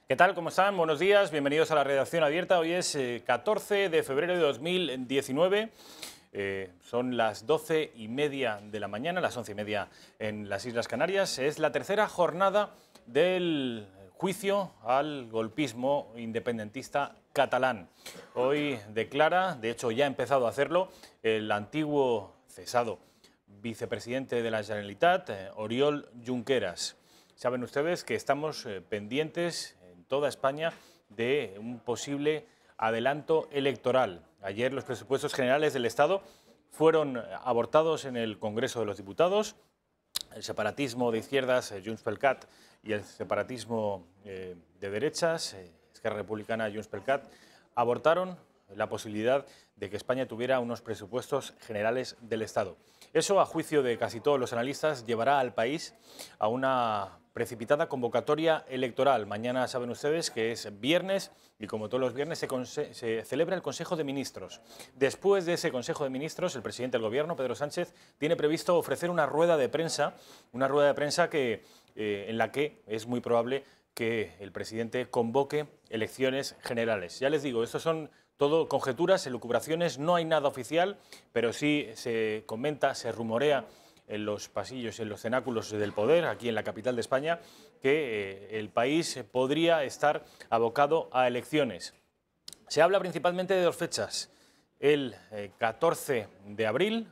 ¿Qué tal? ¿Cómo están? Buenos días, bienvenidos a la redacción abierta. Hoy es 14 de febrero de 2019. Son las 12:30 de la mañana, las 11:30 en las Islas Canarias. Es la tercera jornada del juicio al golpismo independentista catalán. Hoy declara, de hecho ya ha empezado a hacerlo, el antiguo cesado vicepresidente de la Generalitat, Oriol Junqueras. Saben ustedes que estamos pendientes en toda España de un posible adelanto electoral. Ayer los presupuestos generales del Estado fueron abortados en el Congreso de los Diputados. El separatismo de izquierdas, Junts pel Cat, y el separatismo de derechas, Esquerra Republicana, Junts pel Cat, abortaron la posibilidad de que España tuviera unos presupuestos generales del Estado. Eso, a juicio de casi todos los analistas, llevará al país a una precipitada convocatoria electoral. Mañana saben ustedes que es viernes y, como todos los viernes, se celebra el Consejo de Ministros. Después de ese Consejo de Ministros, el presidente del Gobierno, Pedro Sánchez, tiene previsto ofrecer una rueda de prensa en la que es muy probable que el presidente convoque elecciones generales. Ya les digo, estos son todo conjeturas, elucubraciones, no hay nada oficial, pero sí se comenta, se rumorea en los pasillos, en los cenáculos del poder, aquí en la capital de España, que el país podría estar abocado a elecciones. Se habla principalmente de dos fechas: el 14 de abril,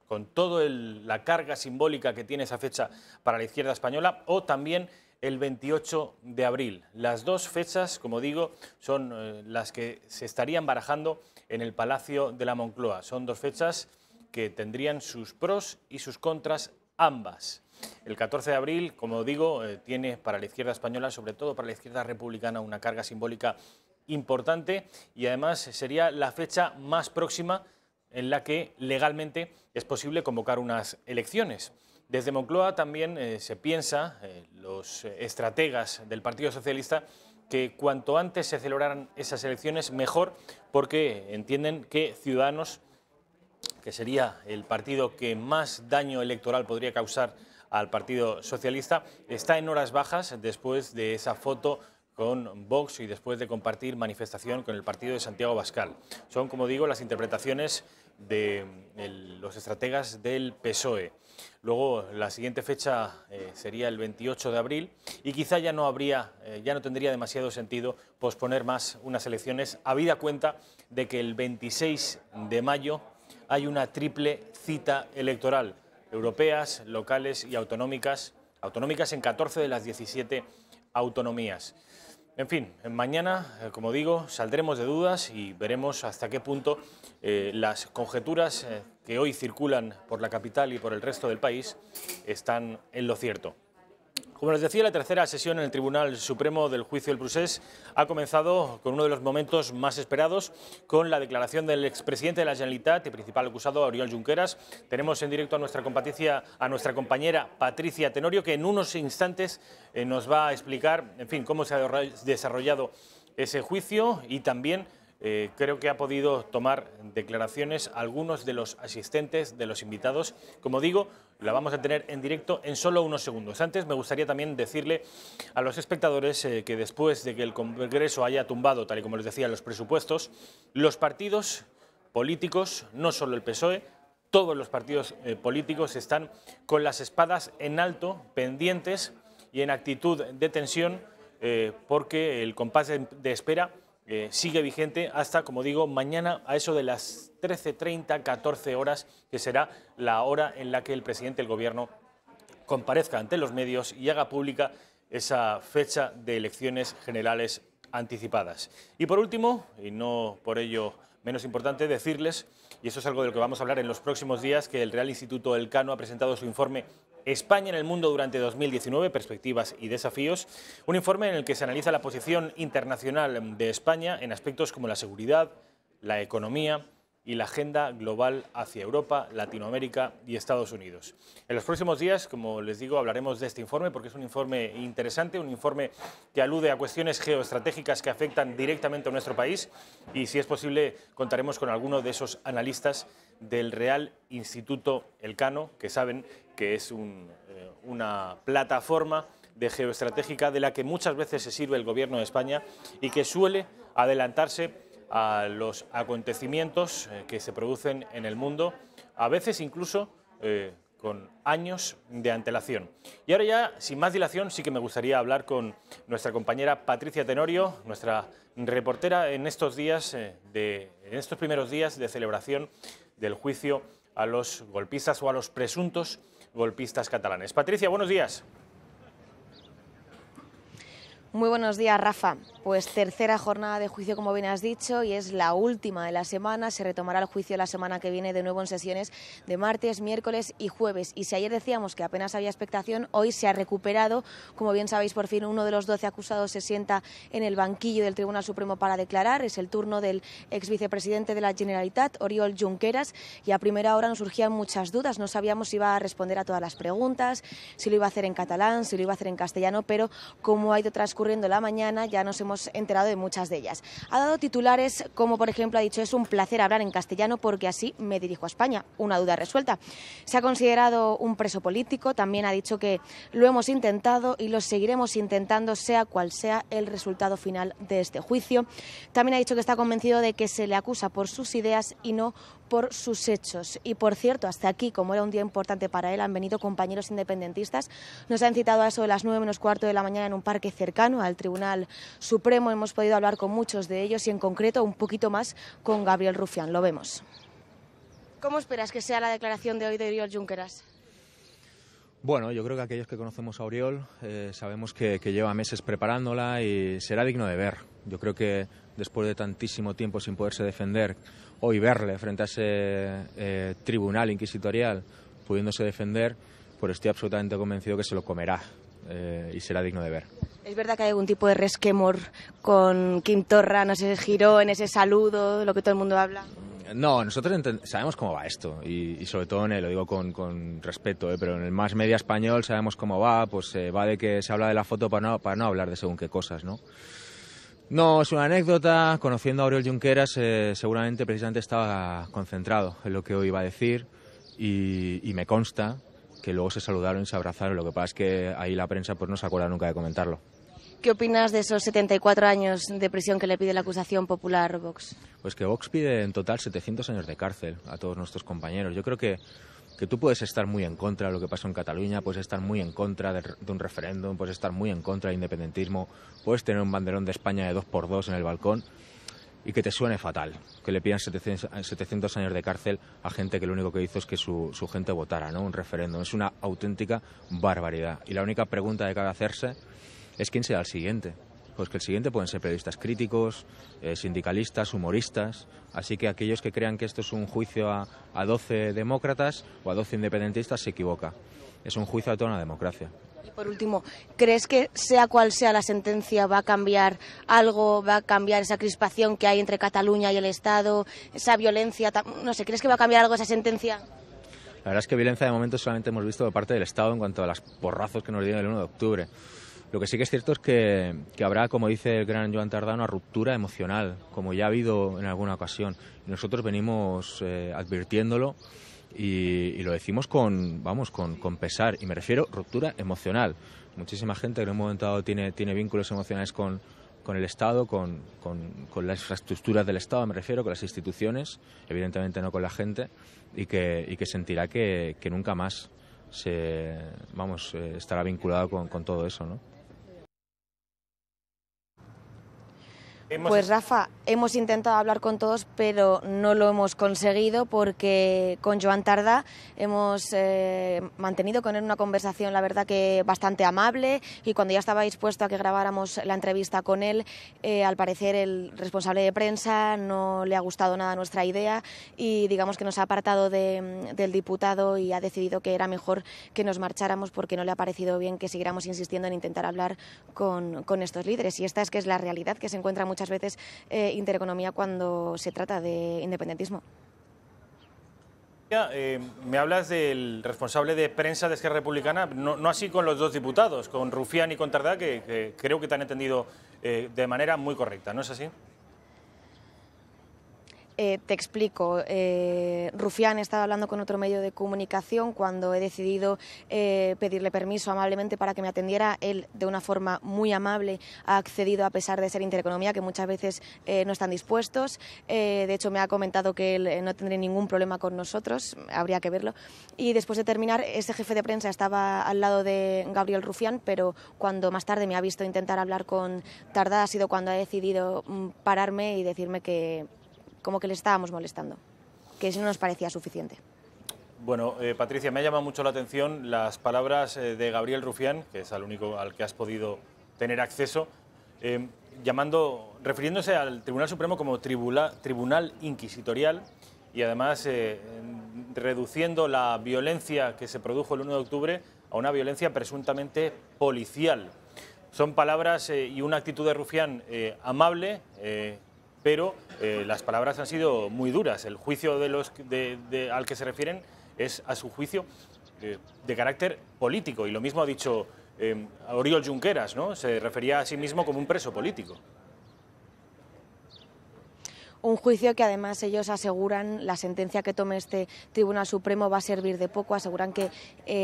con toda la carga simbólica que tiene esa fecha para la izquierda española, o también el 28 de abril. Las dos fechas, como digo, son las que se estarían barajando en el Palacio de la Moncloa. Son dos fechas que tendrían sus pros y sus contras ambas. El 14 de abril, como digo, tiene para la izquierda española, sobre todo para la izquierda republicana, una carga simbólica importante, y además sería la fecha más próxima en la que legalmente es posible convocar unas elecciones. Desde Moncloa también se piensa, los estrategas del Partido Socialista, que cuanto antes se celebraran esas elecciones mejor, porque entienden que Ciudadanos, que sería el partido que más daño electoral podría causar al Partido Socialista, está en horas bajas después de esa foto con Vox y después de compartir manifestación con el partido de Santiago Abascal. Son, como digo, las interpretaciones de los estrategas del PSOE. Luego, la siguiente fecha sería el 28 de abril y quizá ya no tendría demasiado sentido posponer más unas elecciones, habida cuenta de que el 26 de mayo hay una triple cita electoral: europeas, locales y autonómicas en 14 de las 17 autonomías. En fin, mañana, como digo, saldremos de dudas y veremos hasta qué punto las conjeturas que hoy circulan por la capital y por el resto del país están en lo cierto. Como les decía, la tercera sesión en el Tribunal Supremo del Juicio del Procés ha comenzado con uno de los momentos más esperados, con la declaración del expresidente de la Generalitat y principal acusado, Oriol Junqueras. Tenemos en directo a nuestra compañera Patricia Tenorio, que en unos instantes nos va a explicar, en fin, cómo se ha desarrollado ese juicio, y también creo que ha podido tomar declaraciones algunos de los asistentes, de los invitados. Como digo, la vamos a tener en directo en solo unos segundos. Antes me gustaría también decirle a los espectadores que después de que el Congreso haya tumbado, tal y como les decía, los presupuestos, los partidos políticos, no solo el PSOE, todos los partidos políticos están con las espadas en alto, pendientes y en actitud de tensión, porque el compás de espera sigue vigente hasta, como digo, mañana a eso de las 13:30, 14 horas, que será la hora en la que el presidente del Gobierno comparezca ante los medios y haga pública esa fecha de elecciones generales anticipadas. Y por último, y no por ello menos importante, decirles, y eso es algo de lo que vamos a hablar en los próximos días, que el Real Instituto Elcano ha presentado su informe España en el mundo durante 2019, perspectivas y desafíos, un informe en el que se analiza la posición internacional de España en aspectos como la seguridad, la economía y la agenda global hacia Europa, Latinoamérica y Estados Unidos. En los próximos días, como les digo, hablaremos de este informe porque es un informe interesante, un informe que alude a cuestiones geoestratégicas que afectan directamente a nuestro país, y si es posible contaremos con alguno de esos analistas del Real Instituto Elcano, que saben que es una plataforma de geoestratégica de la que muchas veces se sirve el Gobierno de España y que suele adelantarse a los acontecimientos que se producen en el mundo, a veces incluso con años de antelación. Y ahora ya, sin más dilación, sí que me gustaría hablar con nuestra compañera Patricia Tenorio, nuestra reportera en estos días, en estos primeros días de celebración del juicio a los golpistas o a los presuntos golpistas catalanes. Patricia, buenos días. Muy buenos días, Rafa. Pues tercera jornada de juicio, como bien has dicho, y es la última de la semana. Se retomará el juicio la semana que viene de nuevo en sesiones de martes, miércoles y jueves. Y si ayer decíamos que apenas había expectación, hoy se ha recuperado. Como bien sabéis, por fin uno de los 12 acusados se sienta en el banquillo del Tribunal Supremo para declarar. Es el turno del ex vicepresidente de la Generalitat, Oriol Junqueras, y a primera hora nos surgían muchas dudas. No sabíamos si iba a responder a todas las preguntas, si lo iba a hacer en catalán, si lo iba a hacer en castellano, pero como ha ido transcurriendo la mañana ya nos hemos enterado de muchas de ellas. Ha dado titulares como, por ejemplo, ha dicho: es un placer hablar en castellano porque así me dirijo a España. Una duda resuelta. Se ha considerado un preso político. También ha dicho que lo hemos intentado y lo seguiremos intentando, sea cual sea el resultado final de este juicio. También ha dicho que está convencido de que se le acusa por sus ideas y no por sus hechos. Y por cierto, hasta aquí, como era un día importante para él, han venido compañeros independentistas. Nos han citado a eso de las 9 menos cuarto de la mañana en un parque cercano al Tribunal Supremo. Hemos podido hablar con muchos de ellos y en concreto un poquito más con Gabriel Rufián. Lo vemos. ¿Cómo esperas que sea la declaración de hoy de Oriol Junqueras? Bueno, yo creo que aquellos que conocemos a Oriol sabemos que lleva meses preparándola y será digno de ver. Yo creo que después de tantísimo tiempo sin poderse defender, hoy verle frente a ese tribunal inquisitorial pudiéndose defender, pues estoy absolutamente convencido que se lo comerá y será digno de ver. ¿Es verdad que hay algún tipo de resquemor con Quim Torra, no sé, Giró en ese saludo, lo que todo el mundo habla? No, nosotros sabemos cómo va esto y sobre todo lo digo con respeto, pero en el más media español sabemos cómo va, pues va de que se habla de la foto para no hablar de según qué cosas, ¿no? No, es una anécdota. Conociendo a Oriol Junqueras, seguramente precisamente estaba concentrado en lo que hoy iba a decir y me consta que luego se saludaron y se abrazaron. Lo que pasa es que ahí la prensa pues no se acuerda nunca de comentarlo. ¿Qué opinas de esos 74 años de prisión que le pide la acusación popular Vox? Pues que Vox pide en total 700 años de cárcel a todos nuestros compañeros. Yo creo que tú puedes estar muy en contra de lo que pasó en Cataluña, puedes estar muy en contra de un referéndum, puedes estar muy en contra del independentismo, puedes tener un banderón de España de 2x2 en el balcón y que te suene fatal, que le pidan 700 años de cárcel a gente que lo único que hizo es que su gente votara, ¿no? Un referéndum. Es una auténtica barbaridad. Y la única pregunta que cabe hacerse es quién será el siguiente. Pues que el siguiente pueden ser periodistas críticos, sindicalistas, humoristas. Así que aquellos que crean que esto es un juicio a 12 demócratas o a 12 independentistas se equivoca. Es un juicio a toda una democracia. Y por último, ¿crees que sea cual sea la sentencia va a cambiar algo, va a cambiar esa crispación que hay entre Cataluña y el Estado, esa violencia? No sé, ¿crees que va a cambiar algo esa sentencia? La verdad es que violencia de momento solamente hemos visto de parte del Estado en cuanto a los porrazos que nos dieron el 1 de octubre. Lo que sí que es cierto es que habrá, como dice el gran Joan Tardá, una ruptura emocional, como ya ha habido en alguna ocasión. Y nosotros venimos advirtiéndolo y lo decimos con pesar. Y me refiero a ruptura emocional. Muchísima gente que en un momento dado tiene vínculos emocionales con el Estado, con las infraestructuras del Estado, me refiero, con las instituciones, evidentemente no con la gente, y que sentirá que nunca más estará vinculado con todo eso, ¿no? Pues Rafa, hemos intentado hablar con todos, pero no lo hemos conseguido porque con Joan Tardá hemos mantenido con él una conversación, la verdad que bastante amable, y cuando ya estaba dispuesto a que grabáramos la entrevista con él, al parecer el responsable de prensa no le ha gustado nada nuestra idea y digamos que nos ha apartado del diputado y ha decidido que era mejor que nos marcháramos porque no le ha parecido bien que siguiéramos insistiendo en intentar hablar con estos líderes. Y esta es que es la realidad que se encuentra muchas veces Intereconomía cuando se trata de independentismo. Me hablas del responsable de prensa de Esquerra Republicana, no así con los dos diputados, con Rufián y con Tardá, que creo que te han entendido de manera muy correcta, ¿no es así? Te explico. Rufián estaba hablando con otro medio de comunicación cuando he decidido pedirle permiso amablemente para que me atendiera. Él, de una forma muy amable, ha accedido a pesar de ser Intereconomía, que muchas veces no están dispuestos. De hecho, me ha comentado que él no tendría ningún problema con nosotros, habría que verlo. Y después de terminar, ese jefe de prensa estaba al lado de Gabriel Rufián, pero cuando más tarde me ha visto intentar hablar con Tardá ha sido cuando ha decidido pararme y decirme que como que le estábamos molestando, que eso no nos parecía suficiente. Bueno, Patricia, me ha llamado mucho la atención las palabras de Gabriel Rufián, que es el único al que has podido tener acceso, refiriéndose al Tribunal Supremo como tribunal inquisitorial y además reduciendo la violencia que se produjo el 1 de octubre a una violencia presuntamente policial. Son palabras y una actitud de Rufián amable, pero las palabras han sido muy duras. El juicio al que se refieren es, a su juicio, de carácter político. Y lo mismo ha dicho Oriol Junqueras, ¿no? Se refería a sí mismo como un preso político. Un juicio que además ellos aseguran, la sentencia que tome este Tribunal Supremo va a servir de poco. Aseguran que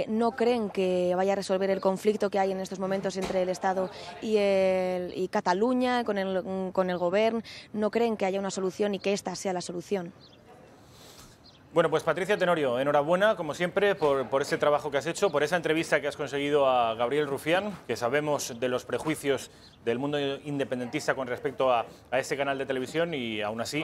no creen que vaya a resolver el conflicto que hay en estos momentos entre el Estado y Cataluña, con el Gobierno. No creen que haya una solución y que esta sea la solución. Bueno, pues Patricia Tenorio, enhorabuena, como siempre, por ese trabajo que has hecho, por esa entrevista que has conseguido a Gabriel Rufián, que sabemos de los prejuicios del mundo independentista con respecto a este canal de televisión y aún así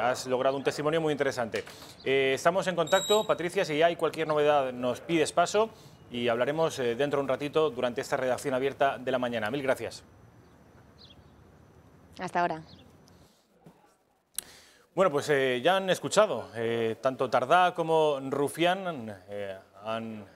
has logrado un testimonio muy interesante. Estamos en contacto, Patricia, si hay cualquier novedad nos pides paso y hablaremos dentro de un ratito durante esta redacción abierta de la mañana. Mil gracias. Hasta ahora. Bueno, pues ya han escuchado, tanto Tardá como Rufián han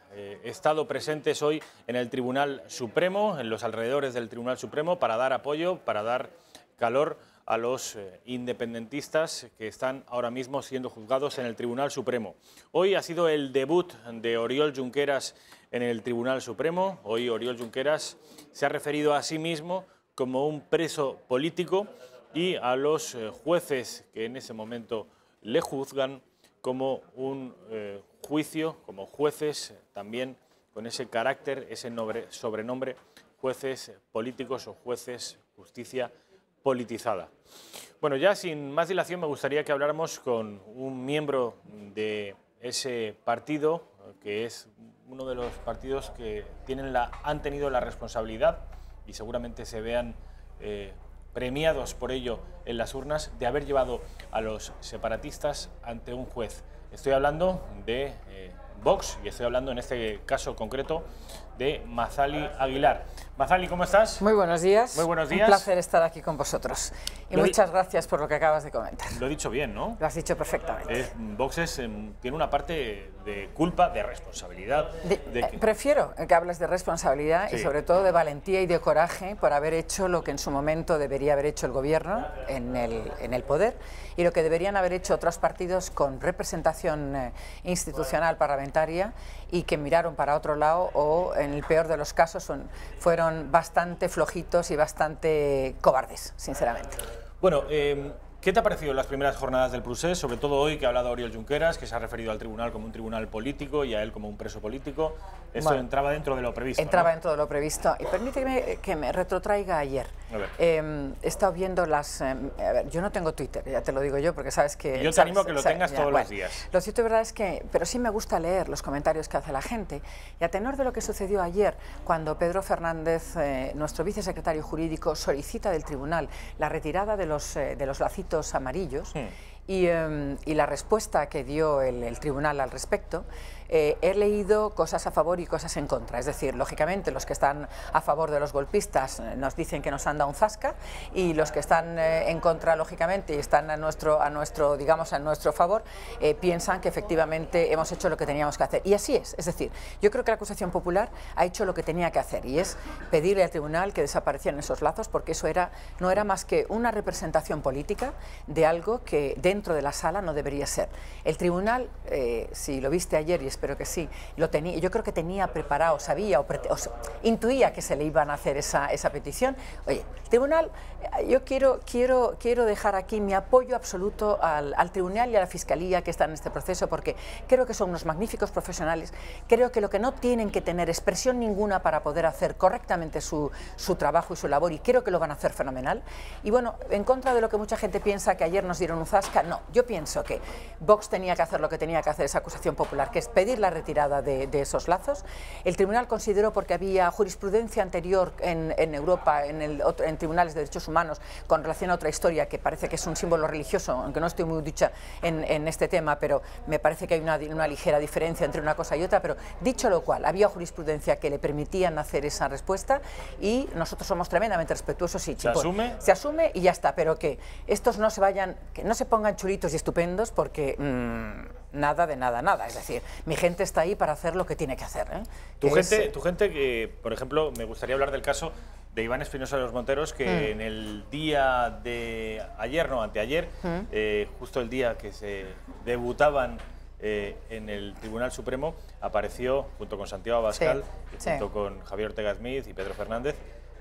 estado presentes hoy en el Tribunal Supremo, en los alrededores del Tribunal Supremo, para dar apoyo, para dar calor a los independentistas que están ahora mismo siendo juzgados en el Tribunal Supremo. Hoy ha sido el debut de Oriol Junqueras en el Tribunal Supremo. Hoy Oriol Junqueras se ha referido a sí mismo como un preso político y a los jueces que en ese momento le juzgan como un juicio, como jueces también con ese carácter, ese sobrenombre, jueces políticos o jueces justicia politizada. Bueno, ya sin más dilación me gustaría que habláramos con un miembro de ese partido, que es uno de los partidos que han tenido la responsabilidad y seguramente se vean premiados por ello en las urnas, de haber llevado a los separatistas ante un juez. Estoy hablando de Vox y estoy hablando en este caso concreto de Mazali Aguilar. Mazali, ¿cómo estás? Muy buenos días. Muy buenos días. Un placer estar aquí con vosotros. Y muchas gracias por lo que acabas de comentar. Lo he dicho bien, ¿no? Lo has dicho perfectamente. Vox tiene una parte de culpa, de responsabilidad. Prefiero que hables de responsabilidad sí, y sobre todo de valentía y de coraje por haber hecho lo que en su momento debería haber hecho el Gobierno en el poder y lo que deberían haber hecho otros partidos con representación institucional parlamentaria y que miraron para otro lado o, en el peor de los casos, fueron bastante flojitos y bastante cobardes, sinceramente. Bueno, ¿qué te ha parecido las primeras jornadas del procés? Sobre todo hoy que ha hablado Oriol Junqueras, que se ha referido al tribunal como un tribunal político y a él como un preso político. Esto bueno, entraba dentro de lo previsto, entraba ¿no? dentro de lo previsto. Y permíteme que me retrotraiga ayer. He estado viendo las... a ver, yo no tengo Twitter, ya te lo digo yo, porque sabes que... Yo te animo a que lo tengas todos los días. Lo cierto y verdad es que... Pero sí me gusta leer los comentarios que hace la gente. Y a tenor de lo que sucedió ayer, cuando Pedro Fernández, nuestro vicesecretario jurídico, solicita del tribunal la retirada de los lacitos amarillos, y la respuesta que dio el tribunal al respecto, he leído cosas a favor y cosas en contra. Es decir, lógicamente los que están a favor de los golpistas nos dicen que nos han dado un zasca y los que están en contra, lógicamente, y están a nuestro favor, piensan que efectivamente hemos hecho lo que teníamos que hacer. Y así es. Es decir, yo creo que la acusación popular ha hecho lo que tenía que hacer y es pedirle al tribunal que desaparecieran esos lazos porque eso no era más que una representación política de algo que dentro dentro de la sala no debería ser. El tribunal, si lo viste ayer, y espero que sí, lo tenía, yo creo que tenía preparado, sabía o intuía que se le iban a hacer esa petición. Oye, el tribunal, yo quiero dejar aquí mi apoyo absoluto al tribunal y a la fiscalía que están en este proceso, porque creo que son unos magníficos profesionales. Creo que lo que no tienen que tener es presión ninguna para poder hacer correctamente su trabajo y su labor, y creo que lo van a hacer fenomenal. Y bueno, en contra de lo que mucha gente piensa, que ayer nos dieron un zasca, no, yo pienso que Vox tenía que hacer lo que tenía que hacer, esa acusación popular, que es pedir la retirada de esos lazos. El tribunal consideró, porque había jurisprudencia anterior en Europa, en tribunales de derechos humanos, con relación a otra historia que parece que es un símbolo religioso, aunque no estoy muy ducha en este tema, pero me parece que hay una ligera diferencia entre una cosa y otra. Pero dicho lo cual, había jurisprudencia que le permitían hacer esa respuesta, y nosotros somos tremendamente respetuosos. Y, se asume y ya está, pero que estos no se vayan, que no se pongan churitos y estupendos, porque nada de nada. Es decir, mi gente está ahí para hacer lo que tiene que hacer. Tu gente que, por ejemplo, me gustaría hablar del caso de Iván Espinosa de los Monteros, que en el día de ayer, no, anteayer, justo el día que se debutaban en el Tribunal Supremo, apareció junto con Santiago Abascal, junto con Javier Ortega Smith y Pedro Fernández,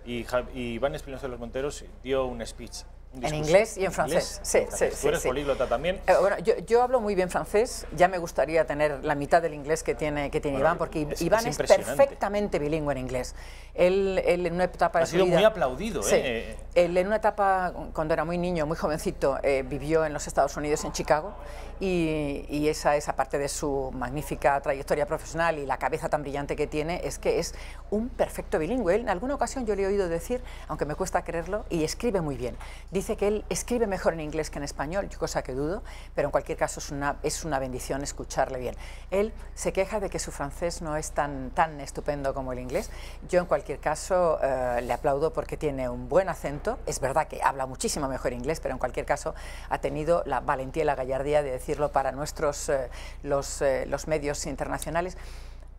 y Iván Espinosa de los Monteros dio un speech. En inglés y en francés. Sí. ¿Tú eres políglota también? Bueno, yo hablo muy bien francés. Ya me gustaría tener la mitad del inglés que tiene Iván, porque Iván es perfectamente bilingüe en inglés. Él en una etapa de su vida... Ha sido muy aplaudido. Él en una etapa, cuando era muy niño, muy jovencito, vivió en los Estados Unidos, en Chicago, y esa parte de su magnífica trayectoria profesional y la cabeza tan brillante que tiene, es que es un perfecto bilingüe. Él, en alguna ocasión yo le he oído decir, aunque me cuesta creerlo, y escribe muy bien. Dice que él escribe mejor en inglés que en español, cosa que dudo, pero en cualquier caso es una bendición escucharle bien. Él se queja de que su francés no es tan estupendo como el inglés. Yo en cualquier caso le aplaudo, porque tiene un buen acento. Es verdad que habla muchísimo mejor inglés, pero en cualquier caso ha tenido la valentía y la gallardía de decirlo para nuestros los medios internacionales.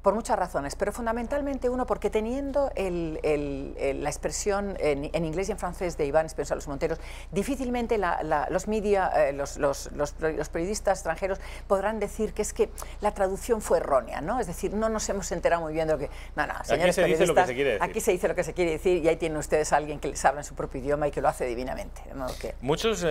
Por muchas razones, pero fundamentalmente porque teniendo la expresión en inglés y en francés de Iván Espinosa de los Monteros, difícilmente los periodistas extranjeros podrán decir que es que la traducción fue errónea, ¿no? Es decir, no nos hemos enterado muy bien de lo que... No, señores periodistas, aquí se dice lo que se quiere decir, y ahí tienen ustedes a alguien que les habla en su propio idioma y que lo hace divinamente. De modo que... Muchos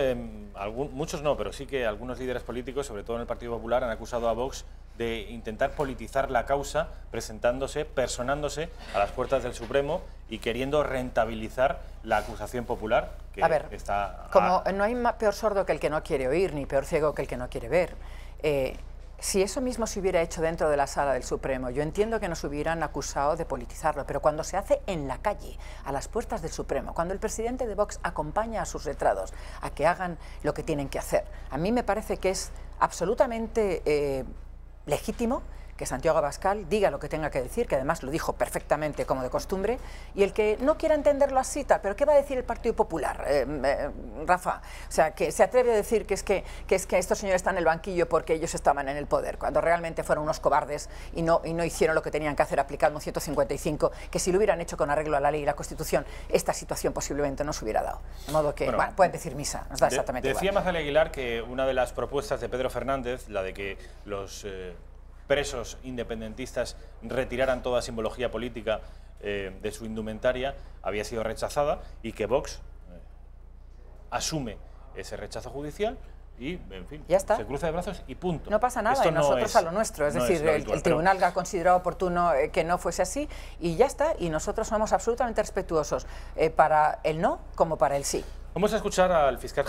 no, pero sí que algunos líderes políticos, sobre todo en el Partido Popular, han acusado a Vox de intentar politizar la causa, personándose a las puertas del Supremo y queriendo rentabilizar la acusación popular. Que a ver, como no hay peor sordo que el que no quiere oír, ni peor ciego que el que no quiere ver. Si eso mismo se hubiera hecho dentro de la sala del Supremo, yo entiendo que nos hubieran acusado de politizarlo, pero cuando se hace en la calle, a las puertas del Supremo, cuando el presidente de Vox acompaña a sus letrados a que hagan lo que tienen que hacer, a mí me parece que es absolutamente legítimo que Santiago Abascal diga lo que tenga que decir, que además lo dijo perfectamente como de costumbre, y el que no quiera entenderlo así, pero ¿qué va a decir el Partido Popular, Rafa? O sea, que se atreve a decir que es que estos señores están en el banquillo porque ellos estaban en el poder, cuando realmente fueron unos cobardes y no hicieron lo que tenían que hacer, aplicando un 155, que si lo hubieran hecho con arreglo a la ley y la Constitución, esta situación posiblemente no se hubiera dado. De modo que, bueno, pueden decir misa, nos da exactamente igual. Decía Mazalia Aguilar que una de las propuestas de Pedro Fernández, la de que los presos independentistas retiraran toda simbología política de su indumentaria, había sido rechazada, y que Vox asume ese rechazo judicial y, en fin, ya está, se cruza de brazos y punto. No pasa nada, y nosotros a lo nuestro, es decir, el tribunal ha considerado oportuno que no fuese así, y ya está, y nosotros somos absolutamente respetuosos para el no como para el sí. Vamos a escuchar al fiscal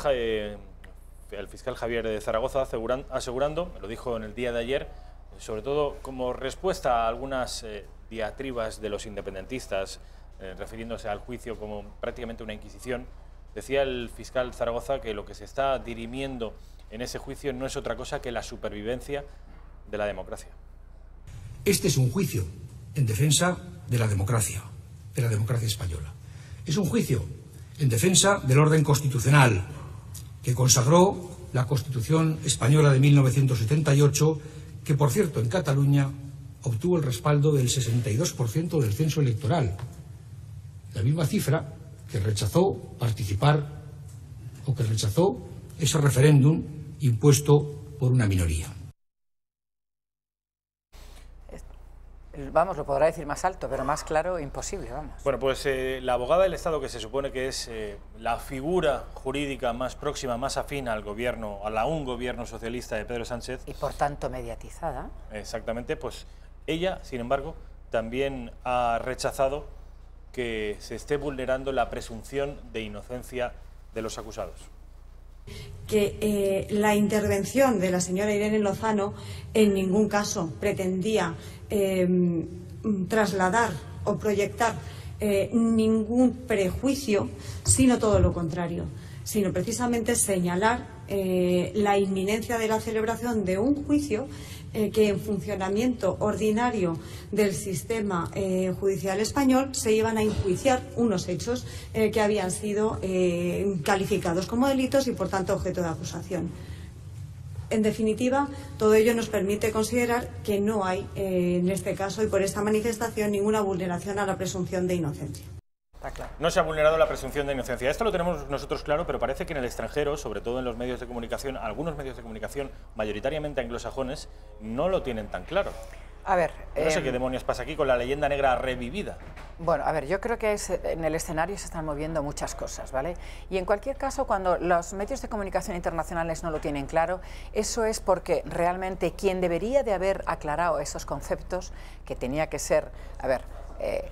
Javier de Zaragoza asegurando, me lo dijo en el día de ayer, sobre todo como respuesta a algunas diatribas de los independentistas, refiriéndose al juicio como prácticamente una inquisición. Decía el fiscal Zaragoza que lo que se está dirimiendo en ese juicio no es otra cosa que la supervivencia de la democracia. Este es un juicio en defensa de la democracia española. Es un juicio en defensa del orden constitucional que consagró la Constitución española de 1978, que, por cierto, en Cataluña obtuvo el respaldo del 62% del censo electoral. La misma cifra que rechazó participar o que rechazó ese referéndum impuesto por una minoría. Vamos, lo podrá decir más alto, pero más claro, imposible, vamos. Bueno, pues la abogada del Estado, que se supone que es la figura jurídica más próxima, más afín al gobierno, a un gobierno socialista de Pedro Sánchez. Y por tanto mediatizada. Exactamente, pues ella, sin embargo, también ha rechazado que se esté vulnerando la presunción de inocencia de los acusados. Que la intervención de la señora Irene Lozano en ningún caso pretendía trasladar o proyectar ningún prejuicio, sino todo lo contrario, sino precisamente señalar la inminencia de la celebración de un juicio que en funcionamiento ordinario del sistema judicial español se iban a enjuiciar unos hechos que habían sido calificados como delitos y por tanto objeto de acusación. En definitiva, todo ello nos permite considerar que no hay, en este caso y por esta manifestación, ninguna vulneración a la presunción de inocencia. Claro. No se ha vulnerado la presunción de inocencia. Esto lo tenemos nosotros claro, pero parece que en el extranjero, sobre todo en los medios de comunicación, algunos medios de comunicación mayoritariamente anglosajones, no lo tienen tan claro. A ver, no sé qué demonios pasa aquí con la leyenda negra revivida. Bueno, a ver, yo creo que en el escenario se están moviendo muchas cosas, ¿vale? Y en cualquier caso, cuando los medios de comunicación internacionales no lo tienen claro, eso es porque realmente quien debería de haber aclarado esos conceptos, que tenía que ser, a ver,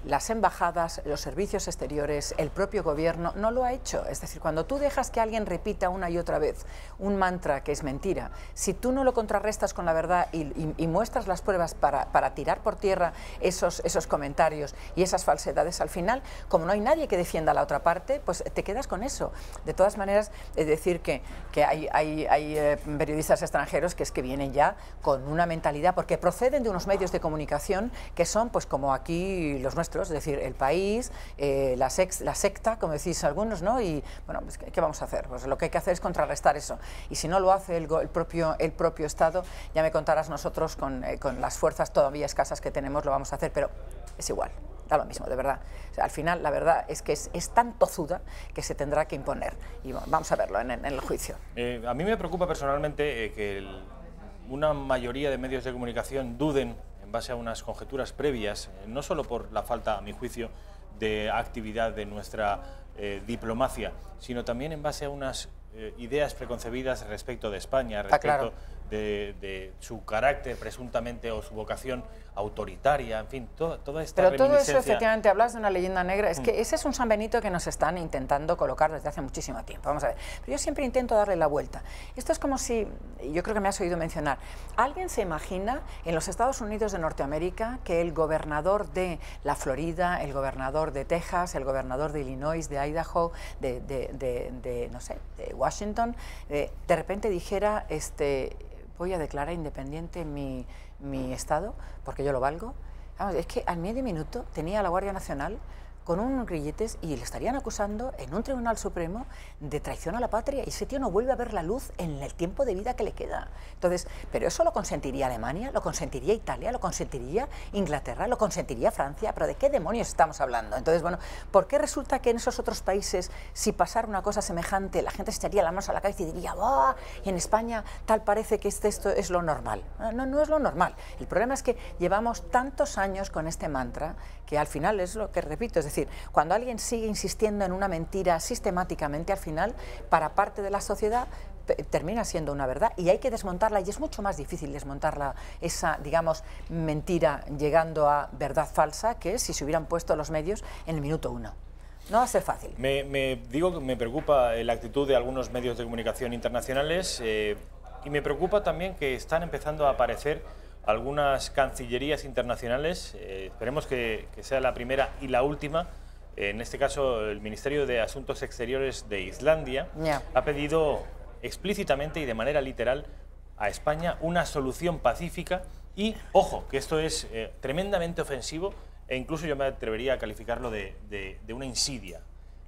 las embajadas, los servicios exteriores, el propio gobierno, no lo ha hecho. Es decir, cuando tú dejas que alguien repita una y otra vez un mantra que es mentira, si tú no lo contrarrestas con la verdad y muestras las pruebas para tirar por tierra esos comentarios y esas falsedades, al final, como no hay nadie que defienda a la otra parte, pues te quedas con eso. De todas maneras, es decir que hay periodistas extranjeros que vienen ya con una mentalidad, porque proceden de unos medios de comunicación que son, pues como aquí los nuestros, es decir, El País, la secta, como decís algunos, ¿no? Y bueno, pues, ¿qué vamos a hacer? Pues lo que hay que hacer es contrarrestar eso. Y si no lo hace el propio Estado, ya me contarás, nosotros con las fuerzas todavía escasas que tenemos lo vamos a hacer, pero es igual. Da lo mismo, de verdad. O sea, al final, la verdad es que es tan tozuda que se tendrá que imponer. Y bueno, vamos a verlo en el juicio. A mí me preocupa personalmente que una mayoría de medios de comunicación duden en base a unas conjeturas previas, no solo por la falta, a mi juicio, de actividad de nuestra diplomacia, sino también en base a unas ideas preconcebidas respecto de España, respecto de su carácter presuntamente o su vocación autoritaria, en fin, toda esta Pero todo eso, reminiscencia. efectivamente, hablas de una leyenda negra, es que ese es un San Benito que nos están intentando colocar desde hace muchísimo tiempo. Vamos a ver, pero yo siempre intento darle la vuelta. Esto es como si, yo creo que me has oído mencionar, ¿alguien se imagina en los Estados Unidos de Norteamérica que el gobernador de la Florida, el gobernador de Texas, el gobernador de Illinois, de Idaho, no sé, de Washington, de repente dijera, voy a declarar independiente mi estado, porque yo lo valgo? Vamos, es que al medio minuto tenía a la Guardia Nacional con unos grilletes y le estarían acusando en un Tribunal Supremo de traición a la patria, y ese tío no vuelve a ver la luz en el tiempo de vida que le queda. Entonces, ¿pero eso lo consentiría Alemania? ¿Lo consentiría Italia? ¿Lo consentiría Inglaterra? ¿Lo consentiría Francia? ¿Pero de qué demonios estamos hablando? Entonces, bueno, ¿por qué resulta que en esos otros países, si pasara una cosa semejante, la gente se echaría las manos a la cabeza y diría, ¡oh! Y en España tal parece que esto es lo normal? No, no es lo normal. El problema es que llevamos tantos años con este mantra que al final es lo que repito, es decir, cuando alguien sigue insistiendo en una mentira sistemáticamente, al final, para parte de la sociedad, termina siendo una verdad y hay que desmontarla, y es mucho más difícil desmontarla, esa, digamos, mentira llegando a verdad falsa, que si se hubieran puesto los medios en el minuto uno. No va a ser fácil. Me preocupa la actitud de algunos medios de comunicación internacionales y me preocupa también que están empezando a aparecer algunas cancillerías internacionales, esperemos que sea la primera y la última. En este caso, el Ministerio de Asuntos Exteriores de Islandia ha pedido explícitamente y de manera literal a España una solución pacífica y, ojo, que esto es tremendamente ofensivo e incluso yo me atrevería a calificarlo de una insidia,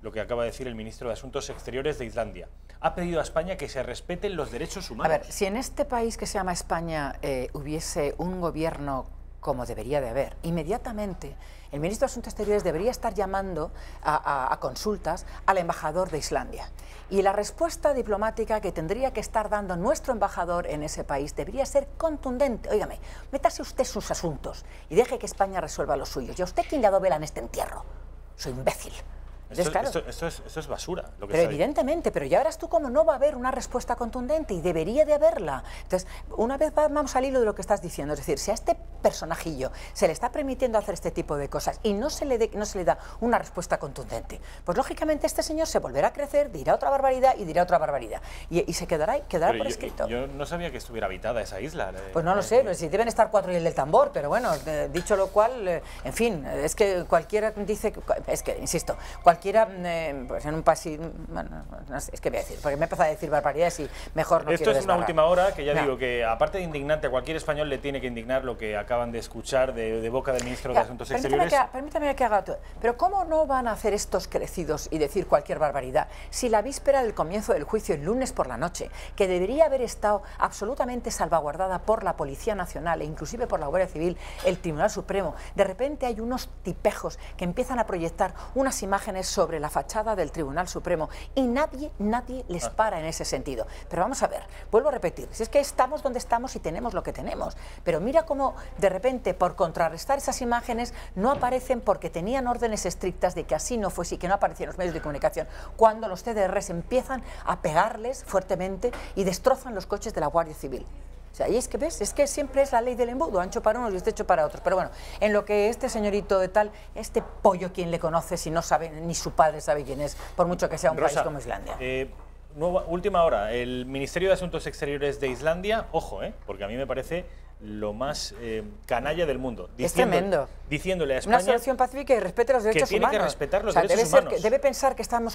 lo que acaba de decir el Ministro de Asuntos Exteriores de Islandia. Ha pedido a España que se respeten los derechos humanos. A ver, si en este país que se llama España hubiese un gobierno como debería de haber. Inmediatamente, el ministro de Asuntos Exteriores debería estar llamando a consultas al embajador de Islandia. Y la respuesta diplomática que tendría que estar dando nuestro embajador en ese país debería ser contundente. Óigame, métase usted en sus asuntos y deje que España resuelva los suyos. ¿Y a usted quién le ha dado vela en este entierro? Soy imbécil. Esto es basura. Lo que pero evidentemente, pero ya verás tú cómo no va a haber una respuesta contundente y debería de haberla. Entonces, una vez vamos al hilo de lo que estás diciendo, es decir, si a este personajillo se le está permitiendo hacer este tipo de cosas y no se le da una respuesta contundente, pues lógicamente este señor se volverá a crecer, dirá otra barbaridad y dirá otra barbaridad. Y se quedará por escrito. Yo no sabía que estuviera habitada esa isla. Pues no lo sé, si deben estar 4 y el del tambor, pero bueno, dicho lo cual, en fin, es que cualquiera dice, es que, insisto, cualquiera, pues en un país, bueno, no sé, es que voy a decir, porque me he empezado a decir barbaridades y mejor no quiero Esto es desbarrar. una última hora que ya digo que, aparte de indignante, a cualquier español le tiene que indignar lo que acaban de escuchar de boca del ministro de Asuntos Exteriores. Permítame que haga todo. Pero ¿cómo no van a hacer estos crecidos y decir cualquier barbaridad si la víspera del comienzo del juicio, el lunes por la noche, que debería haber estado absolutamente salvaguardada por la Policía Nacional e inclusive por la Guardia Civil, el Tribunal Supremo, de repente hay unos tipejos que empiezan a proyectar unas imágenes sobre la fachada del Tribunal Supremo y nadie les para en ese sentido? Pero vamos a ver, vuelvo a repetir, si es que estamos donde estamos y tenemos lo que tenemos, pero mira cómo de repente por contrarrestar esas imágenes no aparecen porque tenían órdenes estrictas de que así no fuese y que no aparecieran los medios de comunicación, cuando los CDRs empiezan a pegarles fuertemente y destrozan los coches de la Guardia Civil. O sea, y es que ves, es que siempre es la ley del embudo, ancho para unos y este hecho para otros. Pero bueno, en lo que este señorito de tal, este pollo, ¿quién le conoce si no sabe, ni su padre sabe quién es, por mucho que sea un país como Islandia? Última hora, el Ministerio de Asuntos Exteriores de Islandia, ojo, porque a mí me parece lo más canalla del mundo. Es tremendo. Diciéndole a España... Una solución pacífica y respete los derechos humanos. Que tiene que respetar los derechos humanos. ¿Debe pensar que están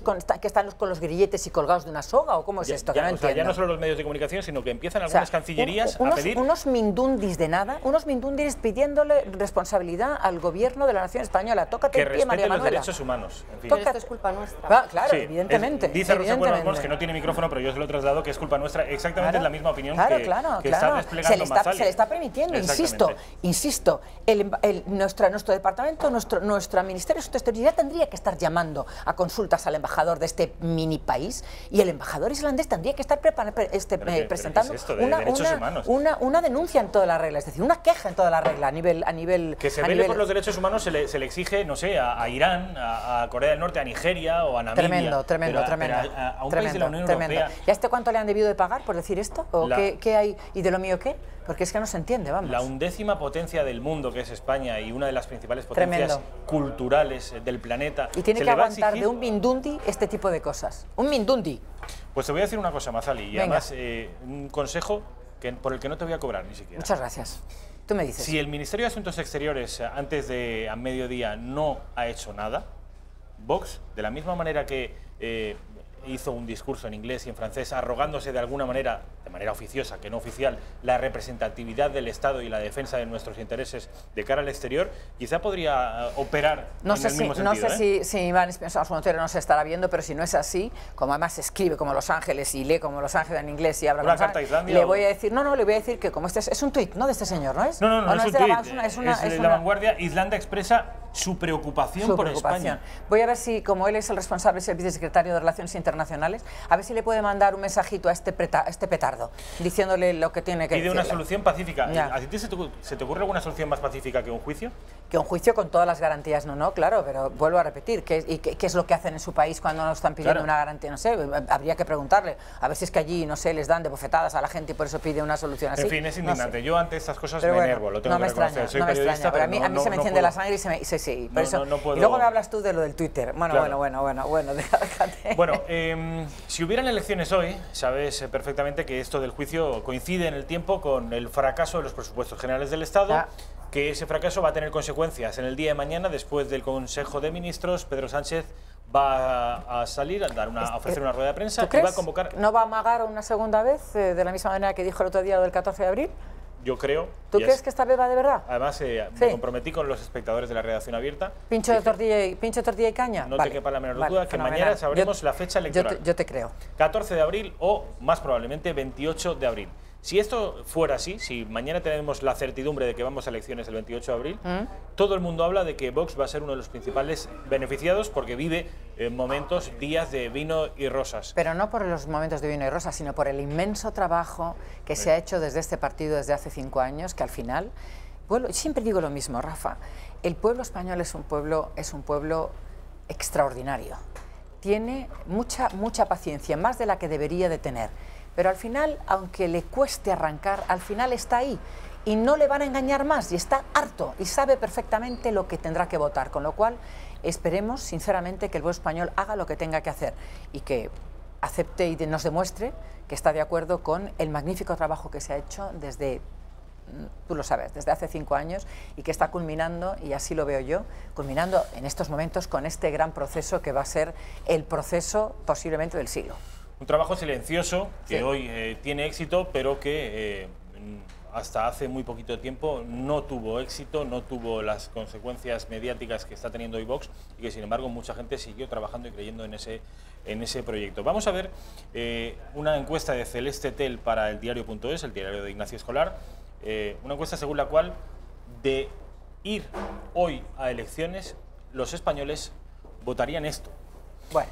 con los grilletes y colgados de una soga o cómo es esto? Que no entiendo. Ya no solo los medios de comunicación, sino que empiezan algunas cancillerías a pedir... Unos mindundis de nada, unos mindundis pidiéndole responsabilidad al gobierno de la nación española. Tócate el pie, María Manuela. Que respete los derechos humanos. En fin. Pero esto es culpa nuestra. Claro, evidentemente. Dice Rosa Buenos que no tiene micrófono, pero yo se lo traslado, que es culpa nuestra. Exactamente es la misma opinión que está desplegando Mazzali. Se le está permitiendo, insisto, nuestro departamento, nuestro Ministerio de Asuntos Exteriores ya tendría que estar llamando a consultas al embajador de este mini país y el embajador islandés tendría que estar presentando una denuncia en toda la regla, es decir, una queja en toda la regla a nivel que se vele por los derechos humanos se le exige, no sé, a Irán, a Corea del Norte, a Nigeria o a Namibia. Tremendo. A un país de la Unión Europea. ¿Y a este cuánto le han debido de pagar por decir esto? ¿O qué hay? ¿Y de lo mío qué? Porque es que no se entiende, vamos. La 11ª potencia del mundo, que es España, y una de las principales potencias culturales del planeta. Y tiene que aguantar de un mindundi este tipo de cosas. Un mindundi. Pues te voy a decir una cosa, Mazzali, y además un consejo por el que no te voy a cobrar ni siquiera. Muchas gracias. Tú me dices. Si el Ministerio de Asuntos Exteriores antes de a mediodía no ha hecho nada, Vox, de la misma manera que hizo un discurso en inglés y en francés arrogándose de alguna manera, de manera oficiosa, que no oficial, la representatividad del Estado y la defensa de nuestros intereses de cara al exterior, quizá podría operar en el mismo sentido. No sé si Iván Espinosa Montero no se estará viendo, pero si no es así, como además escribe como Los Ángeles y lee como Los Ángeles en inglés y habla como Los Ángeles, le voy a decir, le voy a decir que como es un tuit, ¿no?, de este señor, ¿no es? No es un tuit, es La Vanguardia. Islandia expresa su preocupación por España. Voy a ver si, como él es el responsable, es el vicesecretario de Relaciones Internacionales, a ver si le puede mandar un mensajito a este petardo, diciéndole lo que tiene que decir. Pide una solución pacífica. ¿A ti se te ocurre alguna solución más pacífica que un juicio? Que un juicio con todas las garantías, claro, pero vuelvo a repetir, ¿qué es lo que hacen en su país cuando nos están pidiendo una garantía? No sé, habría que preguntarle, a ver si es que allí, no sé, les dan de bofetadas a la gente y por eso pide una solución así. En fin, es indignante. No sé. Yo ante estas cosas me enervo, lo tengo que reconocer. Soy periodista, pero a mí se me enciende la sangre y sí, por eso. Puedo... Y luego me hablas tú de lo del Twitter. Bueno, déjate. Bueno, si hubieran elecciones hoy, sabes perfectamente que esto del juicio coincide en el tiempo con el fracaso de los presupuestos generales del Estado, que ese fracaso va a tener consecuencias. En el día de mañana, después del Consejo de Ministros, Pedro Sánchez va a salir a ofrecer una rueda de prensa y va a convocar... ¿No va a amagar una segunda vez, de la misma manera que dijo el otro día del 14 de abril? Yo creo. ¿Tú crees que esta vez va de verdad? Además, me comprometí con los espectadores de la redacción abierta. ¿Pincho de tortilla y caña? No te quepa la menor duda que mañana sabremos la fecha electoral. Yo te creo. 14 de abril o, más probablemente, 28 de abril. Si esto fuera así, si mañana tenemos la certidumbre de que vamos a elecciones el 28 de abril, todo el mundo habla de que Vox va a ser uno de los principales beneficiados porque vive momentos, días de vino y rosas. Pero no por los momentos de vino y rosas, sino por el inmenso trabajo que se ha hecho desde este partido desde hace 5 años, que al final, siempre digo lo mismo, Rafa, el pueblo español es un pueblo extraordinario. Tiene mucha paciencia, más de la que debería de tener. Pero al final, aunque le cueste arrancar, al final está ahí y no le van a engañar más y está harto y sabe perfectamente lo que tendrá que votar, con lo cual esperemos sinceramente que el pueblo español haga lo que tenga que hacer y que acepte y nos demuestre que está de acuerdo con el magnífico trabajo que se ha hecho desde, tú lo sabes, desde hace 5 años y que está culminando, y así lo veo yo, culminando en estos momentos con este gran proceso que va a ser el proceso posiblemente del siglo. Un trabajo silencioso que sí. Hoy tiene éxito, pero que hasta hace muy poquito tiempo no tuvo éxito, no tuvo las consecuencias mediáticas que está teniendo hoy Vox y que sin embargo mucha gente siguió trabajando y creyendo en ese proyecto. Vamos a ver una encuesta de Celeste Tel para el diario.es, el diario de Ignacio Escolar, una encuesta según la cual de ir hoy a elecciones los españoles votarían esto. Bueno.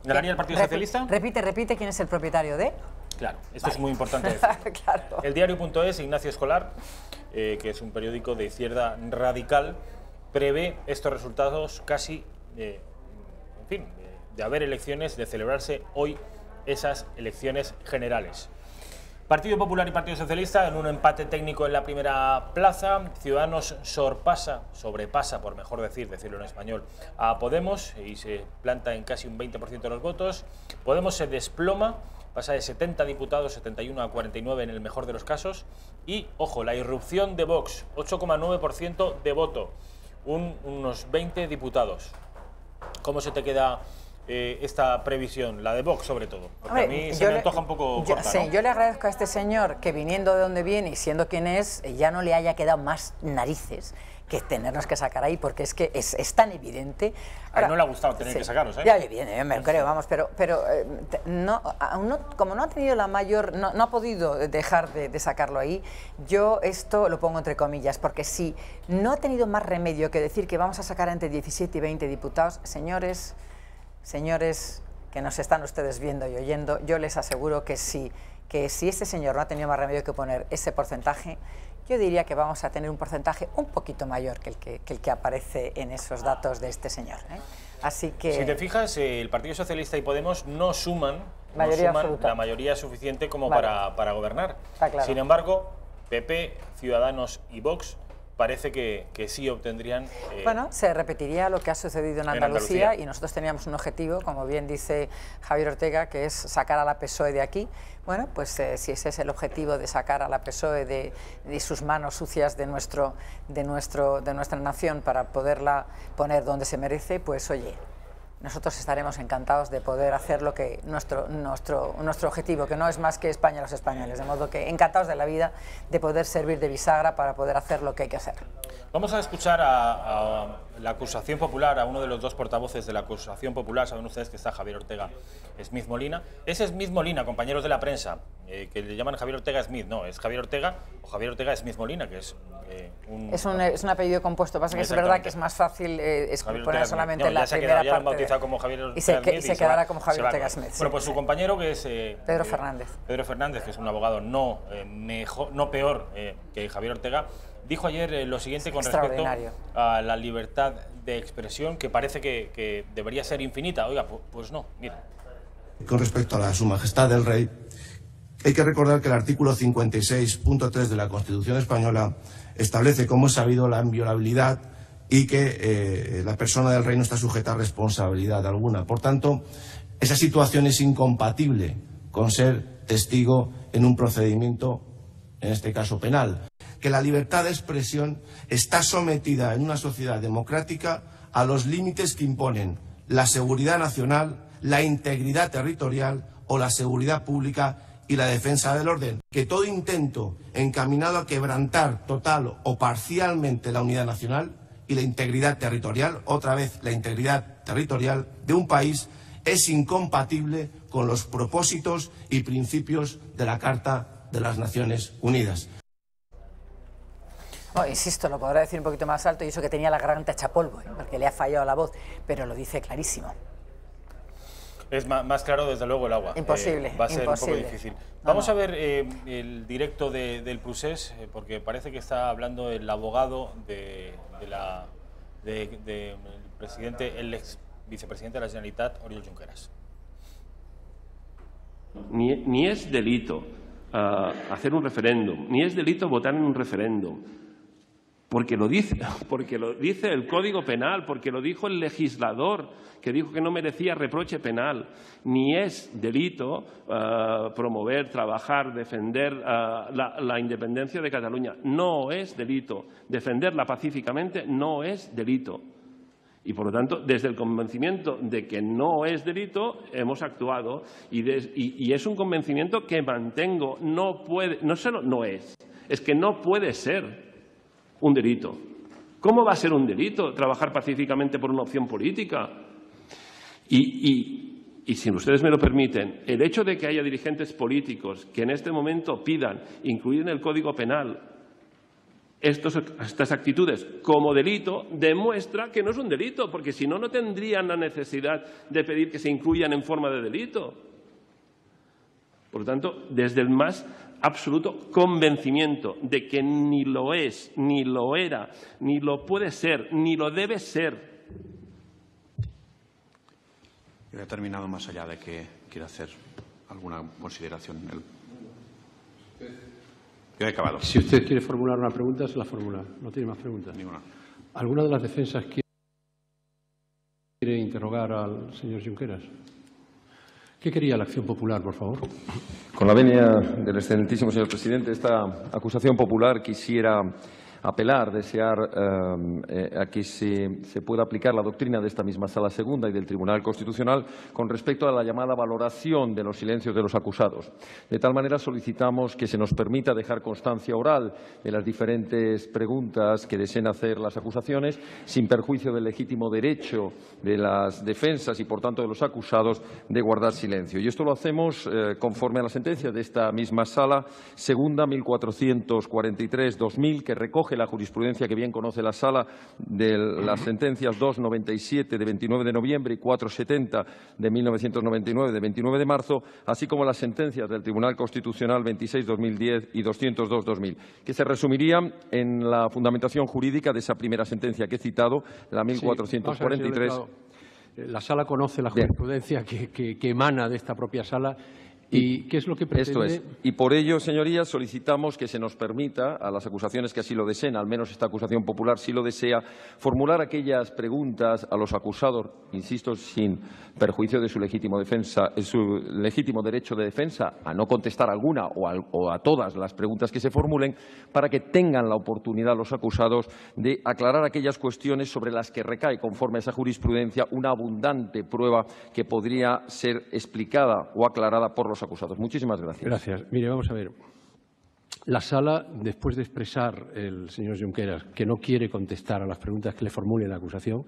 ¿Ganaría el Partido Socialista? Repite quién es el propietario de... Claro, esto es muy importante decir. Claro. El diario.es, Ignacio Escolar, que es un periódico de izquierda radical, prevé estos resultados casi, en fin, de haber elecciones, de celebrarse hoy esas elecciones generales. Partido Popular y Partido Socialista en un empate técnico en la primera plaza. Ciudadanos sobrepasa, por mejor decirlo en español, a Podemos y se planta en casi un 20% de los votos. Podemos se desploma, pasa de 70 diputados, 71 a 49 en el mejor de los casos. Y, ojo, la irrupción de Vox, 8,9% de voto, unos 20 diputados. ¿Cómo se te queda esta previsión, la de Vox sobre todo? Porque a mí se me antoja un poco corta, sí, ¿no? Yo le agradezco a este señor que viniendo de donde viene y siendo quien es, ya no le haya quedado más narices que tenernos que sacar ahí, porque es que es tan evidente. Ahora, no le ha gustado tener que sacaros, ¿eh? Ya le viene, yo me lo creo, vamos, pero como no ha tenido la mayor, no ha podido dejar de sacarlo ahí, yo esto lo pongo entre comillas, porque si no ha tenido más remedio que decir que vamos a sacar entre 17 y 20 diputados, señores, que nos están ustedes viendo y oyendo, yo les aseguro que si este señor no ha tenido más remedio que poner ese porcentaje, yo diría que vamos a tener un porcentaje un poquito mayor que el que aparece en esos datos de este señor, ¿eh? Así que... Si te fijas, el Partido Socialista y Podemos no suman la mayoría suficiente como para gobernar. Está claro. Sin embargo, PP, Ciudadanos y Vox parece que sí obtendrían... Bueno, se repetiría lo que ha sucedido en Andalucía y nosotros teníamos un objetivo, como bien dice Javier Ortega, que es sacar a la PSOE de aquí. Bueno, pues si ese es el objetivo de sacar a la PSOE de sus manos sucias de nuestra nación para poderla poner donde se merece, pues oye, nosotros estaremos encantados de poder hacer lo que nuestro objetivo, que no es más que España a los españoles, de modo que encantados de la vida de poder servir de bisagra para poder hacer lo que hay que hacer. Vamos a escuchar a la acusación popular, a uno de los dos portavoces de la acusación popular. Saben ustedes que está Javier Ortega Smith Molina. Ese Smith Molina, compañeros de la prensa, que le llaman Javier Ortega Smith, no, es Javier Ortega o Javier Ortega Smith Molina, que es es un apellido compuesto, pasa que es verdad que es más fácil poner solamente no, la primera parte. Ya lo han bautizado como Javier Ortega Smith y se quedará como Javier Ortega Smith. Bueno, pues su compañero, que es Pedro Fernández. Pedro Fernández, que es un abogado no peor que Javier Ortega, dijo ayer lo siguiente con respecto a la libertad de expresión, que parece que debería ser infinita. Oiga, pues no, mira. Con respecto a Su Majestad el Rey, hay que recordar que el artículo 56.3 de la Constitución española establece, como es sabido, la inviolabilidad y que la persona del rey no está sujeta a responsabilidad alguna. Por tanto, esa situación es incompatible con ser testigo en un procedimiento, en este caso penal. Que la libertad de expresión está sometida en una sociedad democrática a los límites que imponen la seguridad nacional, la integridad territorial o la seguridad pública y la defensa del orden. Que todo intento encaminado a quebrantar total o parcialmente la unidad nacional y la integridad territorial, otra vez la integridad territorial de un país, es incompatible con los propósitos y principios de la Carta de las Naciones Unidas. Oh, insisto, lo podrá decir un poquito más alto, y eso que tenía la garganta hecha polvo, porque le ha fallado la voz, pero lo dice clarísimo. Es más claro, desde luego, el agua. Imposible. Va a ser imposible. un poco difícil. Vamos a ver el directo del Procés, porque parece que está hablando el abogado del presidente, el ex vicepresidente de la Generalitat, Oriol Junqueras. Ni es delito hacer un referéndum, ni es delito votar en un referéndum, porque lo dice el Código Penal, porque lo dijo el legislador, que dijo que no merecía reproche penal. Ni es delito promover, trabajar, defender la independencia de Cataluña. No es delito. Defenderla pacíficamente no es delito. Y, por lo tanto, desde el convencimiento de que no es delito, hemos actuado. Y es un convencimiento que mantengo. No solo no es que no puede ser un delito. ¿Cómo va a ser un delito trabajar pacíficamente por una opción política? Y si ustedes me lo permiten, el hecho de que haya dirigentes políticos que en este momento pidan incluir en el Código Penal estas actitudes como delito, demuestra que no es un delito, porque si no, no tendrían la necesidad de pedir que se incluyan en forma de delito. Por lo tanto, desde el más absoluto convencimiento de que ni lo es, ni lo era, ni lo puede ser, ni lo debe ser. Yo he terminado, más allá de que quiera hacer alguna consideración. Yo he acabado. Si usted quiere formular una pregunta, se la formula. No tiene más preguntas. Ninguna. ¿Alguna de las defensas quiere interrogar al señor Junqueras? ¿Qué quería la Acción Popular, por favor? Con la venia del excelentísimo señor presidente, esta acusación popular quisiera apelar, desear a que se pueda aplicar la doctrina de esta misma Sala Segunda y del Tribunal Constitucional con respecto a la llamada valoración de los silencios de los acusados. De tal manera solicitamos que se nos permita dejar constancia oral de las diferentes preguntas que deseen hacer las acusaciones, sin perjuicio del legítimo derecho de las defensas y, por tanto, de los acusados de guardar silencio. Y esto lo hacemos conforme a la sentencia de esta misma Sala Segunda 1443-2000, que recoge la jurisprudencia que bien conoce la Sala de las sentencias 297 de 29 de noviembre y 470 de 1999 de 29 de marzo, así como las sentencias del Tribunal Constitucional 26-2010 y 202-2000, que se resumirían en la fundamentación jurídica de esa primera sentencia que he citado, la 1443. Sí, la Sala conoce la jurisprudencia que emana de esta propia Sala. ¿Y qué es lo que pretende? Esto es. Y por ello, señorías, solicitamos que se nos permita, a las acusaciones que así lo deseen, al menos esta acusación popular sí lo desea, formular aquellas preguntas a los acusados, insisto, sin perjuicio de su legítimo derecho de defensa a no contestar alguna o a todas las preguntas que se formulen, para que tengan la oportunidad los acusados de aclarar aquellas cuestiones sobre las que recae, conforme a esa jurisprudencia, una abundante prueba que podría ser explicada o aclarada por los acusados. Muchísimas gracias. Gracias. Mire, vamos a ver. La Sala, después de expresar el señor Junqueras que no quiere contestar a las preguntas que le formule la acusación,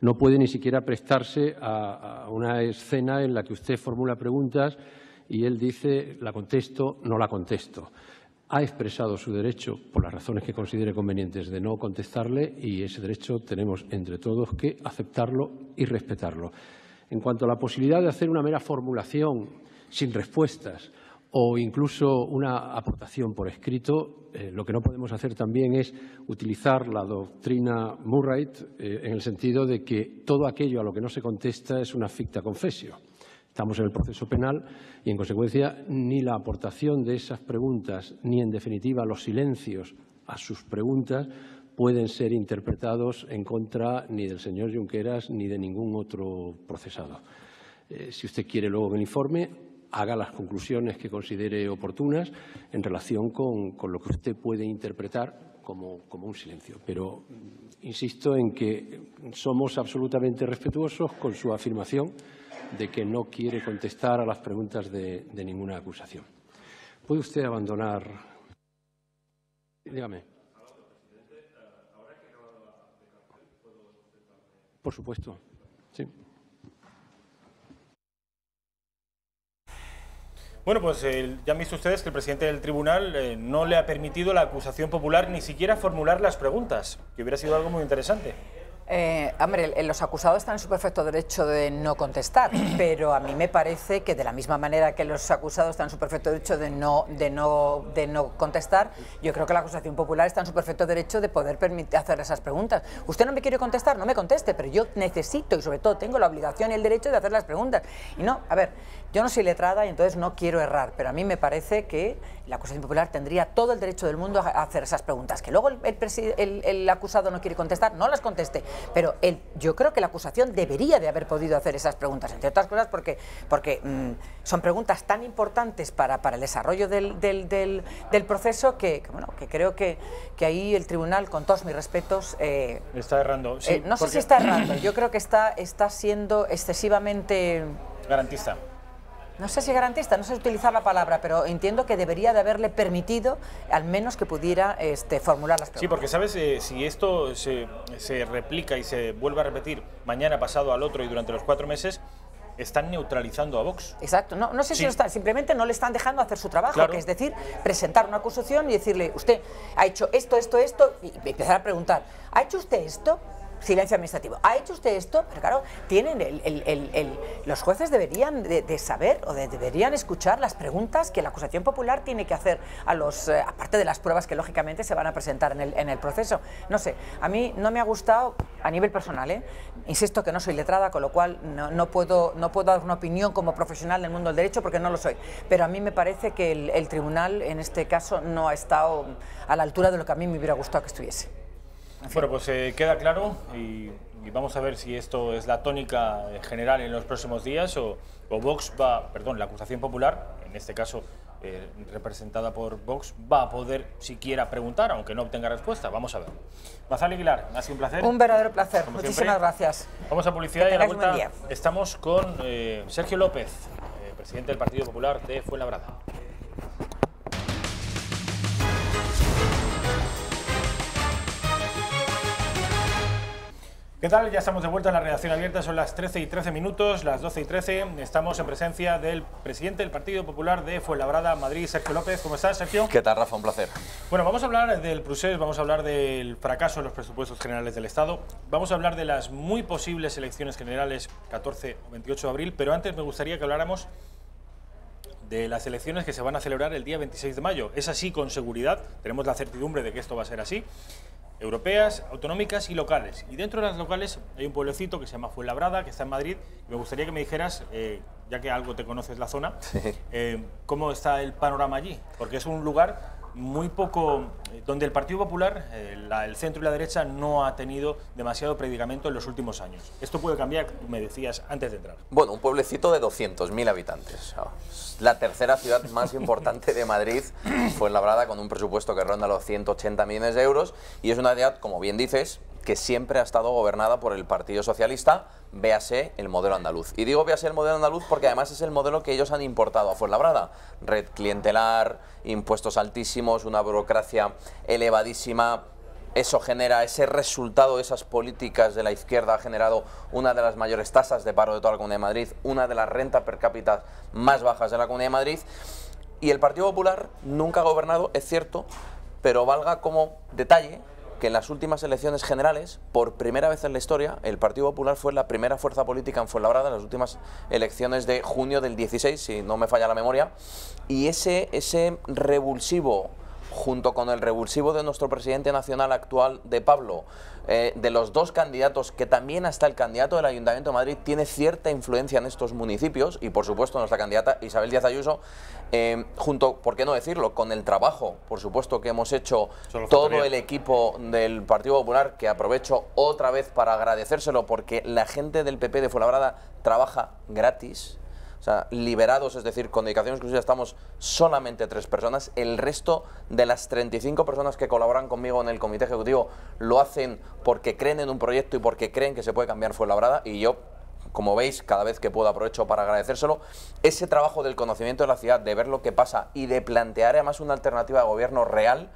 no puede ni siquiera prestarse a una escena en la que usted formula preguntas y él dice la contesto, no la contesto. Ha expresado su derecho, por las razones que considere convenientes, de no contestarle, y ese derecho tenemos entre todos que aceptarlo y respetarlo. En cuanto a la posibilidad de hacer una mera formulación sin respuestas o incluso una aportación por escrito, lo que no podemos hacer también es utilizar la doctrina Murray en el sentido de que todo aquello a lo que no se contesta es una ficta confessio. Estamos en el proceso penal y, en consecuencia, ni la aportación de esas preguntas ni, en definitiva, los silencios a sus preguntas pueden ser interpretados en contra ni del señor Junqueras ni de ningún otro procesado. Si usted quiere luego en el informe, haga las conclusiones que considere oportunas en relación con lo que usted puede interpretar como un silencio. Pero insisto en que somos absolutamente respetuosos con su afirmación de que no quiere contestar a las preguntas de ninguna acusación. ¿Puede usted abandonar? Dígame. Por supuesto. Sí. Bueno, pues ya han visto ustedes que el presidente del tribunal no le ha permitido a la acusación popular ni siquiera formular las preguntas, que hubiera sido algo muy interesante. Hombre, los acusados están en su perfecto derecho de no contestar, pero a mí me parece que de la misma manera que los acusados están en su perfecto derecho de no contestar, yo creo que la acusación popular está en su perfecto derecho de poder hacer esas preguntas. Usted no me quiere contestar, no me conteste, pero yo necesito y sobre todo tengo la obligación y el derecho de hacer las preguntas. Y no, a ver, yo no soy letrada y entonces no quiero errar, pero a mí me parece que la acusación popular tendría todo el derecho del mundo a hacer esas preguntas. Que luego el acusado no quiere contestar, no las conteste. Pero yo creo que la acusación debería de haber podido hacer esas preguntas, entre otras cosas porque son preguntas tan importantes para el desarrollo del proceso que creo que ahí el tribunal, con todos mis respetos... está errando. Sí, no sé si está errando, yo creo que está siendo excesivamente... garantista. No sé si garantista, no sé utilizar la palabra, pero entiendo que debería de haberle permitido al menos que pudiera formular las preguntas. Sí, porque sabes, si esto se replica y se vuelve a repetir mañana, pasado, al otro y durante los 4 meses, están neutralizando a Vox. Exacto, no sé si lo están, simplemente no le están dejando hacer su trabajo, claro. Que es decir, presentar una acusación y decirle, usted ha hecho esto, y empezar a preguntar, ¿ha hecho usted esto? Silencio administrativo. ¿Ha hecho usted esto? Pero claro, los jueces deberían de saber o deberían escuchar las preguntas que la acusación popular tiene que hacer a aparte de las pruebas que lógicamente se van a presentar en el proceso. No sé, a mí no me ha gustado a nivel personal, insisto que no soy letrada, con lo cual no puedo dar una opinión como profesional del mundo del derecho porque no lo soy, pero a mí me parece que el tribunal en este caso no ha estado a la altura de lo que a mí me hubiera gustado que estuviese. Bueno, pues queda claro y vamos a ver si esto es la tónica general en los próximos días o Vox la acusación popular, en este caso representada por Vox, va a poder siquiera preguntar, aunque no obtenga respuesta. Vamos a ver. Mazal Aguilar, ha sido un placer. Un verdadero placer. Como Muchísimas siempre. Gracias. Vamos a publicidad y a la vuelta estamos con Sergio López, presidente del Partido Popular de Fuenlabrada. ¿Qué tal? Ya estamos de vuelta en la redacción abierta, son las 13:13, las 12:13. Estamos en presencia del presidente del Partido Popular de Fuenlabrada, Madrid, Sergio López. ¿Cómo estás, Sergio? ¿Qué tal, Rafa? Un placer. Bueno, vamos a hablar del procés, vamos a hablar del fracaso en los presupuestos generales del Estado, vamos a hablar de las muy posibles elecciones generales 14 o 28 de abril, pero antes me gustaría que habláramos de las elecciones que se van a celebrar el día 26 de mayo. Es así con seguridad, tenemos la certidumbre de que esto va a ser así. Europeas, autonómicas y locales. Y dentro de las locales hay un pueblecito que se llama Fuenlabrada, que está en Madrid. Y me gustaría que me dijeras, ya que algo te conoces la zona, cómo está el panorama allí. Porque es un lugar muy poco, donde el Partido Popular, el centro y la derecha, no ha tenido demasiado predicamento en los últimos años. Esto puede cambiar, me decías antes de entrar. Bueno, un pueblecito de 200.000 habitantes. Es la tercera ciudad más importante de Madrid, Fuenlabrada, con un presupuesto que ronda los 180 millones de euros. Y es una ciudad, como bien dices, que siempre ha estado gobernada por el Partido Socialista, véase el modelo andaluz. Y digo véase el modelo andaluz porque además es el modelo que ellos han importado a Fuenlabrada. Red clientelar, impuestos altísimos, una burocracia elevadísima. Eso genera, ese resultado, esas políticas de la izquierda ha generado una de las mayores tasas de paro de toda la Comunidad de Madrid, una de las rentas per cápita más bajas de la Comunidad de Madrid. Y el Partido Popular nunca ha gobernado, es cierto, pero valga como detalle que en las últimas elecciones generales, por primera vez en la historia, el Partido Popular fue la primera fuerza política en Fuenlabrada en las últimas elecciones de junio del 16, si no me falla la memoria, y ese revulsivo, junto con el revulsivo de nuestro presidente nacional actual, de Pablo, de los dos candidatos, que también hasta el candidato del Ayuntamiento de Madrid tiene cierta influencia en estos municipios, y por supuesto nuestra candidata Isabel Díaz Ayuso, junto, por qué no decirlo, con el trabajo, por supuesto, que hemos hecho todo el equipo del Partido Popular, que aprovecho otra vez para agradecérselo, porque la gente del PP de Fuenlabrada trabaja gratis. O sea, liberados, es decir, con dedicación exclusiva estamos solamente 3 personas. El resto de las 35 personas que colaboran conmigo en el comité ejecutivo lo hacen porque creen en un proyecto y porque creen que se puede cambiar Fuenlabrada. Y yo, como veis, cada vez que puedo aprovecho para agradecérselo. Ese trabajo del conocimiento de la ciudad, de ver lo que pasa y de plantear además una alternativa de gobierno real.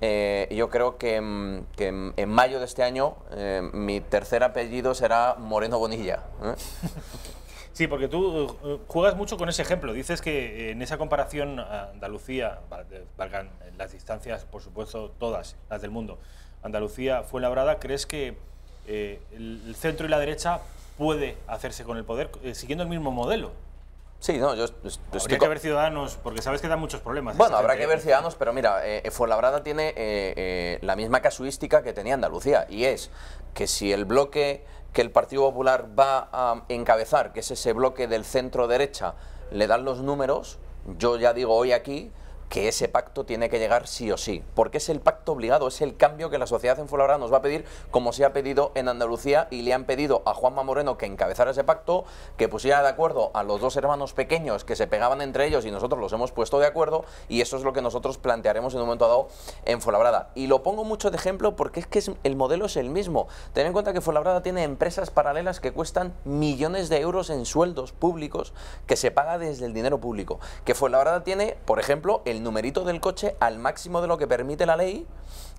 Yo creo que en mayo de este año mi tercer apellido será Moreno Bonilla. Sí, porque tú juegas mucho con ese ejemplo. Dices que en esa comparación Andalucía, valgan las distancias, por supuesto, todas las del mundo, Andalucía, Fuenlabrada, ¿crees que el centro y la derecha puede hacerse con el poder siguiendo el mismo modelo? Sí, no, habría que ver Ciudadanos, porque sabes que dan muchos problemas. Bueno, habrá que ver Ciudadanos, pero mira, Fuenlabrada tiene la misma casuística que tenía Andalucía, y es que si el bloque que el Partido Popular va a encabezar, que es ese bloque del centro-derecha, le dan los números, yo ya digo hoy aquí que ese pacto tiene que llegar sí o sí, porque es el pacto obligado, es el cambio que la sociedad en Fuenlabrada nos va a pedir, como se ha pedido en Andalucía, y le han pedido a Juanma Moreno que encabezara ese pacto, que pusiera de acuerdo a los dos hermanos pequeños que se pegaban entre ellos, y nosotros los hemos puesto de acuerdo, y eso es lo que nosotros plantearemos en un momento dado en Fuenlabrada. Y lo pongo mucho de ejemplo porque es que el modelo es el mismo. Ten en cuenta que Fuenlabrada tiene empresas paralelas que cuestan millones de euros en sueldos públicos que se paga desde el dinero público. Que Fuenlabrada tiene, por ejemplo, el numerito del coche al máximo de lo que permite la ley,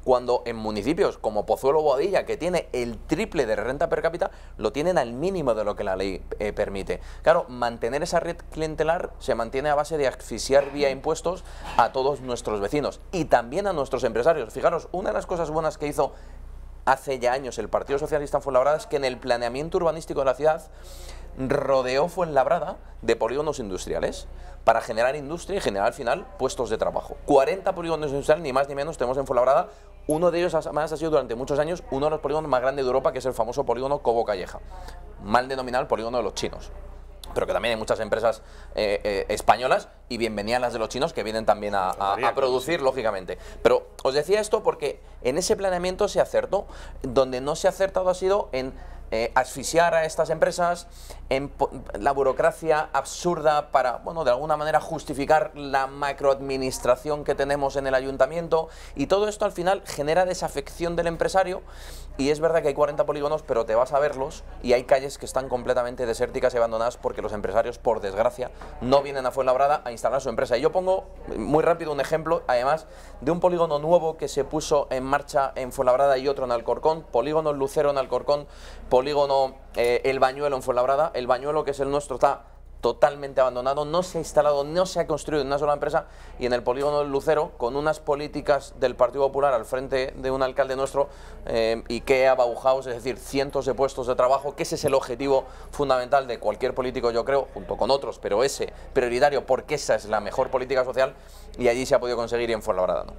cuando en municipios como Pozuelo o Boadilla, que tiene el triple de renta per cápita, lo tienen al mínimo de lo que la ley permite. Claro, mantener esa red clientelar se mantiene a base de asfixiar vía impuestos a todos nuestros vecinos y también a nuestros empresarios. Fijaros, una de las cosas buenas que hizo hace ya años el Partido Socialista en Fuenlabrada es que en el planeamiento urbanístico de la ciudad rodeó Fuenlabrada de polígonos industriales para generar industria y generar al final puestos de trabajo. 40 polígonos industriales, ni más ni menos, tenemos en Fuenlabrada. Uno de ellos además ha sido durante muchos años uno de los polígonos más grandes de Europa, que es el famoso polígono Cobo Calleja, mal denominado el polígono de los chinos, pero que también hay muchas empresas españolas, y bienvenidas las de los chinos, que vienen también a producir, lógicamente. Pero os decía esto porque en ese planeamiento se acertó. Donde no se ha acertado ha sido en asfixiar a estas empresas, en la burocracia absurda para, bueno, de alguna manera justificar la macroadministración que tenemos en el ayuntamiento, y todo esto al final genera desafección del empresario. Y es verdad que hay 40 polígonos, pero te vas a verlos y hay calles que están completamente desérticas y abandonadas porque los empresarios, por desgracia, no vienen a Fuenlabrada a instalar su empresa. Y yo pongo muy rápido un ejemplo, además, de un polígono nuevo que se puso en marcha en Fuenlabrada y otro en Alcorcón, polígono Lucero en Alcorcón, polígono El Bañuelo en Fuenlabrada. El Bañuelo, que es el nuestro, está totalmente abandonado, no se ha instalado, no se ha construido en una sola empresa, y en el polígono del Lucero, con unas políticas del Partido Popular al frente de un alcalde nuestro, IKEA, Bauhaus, es decir, cientos de puestos de trabajo, que ese es el objetivo fundamental de cualquier político, yo creo, junto con otros, pero ese prioritario, porque esa es la mejor política social, y allí se ha podido conseguir, y en Fuenlabrada no.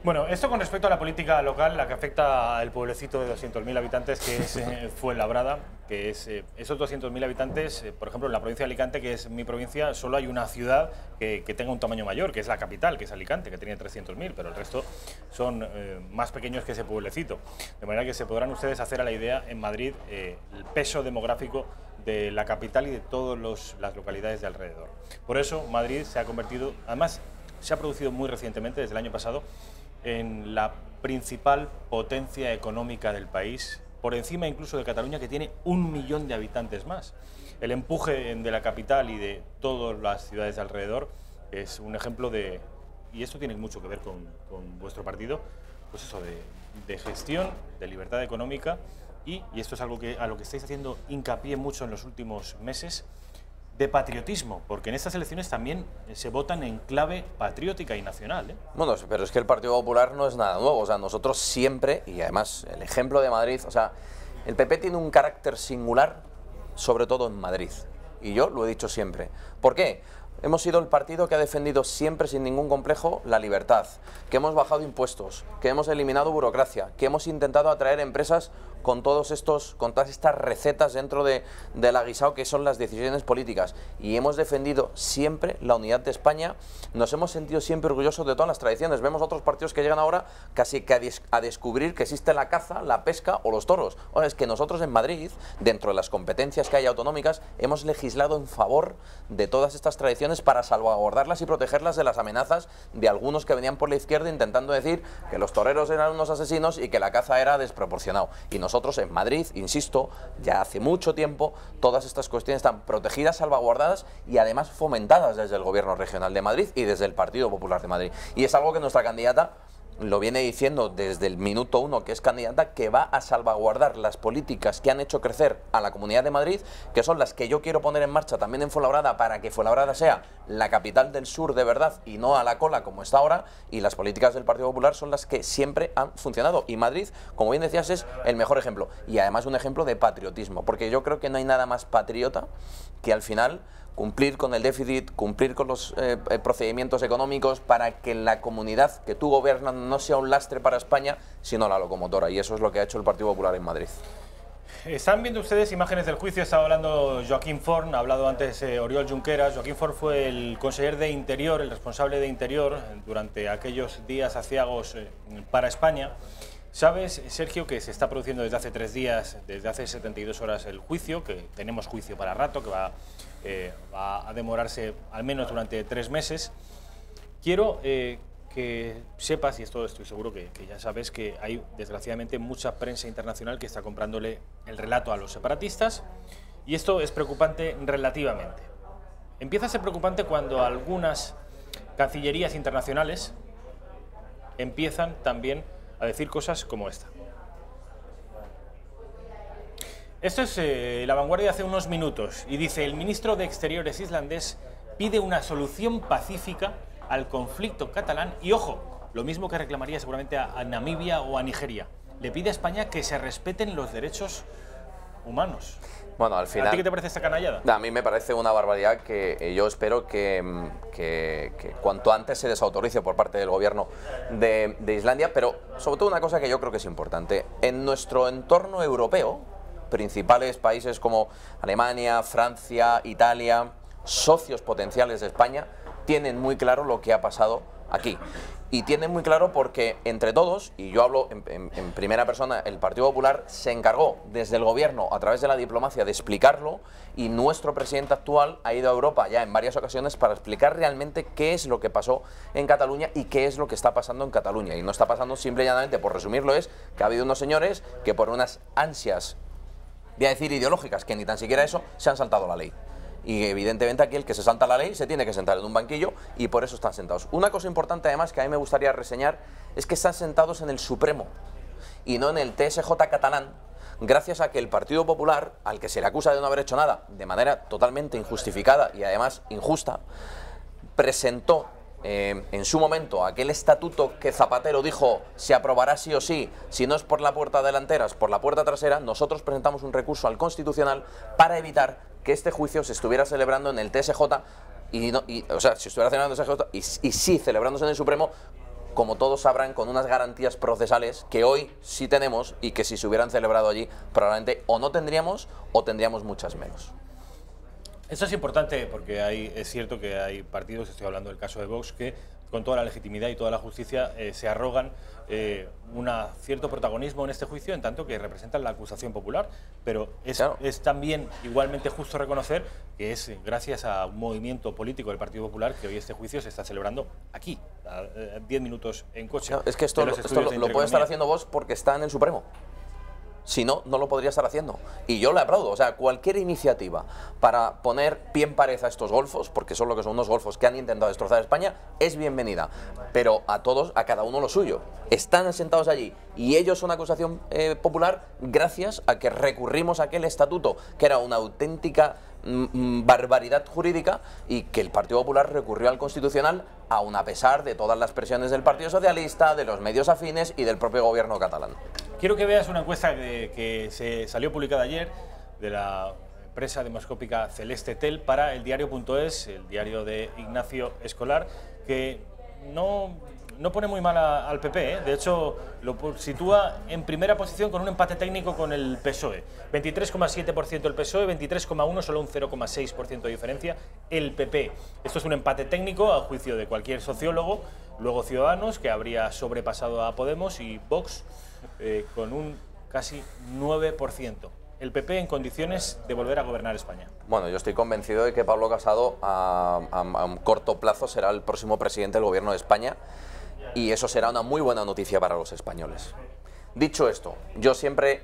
Bueno, esto con respecto a la política local, la que afecta al pueblecito de 200.000 habitantes, que es Fuenlabrada, que es esos 200.000 habitantes, por ejemplo, en la provincia de Alicante, que es mi provincia, solo hay una ciudad que tenga un tamaño mayor, que es la capital, que es Alicante, que tiene 300.000, pero el resto son más pequeños que ese pueblecito. De manera que se podrán ustedes hacer a la idea en Madrid el peso demográfico de la capital y de todas las localidades de alrededor. Por eso Madrid se ha convertido, además se ha producido muy recientemente, desde el año pasado, en la principal potencia económica del país, por encima incluso de Cataluña, que tiene 1 millón de habitantes más. El empuje de la capital y de todas las ciudades de alrededor es un ejemplo de, y esto tiene mucho que ver con vuestro partido, pues eso, de gestión, de libertad económica, y esto es algo a lo que estáis haciendo hincapié mucho en los últimos meses, de patriotismo, porque en estas elecciones también se votan en clave patriótica y nacional, ¿eh? Bueno, pero es que el Partido Popular no es nada nuevo, o sea, nosotros siempre, y además el ejemplo de Madrid, o sea, el PP tiene un carácter singular, sobre todo en Madrid, y yo lo he dicho siempre. ¿Por qué? Hemos sido el partido que ha defendido siempre, sin ningún complejo, la libertad, que hemos bajado impuestos, que hemos eliminado burocracia, que hemos intentado atraer empresas con todas estas recetas dentro de la guisao, que son las decisiones políticas, y hemos defendido siempre la unidad de España. Nos hemos sentido siempre orgullosos de todas las tradiciones. Vemos otros partidos que llegan ahora casi que a descubrir que existe la caza, la pesca o los toros. Ahora, es que nosotros en Madrid, dentro de las competencias que hay autonómicas, hemos legislado en favor de todas estas tradiciones para salvaguardarlas y protegerlas de las amenazas de algunos que venían por la izquierda intentando decir que los toreros eran unos asesinos y que la caza era desproporcionado. Y nosotros en Madrid, insisto, ya hace mucho tiempo, todas estas cuestiones están protegidas, salvaguardadas y además fomentadas desde el Gobierno regional de Madrid y desde el Partido Popular de Madrid. Y es algo que nuestra candidata lo viene diciendo desde el minuto 1 que es candidata, que va a salvaguardar las políticas que han hecho crecer a la Comunidad de Madrid, que son las que yo quiero poner en marcha también en Fuenlabrada, para que Fuenlabrada sea la capital del sur de verdad y no a la cola como está ahora, y las políticas del Partido Popular son las que siempre han funcionado. Y Madrid, como bien decías, es el mejor ejemplo, y además un ejemplo de patriotismo, porque yo creo que no hay nada más patriota que al final cumplir con el déficit, cumplir con los procedimientos económicos para que la comunidad que tú gobiernas no sea un lastre para España, sino la locomotora. Y eso es lo que ha hecho el Partido Popular en Madrid. Están viendo ustedes imágenes del juicio. Estaba hablando Joaquín Forn, ha hablado antes Oriol Junqueras. Joaquín Forn fue el conseller de Interior, el responsable de Interior durante aquellos días aciagos para España. Sabes, Sergio, que se está produciendo desde hace 3 días, desde hace 72 horas el juicio, que tenemos juicio para rato, que va a demorarse al menos durante 3 meses. Quiero que sepas, y esto estoy seguro que ya sabes, que hay desgraciadamente mucha prensa internacional que está comprándole el relato a los separatistas, y esto es preocupante relativamente. Empieza a ser preocupante cuando algunas cancillerías internacionales empiezan también a decir cosas como esta. Esto es La Vanguardia hace unos minutos, y dice: el ministro de Exteriores islandés pide una solución pacífica al conflicto catalán, y ojo, lo mismo que reclamaría seguramente a Namibia o a Nigeria. Le pide a España que se respeten los derechos humanos. Bueno, al final, ¿a ti qué te parece esta canallada? A mí me parece una barbaridad que yo espero que cuanto antes se desautorice por parte del gobierno de Islandia, pero sobre todo una cosa que yo creo que es importante. En nuestro entorno europeo, principales países como Alemania, Francia, Italia, socios potenciales de España, tienen muy claro lo que ha pasado aquí. Y tienen muy claro porque entre todos, y yo hablo en primera persona, el Partido Popular se encargó desde el gobierno a través de la diplomacia de explicarlo, y nuestro presidente actual ha ido a Europa ya en varias ocasiones para explicar realmente qué es lo que pasó en Cataluña y qué es lo que está pasando en Cataluña. Y no está pasando simple y llanamente, por resumirlo, es que ha habido unos señores que por unas ansias, voy a decir ideológicas, que ni tan siquiera eso, se han saltado la ley. Y evidentemente aquí el que se salta la ley se tiene que sentar en un banquillo, y por eso están sentados. Una cosa importante además que a mí me gustaría reseñar es que están sentados en el Supremo y no en el TSJ catalán, gracias a que el Partido Popular, al que se le acusa de no haber hecho nada de manera totalmente injustificada y además injusta, presentó en su momento aquel estatuto que Zapatero dijo se aprobará sí o sí, si no es por la puerta delantera, es por la puerta trasera. Nosotros presentamos un recurso al Constitucional para evitar que este juicio se estuviera celebrando en el TSJ, o sea, si estuviera celebrando en el TSJ y sí celebrándose en el Supremo, como todos sabrán, con unas garantías procesales que hoy sí tenemos, y que si se hubieran celebrado allí probablemente o no tendríamos o tendríamos muchas menos. Esto es importante porque es cierto que hay partidos, estoy hablando del caso de Vox, que con toda la legitimidad y toda la justicia se arrogan un cierto protagonismo en este juicio, en tanto que representan la acusación popular, pero es también igualmente justo reconocer que es gracias a un movimiento político del Partido Popular que hoy este juicio se está celebrando aquí, a 10 minutos en coche. Es que esto lo puede estar haciendo Vox porque está en el Supremo. Si no, no lo podría estar haciendo. Y yo le aplaudo. O sea, cualquier iniciativa para poner pie en pared a estos golfos, porque son lo que son unos golfos que han intentado destrozar España, es bienvenida. Pero a todos, a cada uno lo suyo. Están sentados allí y ellos son acusación popular gracias a que recurrimos a aquel estatuto, que era una auténtica barbaridad jurídica, y que el Partido Popular recurrió al Constitucional, aun a pesar de todas las presiones del Partido Socialista, de los medios afines y del propio gobierno catalán. Quiero que veas una encuesta que se salió publicada ayer de la empresa demoscópica Celeste Tel para el diario.es, el diario de Ignacio Escolar, que no pone muy mal al PP, de hecho lo sitúa en primera posición con un empate técnico con el PSOE. 23,7% el PSOE, 23,1%, solo un 0,6% de diferencia el PP. Esto es un empate técnico a juicio de cualquier sociólogo. Luego Ciudadanos, que habría sobrepasado a Podemos, y Vox con un casi 9%. El PP en condiciones de volver a gobernar España. Bueno, yo estoy convencido de que Pablo Casado a un corto plazo será el próximo presidente del gobierno de España, y eso será una muy buena noticia para los españoles. Dicho esto, yo siempre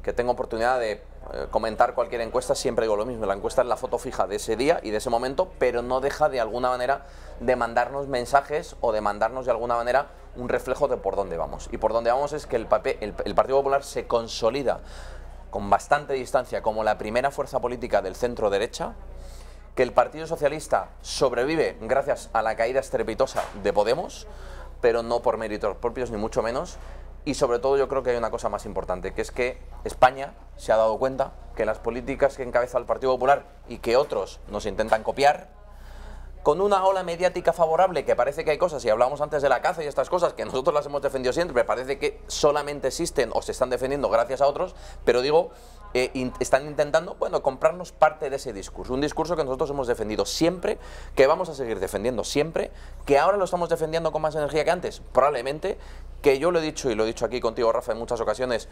que tengo oportunidad de comentar cualquier encuesta, siempre digo lo mismo, la encuesta es la foto fija de ese día y de ese momento, pero no deja de alguna manera de mandarnos mensajes o de mandarnos de alguna manera un reflejo de por dónde vamos. Y por dónde vamos es que el Partido Popular se consolida con bastante distancia como la primera fuerza política del centro derecha, que el Partido Socialista sobrevive gracias a la caída estrepitosa de Podemos, pero no por méritos propios ni mucho menos. Y sobre todo yo creo que hay una cosa más importante, que es que España se ha dado cuenta que las políticas que encabeza el Partido Popular y que otros nos intentan copiar, con una ola mediática favorable, que parece que hay cosas, y hablábamos antes de la caza y estas cosas, que nosotros las hemos defendido siempre, parece que solamente existen o se están defendiendo gracias a otros, pero digo, están intentando, bueno, comprarnos parte de ese discurso, un discurso que nosotros hemos defendido siempre, que vamos a seguir defendiendo siempre, que ahora lo estamos defendiendo con más energía que antes, probablemente, que yo lo he dicho y lo he dicho aquí contigo, Rafa, en muchas ocasiones,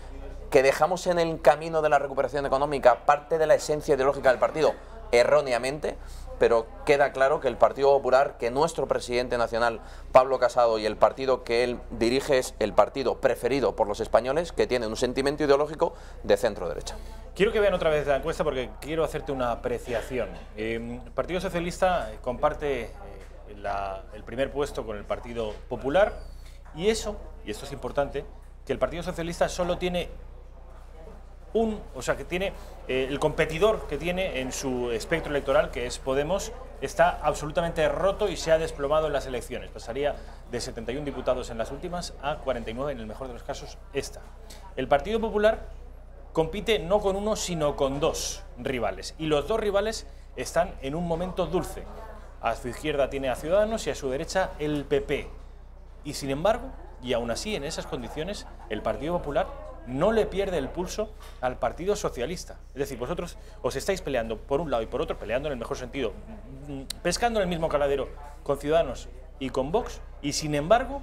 que dejamos en el camino de la recuperación económica parte de la esencia ideológica del partido, erróneamente, pero queda claro que el Partido Popular, que nuestro presidente nacional, Pablo Casado, y el partido que él dirige es el partido preferido por los españoles, que tiene un sentimiento ideológico de centro-derecha. Quiero que vean otra vez la encuesta porque quiero hacerte una apreciación. El Partido Socialista comparte el primer puesto con el Partido Popular y esto es importante, que el Partido Socialista solo tiene que tiene el competidor que tiene en su espectro electoral, que es Podemos, está absolutamente roto y se ha desplomado en las elecciones. Pasaría de 71 diputados en las últimas a 49 en el mejor de los casos esta. El Partido Popular compite no con uno sino con dos rivales y los dos rivales están en un momento dulce. A su izquierda tiene a Ciudadanos y a su derecha el PP. Y sin embargo, y aún así en esas condiciones, el Partido Popular no le pierde el pulso al Partido Socialista. Es decir, vosotros os estáis peleando por un lado y por otro, peleando en el mejor sentido, pescando en el mismo caladero con Ciudadanos y con Vox, y sin embargo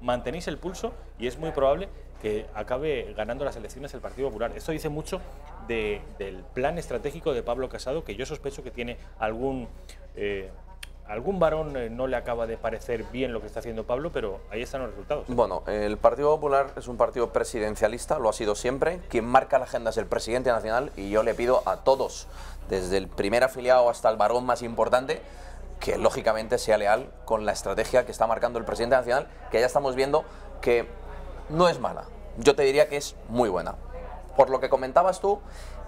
mantenéis el pulso y es muy probable que acabe ganando las elecciones el Partido Popular. Esto dice mucho del plan estratégico de Pablo Casado, que yo sospecho que tiene algún varón no le acaba de parecer bien lo que está haciendo Pablo, pero ahí están los resultados. Bueno, el Partido Popular es un partido presidencialista, lo ha sido siempre. Quien marca la agenda es el presidente nacional y yo le pido a todos, desde el primer afiliado hasta el varón más importante, que lógicamente sea leal con la estrategia que está marcando el presidente nacional, que ya estamos viendo que no es mala. Yo te diría que es muy buena. Por lo que comentabas tú,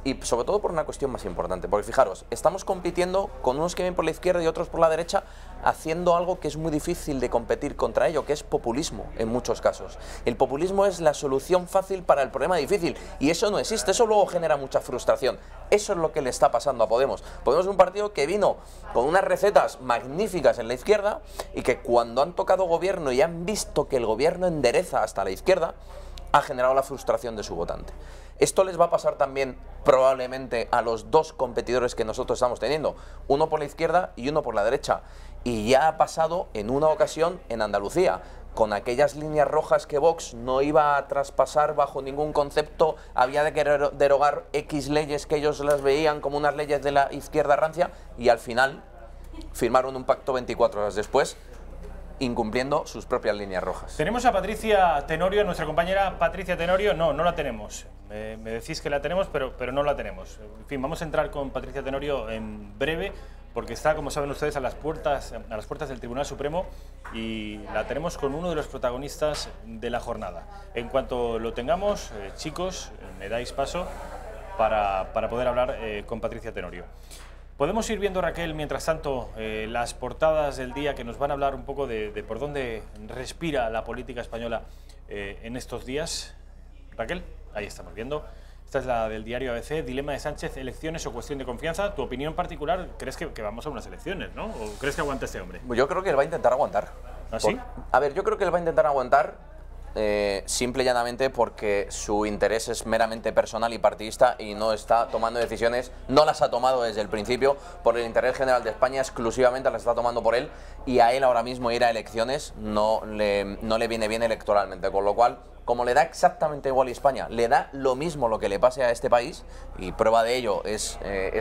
y sobre todo por una cuestión más importante, porque fijaros, estamos compitiendo con unos que vienen por la izquierda y otros por la derecha, haciendo algo que es muy difícil de competir contra ello, que es populismo en muchos casos. El populismo es la solución fácil para el problema difícil, y eso no existe, eso luego genera mucha frustración. Eso es lo que le está pasando a Podemos. Podemos es un partido que vino con unas recetas magníficas en la izquierda, y que cuando han tocado gobierno y han visto que el gobierno endereza hasta la izquierda, ha generado la frustración de su votante. Esto les va a pasar también probablemente a los dos competidores que nosotros estamos teniendo, uno por la izquierda y uno por la derecha. Y ya ha pasado en una ocasión en Andalucía, con aquellas líneas rojas que Vox no iba a traspasar bajo ningún concepto, había de querer derogar X leyes que ellos las veían como unas leyes de la izquierda rancia, y al final firmaron un pacto 24 horas después, incumpliendo sus propias líneas rojas. Tenemos a Patricia Tenorio, nuestra compañera Patricia Tenorio. No la tenemos. Me decís que la tenemos, pero no la tenemos. En fin, vamos a entrar con Patricia Tenorio en breve, porque está, como saben ustedes, a las puertas del Tribunal Supremo, y la tenemos con uno de los protagonistas de la jornada. En cuanto lo tengamos, chicos, me dais paso para poder hablar con Patricia Tenorio. Podemos ir viendo, Raquel, mientras tanto, las portadas del día que nos van a hablar un poco de por dónde respira la política española en estos días. Raquel, ahí estamos viendo. Esta es la del diario ABC, dilema de Sánchez, elecciones o cuestión de confianza. Tu opinión particular, ¿crees que vamos a unas elecciones, no? ¿O crees que aguanta este hombre? Yo creo que él va a intentar aguantar. ¿Ah, sí? A ver, yo creo que él va a intentar aguantar simple y llanamente porque su interés es meramente personal y partidista y no está tomando decisiones, no las ha tomado desde el principio por el interés general de España, exclusivamente las está tomando por él, y a él ahora mismo ir a elecciones no le viene bien electoralmente, con lo cual, como le da exactamente igual a España, le da lo mismo lo que le pase a este país, y prueba de ello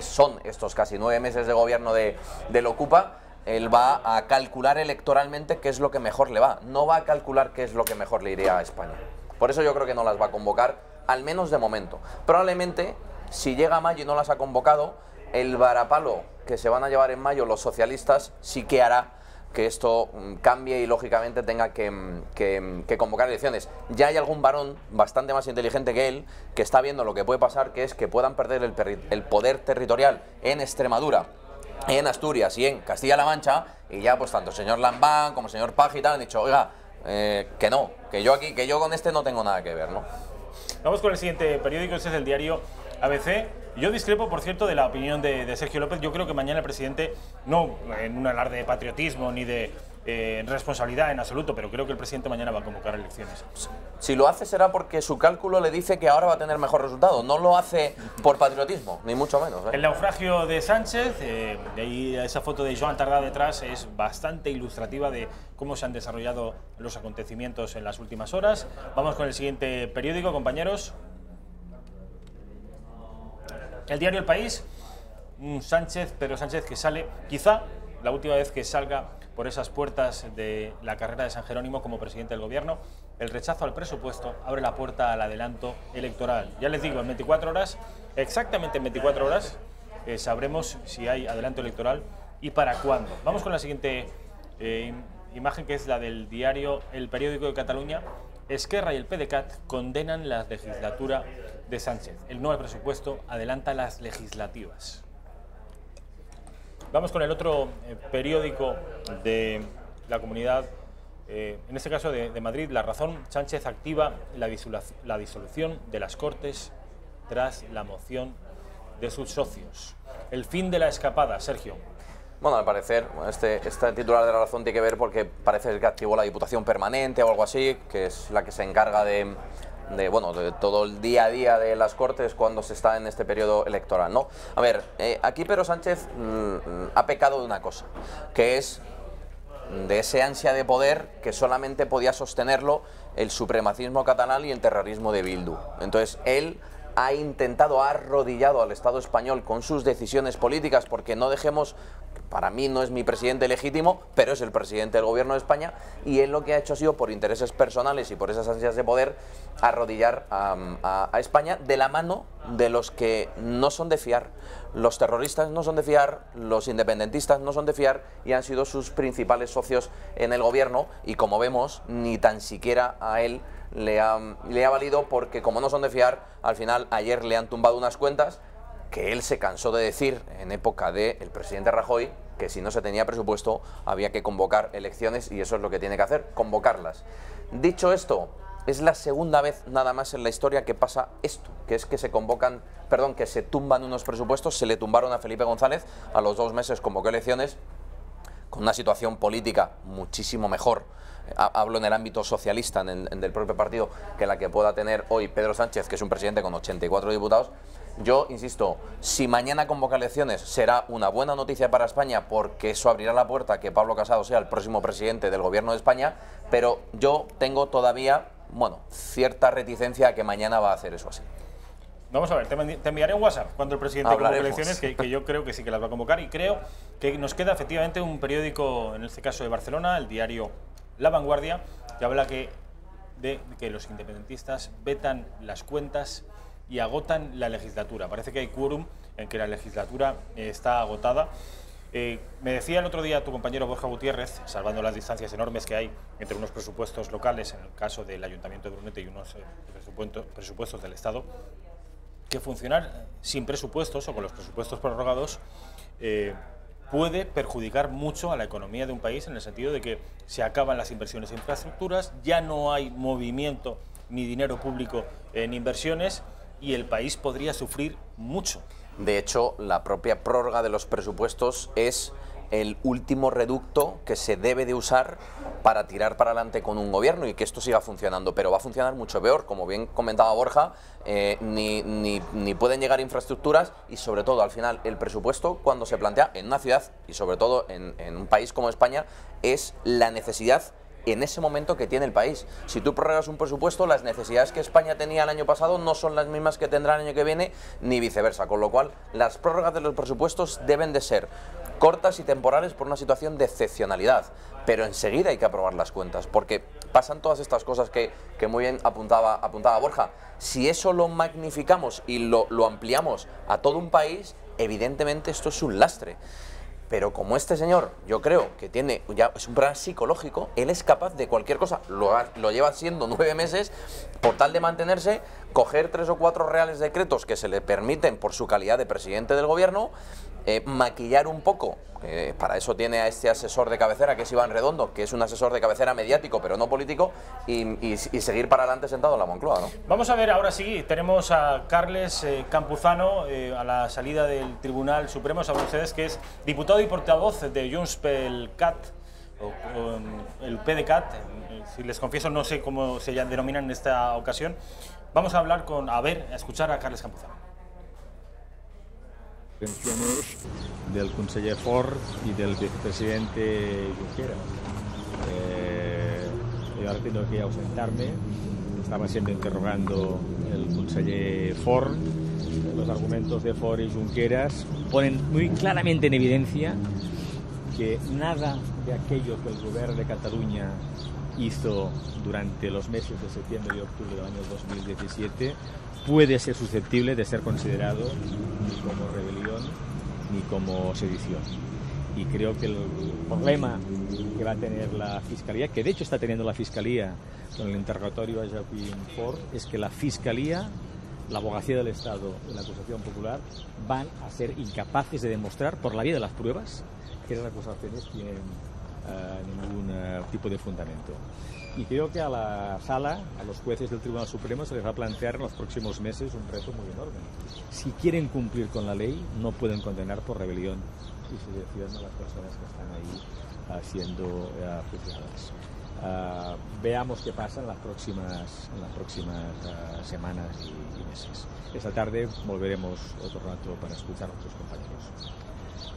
son estos casi 9 meses de gobierno del Ocupa. Él va a calcular electoralmente qué es lo que mejor le va, no va a calcular qué es lo que mejor le iría a España. Por eso yo creo que no las va a convocar, al menos de momento. Probablemente si llega a mayo y no las ha convocado, el varapalo que se van a llevar en mayo los socialistas sí que hará que esto cambie y lógicamente tenga que convocar elecciones. Ya hay algún varón bastante más inteligente que él que está viendo lo que puede pasar, que es que puedan perder el poder territorial en Extremadura, en Asturias y en Castilla-La Mancha, y ya pues tanto el señor Lambán como el señor Paj y tal han dicho, oiga, que no, que yo con este no tengo nada que ver, ¿no? Vamos con el siguiente periódico, este es el diario ABC. Yo discrepo, por cierto, de la opinión de Sergio López. Yo creo que mañana el presidente, no en un alarde de patriotismo ni de responsabilidad en absoluto, pero creo que el presidente mañana va a convocar elecciones. Si lo hace será porque su cálculo le dice que ahora va a tener mejor resultado. No lo hace por patriotismo, ni mucho menos. El naufragio de Sánchez, ahí esa foto de Joan Tardá detrás es bastante ilustrativa de cómo se han desarrollado los acontecimientos en las últimas horas. Vamos con el siguiente periódico, compañeros. El diario El País, Pedro Sánchez que sale, quizá la última vez que salga por esas puertas de la carrera de San Jerónimo como presidente del gobierno. El rechazo al presupuesto abre la puerta al adelanto electoral. Ya les digo, en 24 horas, exactamente en 24 horas, sabremos si hay adelanto electoral y para cuándo. Vamos con la siguiente imagen, que es la del diario El Periódico de Cataluña. Esquerra y el PDeCAT condenan la legislatura de Sánchez. El no al presupuesto adelanta las legislativas. Vamos con el otro periódico de la comunidad, en este caso de Madrid, La Razón. Sánchez activa la disolución de las Cortes tras la moción de sus socios. El fin de la escapada, Sergio. Bueno, al parecer, este titular de La Razón tiene que ver porque parece que activó la Diputación Permanente o algo así, que es la que se encarga de todo el día a día de las Cortes cuando se está en este periodo electoral, ¿no? A ver, aquí Pedro Sánchez ha pecado de una cosa, que es de ese ansia de poder que solamente podía sostenerlo el supremacismo catalán y el terrorismo de Bildu. Entonces, él ha arrodillado al Estado español con sus decisiones políticas, porque no dejemos, para mí no es mi presidente legítimo, pero es el presidente del gobierno de España, y él lo que ha hecho ha sido, por intereses personales y por esas ansias de poder, arrodillar a España de la mano de los que no son de fiar. Los terroristas no son de fiar, los independentistas no son de fiar, y han sido sus principales socios en el gobierno, y como vemos, ni tan siquiera a él le ha valido, porque como no son de fiar, al final ayer le han tumbado unas cuentas que él se cansó de decir en época del presidente Rajoy, que si no se tenía presupuesto había que convocar elecciones, y eso es lo que tiene que hacer, convocarlas. Dicho esto, es la segunda vez nada más en la historia que pasa esto, que es que se tumban unos presupuestos. Se le tumbaron a Felipe González, a los 2 meses convocó elecciones, con una situación política muchísimo mejor, hablo en el ámbito socialista, del propio partido, que la que pueda tener hoy Pedro Sánchez, que es un presidente con 84 diputados. Yo insisto, si mañana convoca elecciones será una buena noticia para España, porque eso abrirá la puerta a que Pablo Casado sea el próximo presidente del gobierno de España, pero yo tengo todavía, cierta reticencia a que mañana va a hacer eso así. Vamos a ver, te enviaré un WhatsApp cuando el presidente convoque elecciones, que yo creo que sí que las va a convocar, y creo que nos queda efectivamente un periódico, en este caso de Barcelona, el diario La Vanguardia, que habla de que los independentistas vetan las cuentas y agotan la legislatura. Parece que hay quórum en que la legislatura está agotada. Me decía el otro día tu compañero Borja Gutiérrez, salvando las distancias enormes que hay entre unos presupuestos locales, en el caso del Ayuntamiento de Brunete, y unos presupuestos del Estado, que funcionar sin presupuestos o con los presupuestos prorrogados puede perjudicar mucho a la economía de un país, en el sentido de que se acaban las inversiones en infraestructuras, ya no hay movimiento ni dinero público en inversiones, y el país podría sufrir mucho. De hecho, la propia prórroga de los presupuestos es el último reducto que se debe de usar para tirar para adelante con un gobierno y que esto siga funcionando, pero va a funcionar mucho peor, como bien comentaba Borja, ni pueden llegar infraestructuras, y sobre todo al final el presupuesto, cuando se plantea en una ciudad y sobre todo en un país como España, es la necesidad en ese momento que tiene el país. Si tú prorrogas un presupuesto, las necesidades que España tenía el año pasado no son las mismas que tendrá el año que viene, ni viceversa, con lo cual las prórrogas de los presupuestos deben de ser cortas y temporales por una situación de excepcionalidad, pero enseguida hay que aprobar las cuentas, porque pasan todas estas cosas que muy bien apuntaba Borja. Si eso lo magnificamos y lo ampliamos a todo un país, evidentemente esto es un lastre. Pero como este señor, yo creo que es un problema psicológico, él es capaz de cualquier cosa, lo lleva siendo 9 meses, por tal de mantenerse, coger 3 o 4 reales decretos que se le permiten por su calidad de presidente del gobierno, maquillar un poco, para eso tiene a este asesor de cabecera, que es Iván Redondo, que es un asesor de cabecera mediático, pero no político, y seguir para adelante sentado en la Moncloa, ¿no? Vamos a ver, ahora sí, tenemos a Carles Campuzano a la salida del Tribunal Supremo. Saben ustedes que es diputado y portavoz de Junts pel Cat, o el PDeCAT, si les confieso no sé cómo se denominan en esta ocasión. Vamos a hablar a escuchar a Carles Campuzano. Del conseller Forn y del vicepresidente Junqueras. Yo ahora tengo que ausentarme. Estaba siempre interrogando el conseller Forn. Los argumentos de Forn y Junqueras ponen muy claramente en evidencia que nada de aquello que el gobierno de Cataluña hizo durante los meses de septiembre y octubre del año 2017 puede ser susceptible de ser considerado ni como rebelión ni como sedición. Y creo que el problema que va a tener la Fiscalía, que de hecho está teniendo la Fiscalía con el interrogatorio a Joaquim Forn, es que la Fiscalía, la Abogacía del Estado y la acusación popular van a ser incapaces de demostrar por la vía de las pruebas que las acusaciones tienen ningún tipo de fundamento. Y creo que a la sala, a los jueces del Tribunal Supremo, se les va a plantear en los próximos meses un reto muy enorme. Si quieren cumplir con la ley, no pueden condenar por rebelión y sedición a las personas que están ahí siendo juzgadas. Veamos qué pasa en las próximas semanas y meses. Esta tarde volveremos otro rato para escuchar a nuestros compañeros.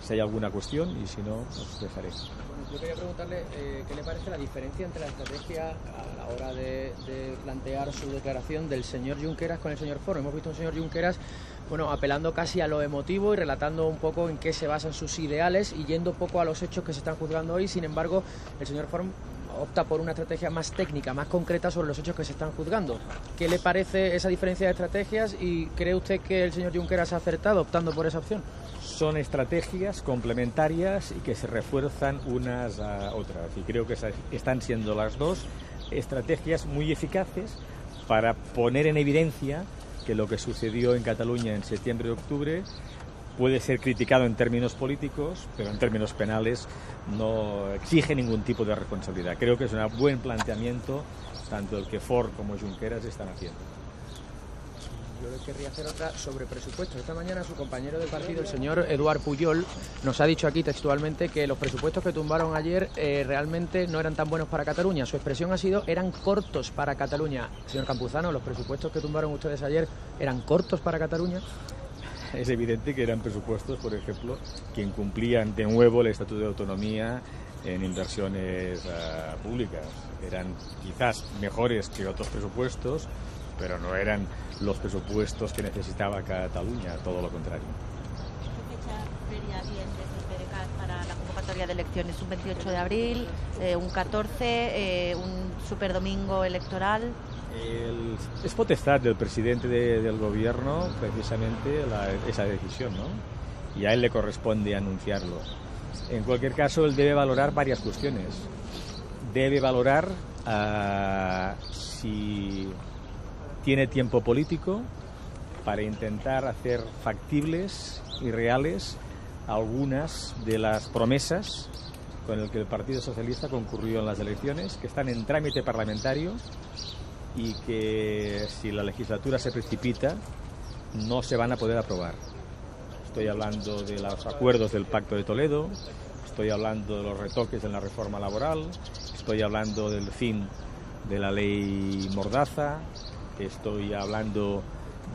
Si hay alguna cuestión, y si no, os dejaré. Bueno, yo quería preguntarle qué le parece la diferencia entre la estrategia a la hora de plantear su declaración del señor Junqueras con el señor Forn. Hemos visto a un señor Junqueras, bueno, apelando casi a lo emotivo y relatando un poco en qué se basan sus ideales y yendo poco a los hechos que se están juzgando hoy. Sin embargo, el señor Forn opta por una estrategia más técnica, más concreta sobre los hechos que se están juzgando. ¿Qué le parece esa diferencia de estrategias y cree usted que el señor Junqueras ha acertado optando por esa opción? Son estrategias complementarias y que se refuerzan unas a otras. Y creo que están siendo las dos estrategias muy eficaces para poner en evidencia que lo que sucedió en Cataluña en septiembre y octubre puede ser criticado en términos políticos, pero en términos penales no exige ningún tipo de responsabilidad. Creo que es un buen planteamiento, tanto el que Forn como Junqueras están haciendo. Yo le querría hacer otra sobre presupuestos. Esta mañana su compañero del partido, el señor Eduard Pujol, nos ha dicho aquí textualmente que los presupuestos que tumbaron ayer realmente no eran tan buenos para Cataluña. Su expresión ha sido, eran cortos para Cataluña. Señor Campuzano, ¿los presupuestos que tumbaron ustedes ayer eran cortos para Cataluña? Es evidente que eran presupuestos, por ejemplo, que incumplían de nuevo el Estatuto de Autonomía en inversiones públicas. Eran quizás mejores que otros presupuestos, pero no eran los presupuestos que necesitaba Cataluña, todo lo contrario. ¿Qué fecha vería bien desde el PDeCAT para la convocatoria de elecciones? ¿Un 28 de abril, un 14, un superdomingo electoral? Es potestad del presidente del gobierno precisamente esa decisión, ¿no? Y a él le corresponde anunciarlo. En cualquier caso, él debe valorar varias cuestiones. Debe valorar si tiene tiempo político para intentar hacer factibles y reales algunas de las promesas con las que el Partido Socialista concurrió en las elecciones, que están en trámite parlamentario y que si la legislatura se precipita no se van a poder aprobar. Estoy hablando de los acuerdos del Pacto de Toledo, estoy hablando de los retoques en la reforma laboral, estoy hablando del fin de la ley Mordaza, estoy hablando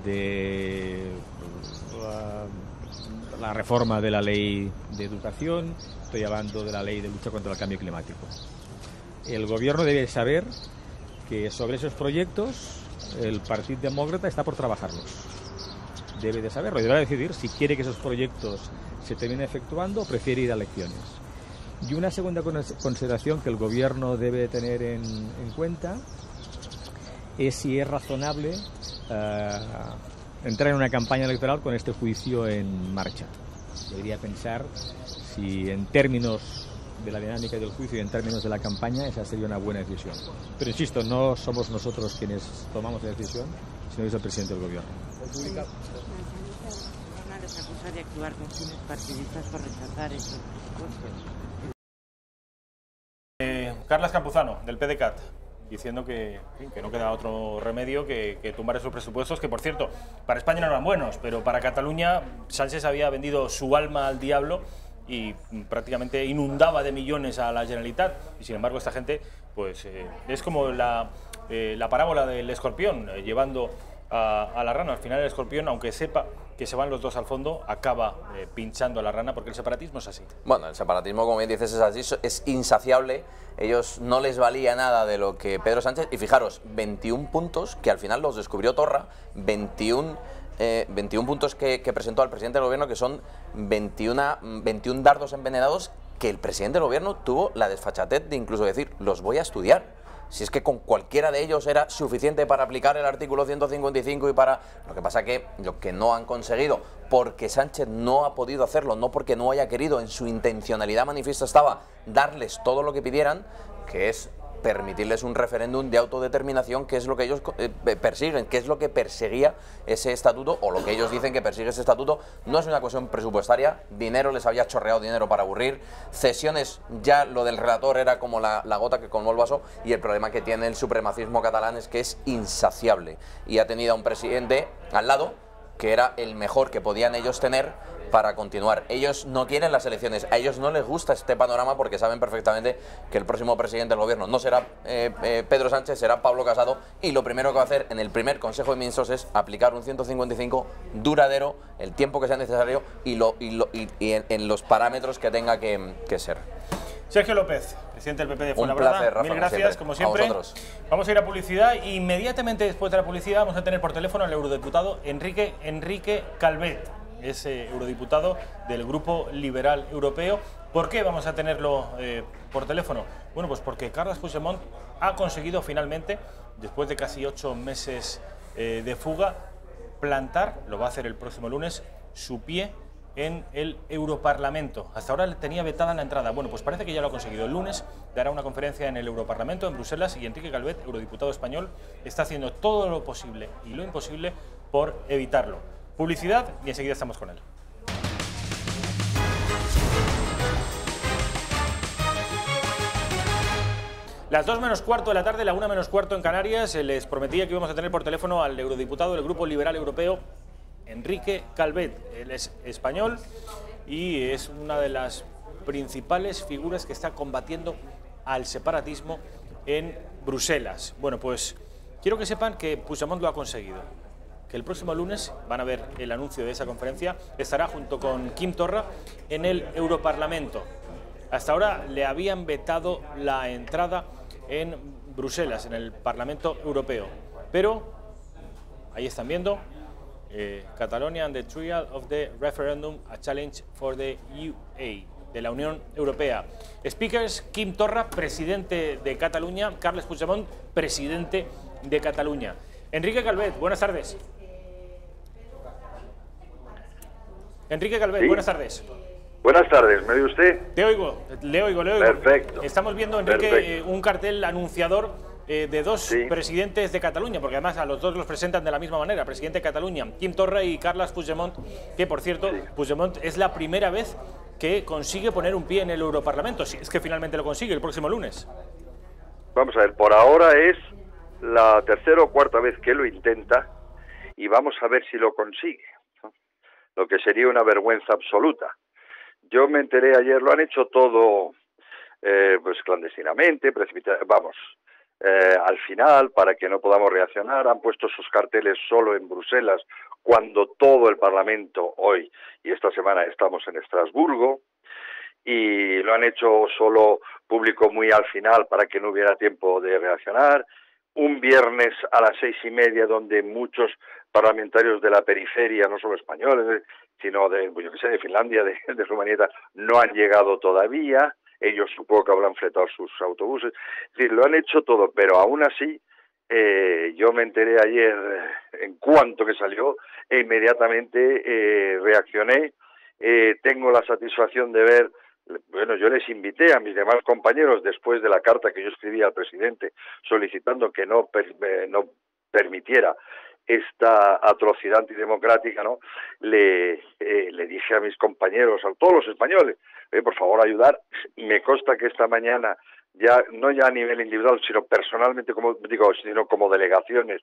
de la reforma de la ley de educación, estoy hablando de la ley de lucha contra el cambio climático. El gobierno debe saber que sobre esos proyectos el Partido Demócrata está por trabajarlos. Debe de saberlo y deberá decidir si quiere que esos proyectos se terminen efectuando o prefiere ir a elecciones. Y una segunda consideración que el Gobierno debe tener en cuenta es si es razonable entrar en una campaña electoral con este juicio en marcha. Debería pensar si en términos de la dinámica del juicio y en términos de la campaña esa sería una buena decisión. Pero insisto, no somos nosotros quienes tomamos la decisión, sino es el presidente del Gobierno. Les acusa de actuar con fines partidistas por rechazar esos presupuestos. Carles Campuzano, del PDeCAT, diciendo que, en fin, que no queda otro remedio que tumbar esos presupuestos, que por cierto, para España no eran buenos, pero para Cataluña Sánchez había vendido su alma al diablo y prácticamente inundaba de millones a la Generalitat, y sin embargo esta gente pues es como la parábola del escorpión, llevando a la rana. Al final el escorpión, aunque sepa que se van los dos al fondo, acaba pinchando a la rana, porque el separatismo es así. Bueno, el separatismo, como bien dices, es así, es insaciable. Ellos no les valía nada de lo que Pedro Sánchez... Y fijaros, 21 puntos, que al final los descubrió Torra, 21 puntos que presentó al presidente del Gobierno, que son 21 dardos envenenados, que el presidente del Gobierno tuvo la desfachatez de incluso decir, los voy a estudiar. Si es que con cualquiera de ellos era suficiente para aplicar el artículo 155 y para... Lo que pasa que lo que no han conseguido, porque Sánchez no ha podido hacerlo, no porque no haya querido, en su intencionalidad manifiesta estaba darles todo lo que pidieran, que es permitirles un referéndum de autodeterminación, que es lo que ellos persiguen, que es lo que perseguía ese estatuto, o lo que ellos dicen que persigue ese estatuto. No es una cuestión presupuestaria, dinero, les había chorreado dinero para aburrir, cesiones, ya lo del relator era como la gota que colmó el vaso, y el problema que tiene el supremacismo catalán es que es insaciable, y ha tenido a un presidente al lado que era el mejor que podían ellos tener para continuar. Ellos no quieren las elecciones, a ellos no les gusta este panorama, porque saben perfectamente que el próximo presidente del Gobierno no será Pedro Sánchez, será Pablo Casado, y lo primero que va a hacer en el primer Consejo de Ministros es aplicar un 155 duradero, el tiempo que sea necesario y en los parámetros que tenga que ser. Sergio López, presidente del PP de Fuenlabrada. Un placer, Rafa, mil gracias, como siempre. Vamos a ir a publicidad y inmediatamente después de la publicidad vamos a tener por teléfono al eurodiputado Enrique Calvet. Es eurodiputado del Grupo Liberal Europeo. ¿Por qué vamos a tenerlo por teléfono? Bueno, pues porque Carles Puigdemont ha conseguido finalmente, después de casi 8 meses de fuga, plantar, lo va a hacer el próximo lunes, su pie en el Europarlamento. Hasta ahora le tenía vetada la entrada. Bueno, pues parece que ya lo ha conseguido. El lunes dará una conferencia en el Europarlamento, en Bruselas, y Enrique Calvet, eurodiputado español, está haciendo todo lo posible y lo imposible por evitarlo. Publicidad y enseguida estamos con él. Las 2 menos cuarto de la tarde, la 1 menos cuarto en Canarias. Les prometía que íbamos a tener por teléfono al eurodiputado del Grupo Liberal Europeo, Enrique Calvet. Él es español y es una de las principales figuras que está combatiendo al separatismo en Bruselas. Bueno, pues quiero que sepan que Puigdemont lo ha conseguido, que el próximo lunes van a ver el anuncio de esa conferencia. Estará junto con Quim Torra en el Europarlamento. Hasta ahora le habían vetado la entrada en Bruselas, en el Parlamento Europeo, pero ahí están viendo Catalonia and the Trial of the Referendum, a Challenge for the UA, de la Unión Europea. Speakers: Quim Torra, presidente de Cataluña; Carles Puigdemont, presidente de Cataluña. Enrique Calvet, buenas tardes. Enrique Calvet, ¿sí? Buenas tardes. Buenas tardes, ¿me oye usted? Te oigo, le oigo. Perfecto. Estamos viendo, Enrique, un cartel anunciador de dos presidentes de Cataluña, porque además a los dos los presentan de la misma manera, presidente de Cataluña, Quim Torra y Carles Puigdemont, que por cierto, Puigdemont es la primera vez que consigue poner un pie en el Europarlamento, si es que finalmente lo consigue el próximo lunes. Vamos a ver, por ahora es la tercera o cuarta vez que lo intenta y vamos a ver si lo consigue, ¿no? Lo que sería una vergüenza absoluta. Yo me enteré ayer, lo han hecho todo pues clandestinamente, al final, para que no podamos reaccionar, han puesto sus carteles solo en Bruselas, cuando todo el Parlamento hoy y esta semana estamos en Estrasburgo, y lo han hecho solo público muy al final para que no hubiera tiempo de reaccionar. Un viernes a las 6:30, donde muchos parlamentarios de la periferia, no solo españoles, sino de Finlandia, de Rumanía, no han llegado todavía, ellos supongo que habrán fletado sus autobuses, es decir, lo han hecho todo, pero aún así yo me enteré ayer en cuanto que salió e inmediatamente reaccioné. Tengo la satisfacción de ver, bueno, yo les invité a mis demás compañeros después de la carta que yo escribí al presidente solicitando que no permitiera esta atrocidad antidemocrática, ¿no? Le dije a mis compañeros, a todos los españoles, por favor ayudar. Me consta que esta mañana, no ya a nivel individual, sino personalmente, sino como delegaciones,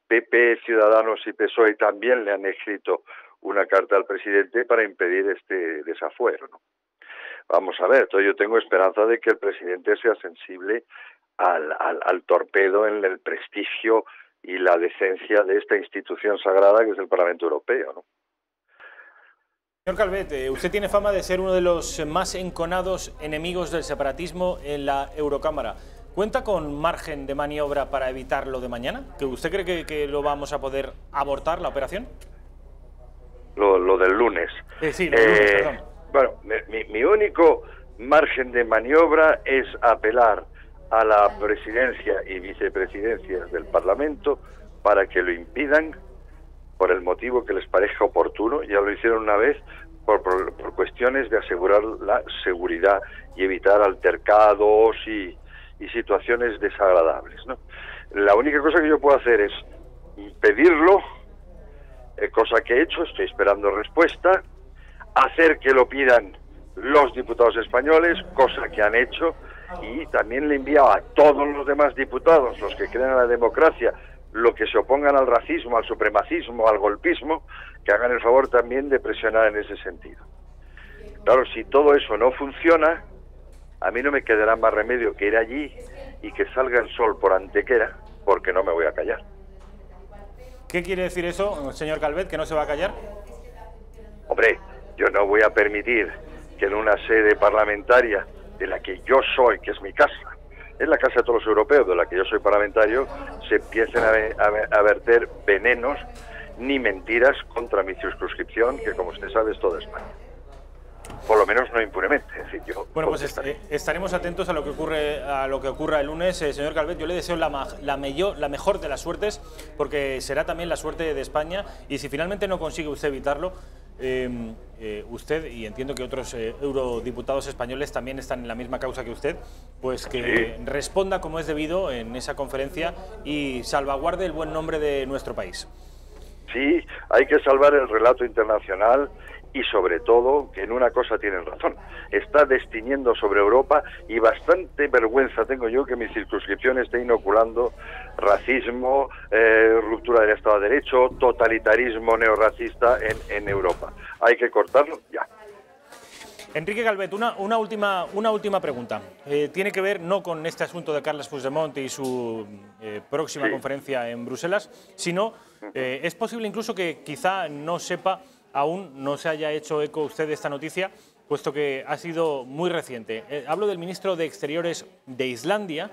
PP, Ciudadanos y PSOE también le han escrito una carta al presidente para impedir este desafuero, ¿no? Vamos a ver, entonces yo tengo esperanza de que el presidente sea sensible al torpedo en el prestigio y la decencia de esta institución sagrada que es el Parlamento Europeo, ¿no? Señor Calvet, usted tiene fama de ser uno de los más enconados enemigos del separatismo en la Eurocámara. ¿Cuenta con margen de maniobra para evitarlo de mañana? ¿Que usted cree que lo vamos a poder abortar, la operación? Lo del lunes. Sí, lo del lunes, perdón. Bueno, mi único margen de maniobra es apelar a la presidencia y vicepresidencia del Parlamento para que lo impidan por el motivo que les parezca oportuno. Ya lo hicieron una vez por cuestiones de asegurar la seguridad y evitar altercados y situaciones desagradables, ¿no? La única cosa que yo puedo hacer es pedirlo, cosa que he hecho, estoy esperando respuesta, hacer que lo pidan los diputados españoles, cosa que han hecho, y también le he enviado a todos los demás diputados, los que creen en la democracia, los que se opongan al racismo, al supremacismo, al golpismo, que hagan el favor también de presionar en ese sentido. Claro, si todo eso no funciona, a mí no me quedará más remedio que ir allí y que salga el sol por Antequera, porque no me voy a callar. ¿Qué quiere decir eso, señor Calvet, que no se va a callar? Hombre, yo no voy a permitir que en una sede parlamentaria de la que yo soy, que es mi casa, es la casa de todos los europeos, de la que yo soy parlamentario, se empiecen a verter venenos ni mentiras contra mi circunscripción, que como usted sabe es toda España. Por lo menos no impunemente. Es decir, yo bueno, pues estaremos atentos a lo que ocurra el lunes. Señor Calvet, yo le deseo la mejor de las suertes, porque será también la suerte de España, y si finalmente no consigue usted evitarlo, usted, y entiendo que otros eurodiputados españoles también están en la misma causa que usted, pues que responda como es debido en esa conferencia y salvaguarde el buen nombre de nuestro país. Sí, hay que salvar el relato internacional y sobre todo, que en una cosa tienen razón, está destiñendo sobre Europa y bastante vergüenza tengo yo que mi circunscripción esté inoculando racismo, ruptura del Estado de Derecho, totalitarismo neorracista en Europa. Hay que cortarlo ya. Enrique Calvet, una última pregunta. Tiene que ver no con este asunto de Carles Puigdemont y su próxima conferencia en Bruselas, sino es posible incluso que quizá no sepa, aún no se haya hecho eco usted de esta noticia, puesto que ha sido muy reciente. Hablo del ministro de Exteriores de Islandia,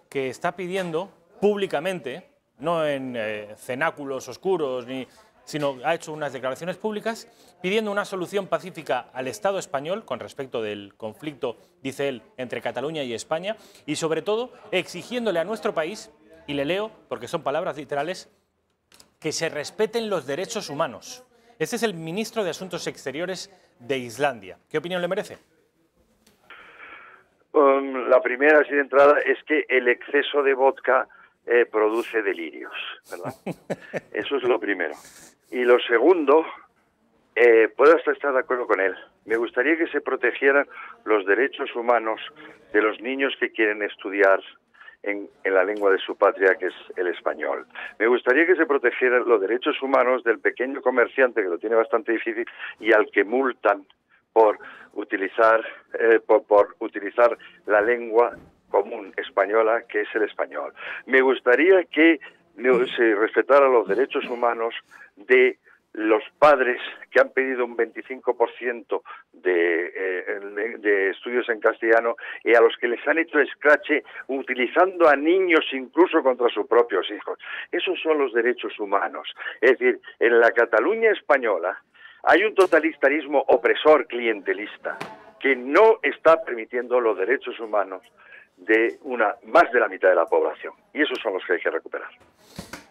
que está pidiendo públicamente, no en cenáculos oscuros, sino ha hecho unas declaraciones públicas pidiendo una solución pacífica al Estado español con respecto del conflicto, dice él, entre Cataluña y España, y sobre todo exigiéndole a nuestro país, y le leo porque son palabras literales, que se respeten los derechos humanos. Este es el ministro de Asuntos Exteriores de Islandia. ¿Qué opinión le merece? La primera, así de entrada, es que el exceso de vodka produce delirios, ¿verdad? Eso es lo primero. Y lo segundo, puedo hasta estar de acuerdo con él. Me gustaría que se protegieran los derechos humanos de los niños que quieren estudiar en la lengua de su patria, que es el español. Me gustaría que se protegieran los derechos humanos del pequeño comerciante, que lo tiene bastante difícil, y al que multan por utilizar la lengua común española, que es el español. Me gustaría que se respetaran los derechos humanos de los padres que han pedido un 25% de estudios en castellano y a los que les han hecho escrache utilizando a niños incluso contra sus propios hijos. Esos son los derechos humanos. Es decir, en la Cataluña española hay un totalitarismo opresor clientelista que no está permitiendo los derechos humanos de más de la mitad de la población. Y esos son los que hay que recuperar.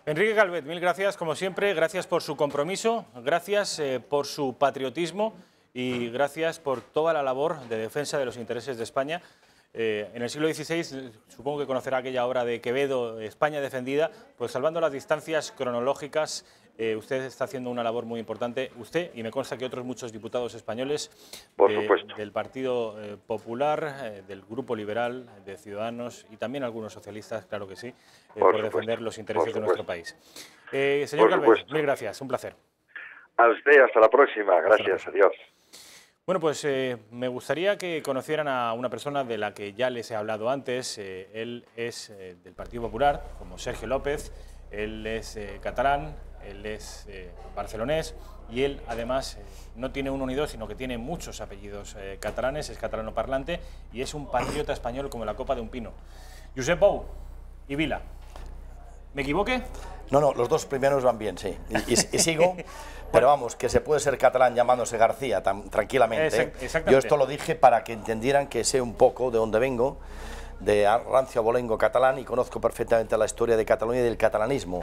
Enrique Calvet, mil gracias, como siempre. Gracias por su compromiso, gracias por su patriotismo y gracias por toda la labor de defensa de los intereses de España. En el siglo XVI, supongo que conocerá aquella obra de Quevedo, España defendida, pues salvando las distancias cronológicas, usted está haciendo una labor muy importante, usted y me consta que otros muchos diputados españoles del Partido Popular, del Grupo Liberal, de Ciudadanos y también algunos socialistas, claro que sí, por defender los intereses de nuestro país. Señor Calvet, mil gracias, un placer. A usted, hasta la próxima, gracias, adiós. Bueno, pues me gustaría que conocieran a una persona de la que ya les he hablado antes. Él es del Partido Popular, como Sergio López, él es catalán, él es barcelonés y él además no tiene uno ni dos, sino que tiene muchos apellidos catalanes, es catalano parlante y es un patriota español como la copa de un pino. Josep Bou y Vila. ¿Me equivoqué? No, no, los dos primeros van bien, sí. Y sigo, pero vamos, que se puede ser catalán llamándose García tranquilamente. Yo esto lo dije para que entendieran que sé un poco de dónde vengo, de rancio abolengo catalán, y conozco perfectamente la historia de Cataluña y del catalanismo.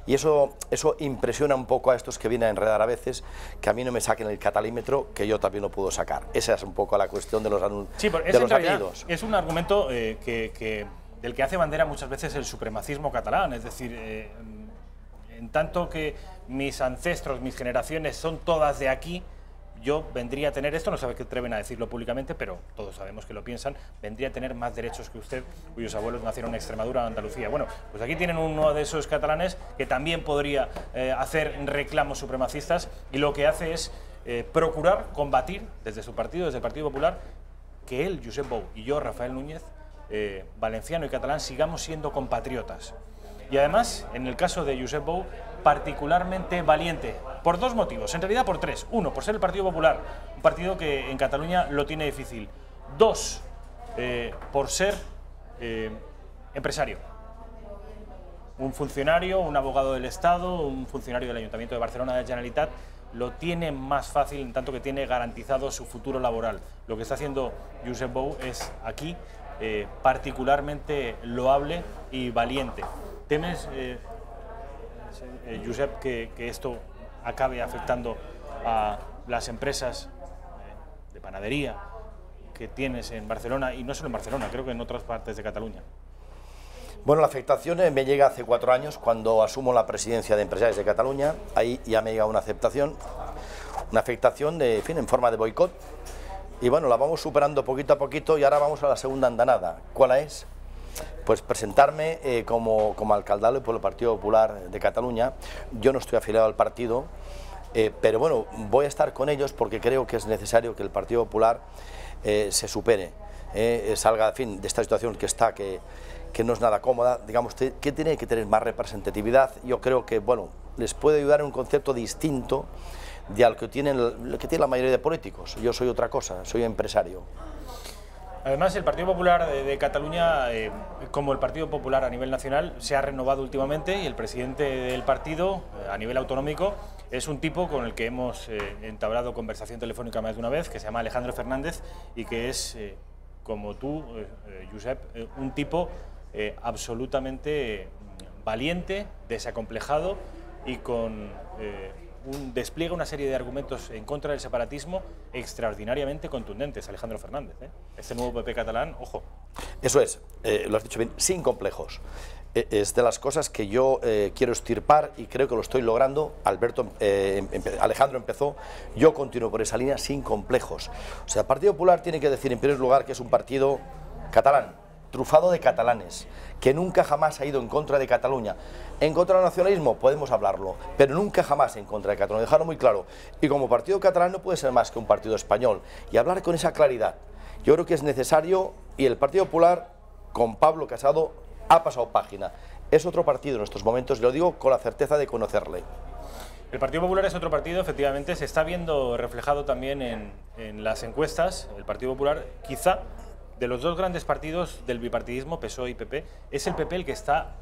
Y eso impresiona un poco a estos que vienen a enredar a veces, que a mí no me saquen el catalímetro, que yo también lo puedo sacar. Esa es un poco la cuestión de los apellidos. Es un argumento del que hace bandera muchas veces el supremacismo catalán, es decir, en tanto que mis ancestros, mis generaciones son todas de aquí, yo vendría a tener, esto no sabe que atreven a decirlo públicamente, pero todos sabemos que lo piensan, vendría a tener más derechos que usted, cuyos abuelos nacieron en Extremadura o Andalucía. Bueno, pues aquí tienen uno de esos catalanes que también podría hacer reclamos supremacistas y lo que hace es procurar combatir desde su partido, desde el Partido Popular, que él, Josep Bou, y yo, Rafael Núñez, valenciano y catalán, sigamos siendo compatriotas. Y además, en el caso de Josep Bou, particularmente valiente, por dos motivos, en realidad por tres. Uno, por ser el Partido Popular, un partido que en Cataluña lo tiene difícil. Dos, por ser empresario. Un funcionario, un abogado del Estado, un funcionario del Ayuntamiento de Barcelona, de Generalitat, lo tiene más fácil en tanto que tiene garantizado su futuro laboral. Lo que está haciendo Josep Bou es aquí particularmente loable y valiente. ¿Temes, Josep, que esto acabe afectando a las empresas de panadería que tienes en Barcelona, y no solo en Barcelona, creo que en otras partes de Cataluña? Bueno, la afectación me llega hace 4 años, cuando asumo la presidencia de Empresarios de Cataluña. Ahí ya me llega una afectación en forma de boicot. Y bueno, la vamos superando poquito a poquito y ahora vamos a la segunda andanada. ¿Cuál es? Pues presentarme como alcaldable por el Partido Popular de Cataluña. Yo no estoy afiliado al partido, pero bueno, voy a estar con ellos porque creo que es necesario que el Partido Popular se supere, salga de esta situación que está, que no es nada cómoda, digamos, que tiene que tener más representatividad. Yo creo que, bueno, les puede ayudar en un concepto distinto de al que tiene la mayoría de políticos. Yo soy otra cosa, soy empresario. Además, el Partido Popular de Cataluña, como el Partido Popular a nivel nacional, se ha renovado últimamente y el presidente del partido, a nivel autonómico, es un tipo con el que hemos entablado conversación telefónica más de una vez, que se llama Alejandro Fernández y que es, como tú, Josep, un tipo absolutamente valiente, desacomplejado y con despliega una serie de argumentos en contra del separatismo extraordinariamente contundentes. Alejandro Fernández, este nuevo PP catalán, ojo. Eso es, lo has dicho bien, sin complejos. Es de las cosas que yo quiero extirpar y creo que lo estoy logrando. Alejandro empezó, yo continúo por esa línea sin complejos. O sea, el Partido Popular tiene que decir en primer lugar que es un partido catalán, trufado de catalanes, que nunca jamás ha ido en contra de Cataluña. En contra del nacionalismo podemos hablarlo, pero nunca jamás en contra de Cataluña, dejarlo muy claro. Y como partido catalán no puede ser más que un partido español, y hablar con esa claridad. Yo creo que es necesario, y el Partido Popular, con Pablo Casado, ha pasado página. Es otro partido en estos momentos, y lo digo con la certeza de conocerle. El Partido Popular es otro partido, efectivamente, se está viendo reflejado también en las encuestas. El Partido Popular, quizá, de los dos grandes partidos del bipartidismo, PSOE y PP, es el PP el que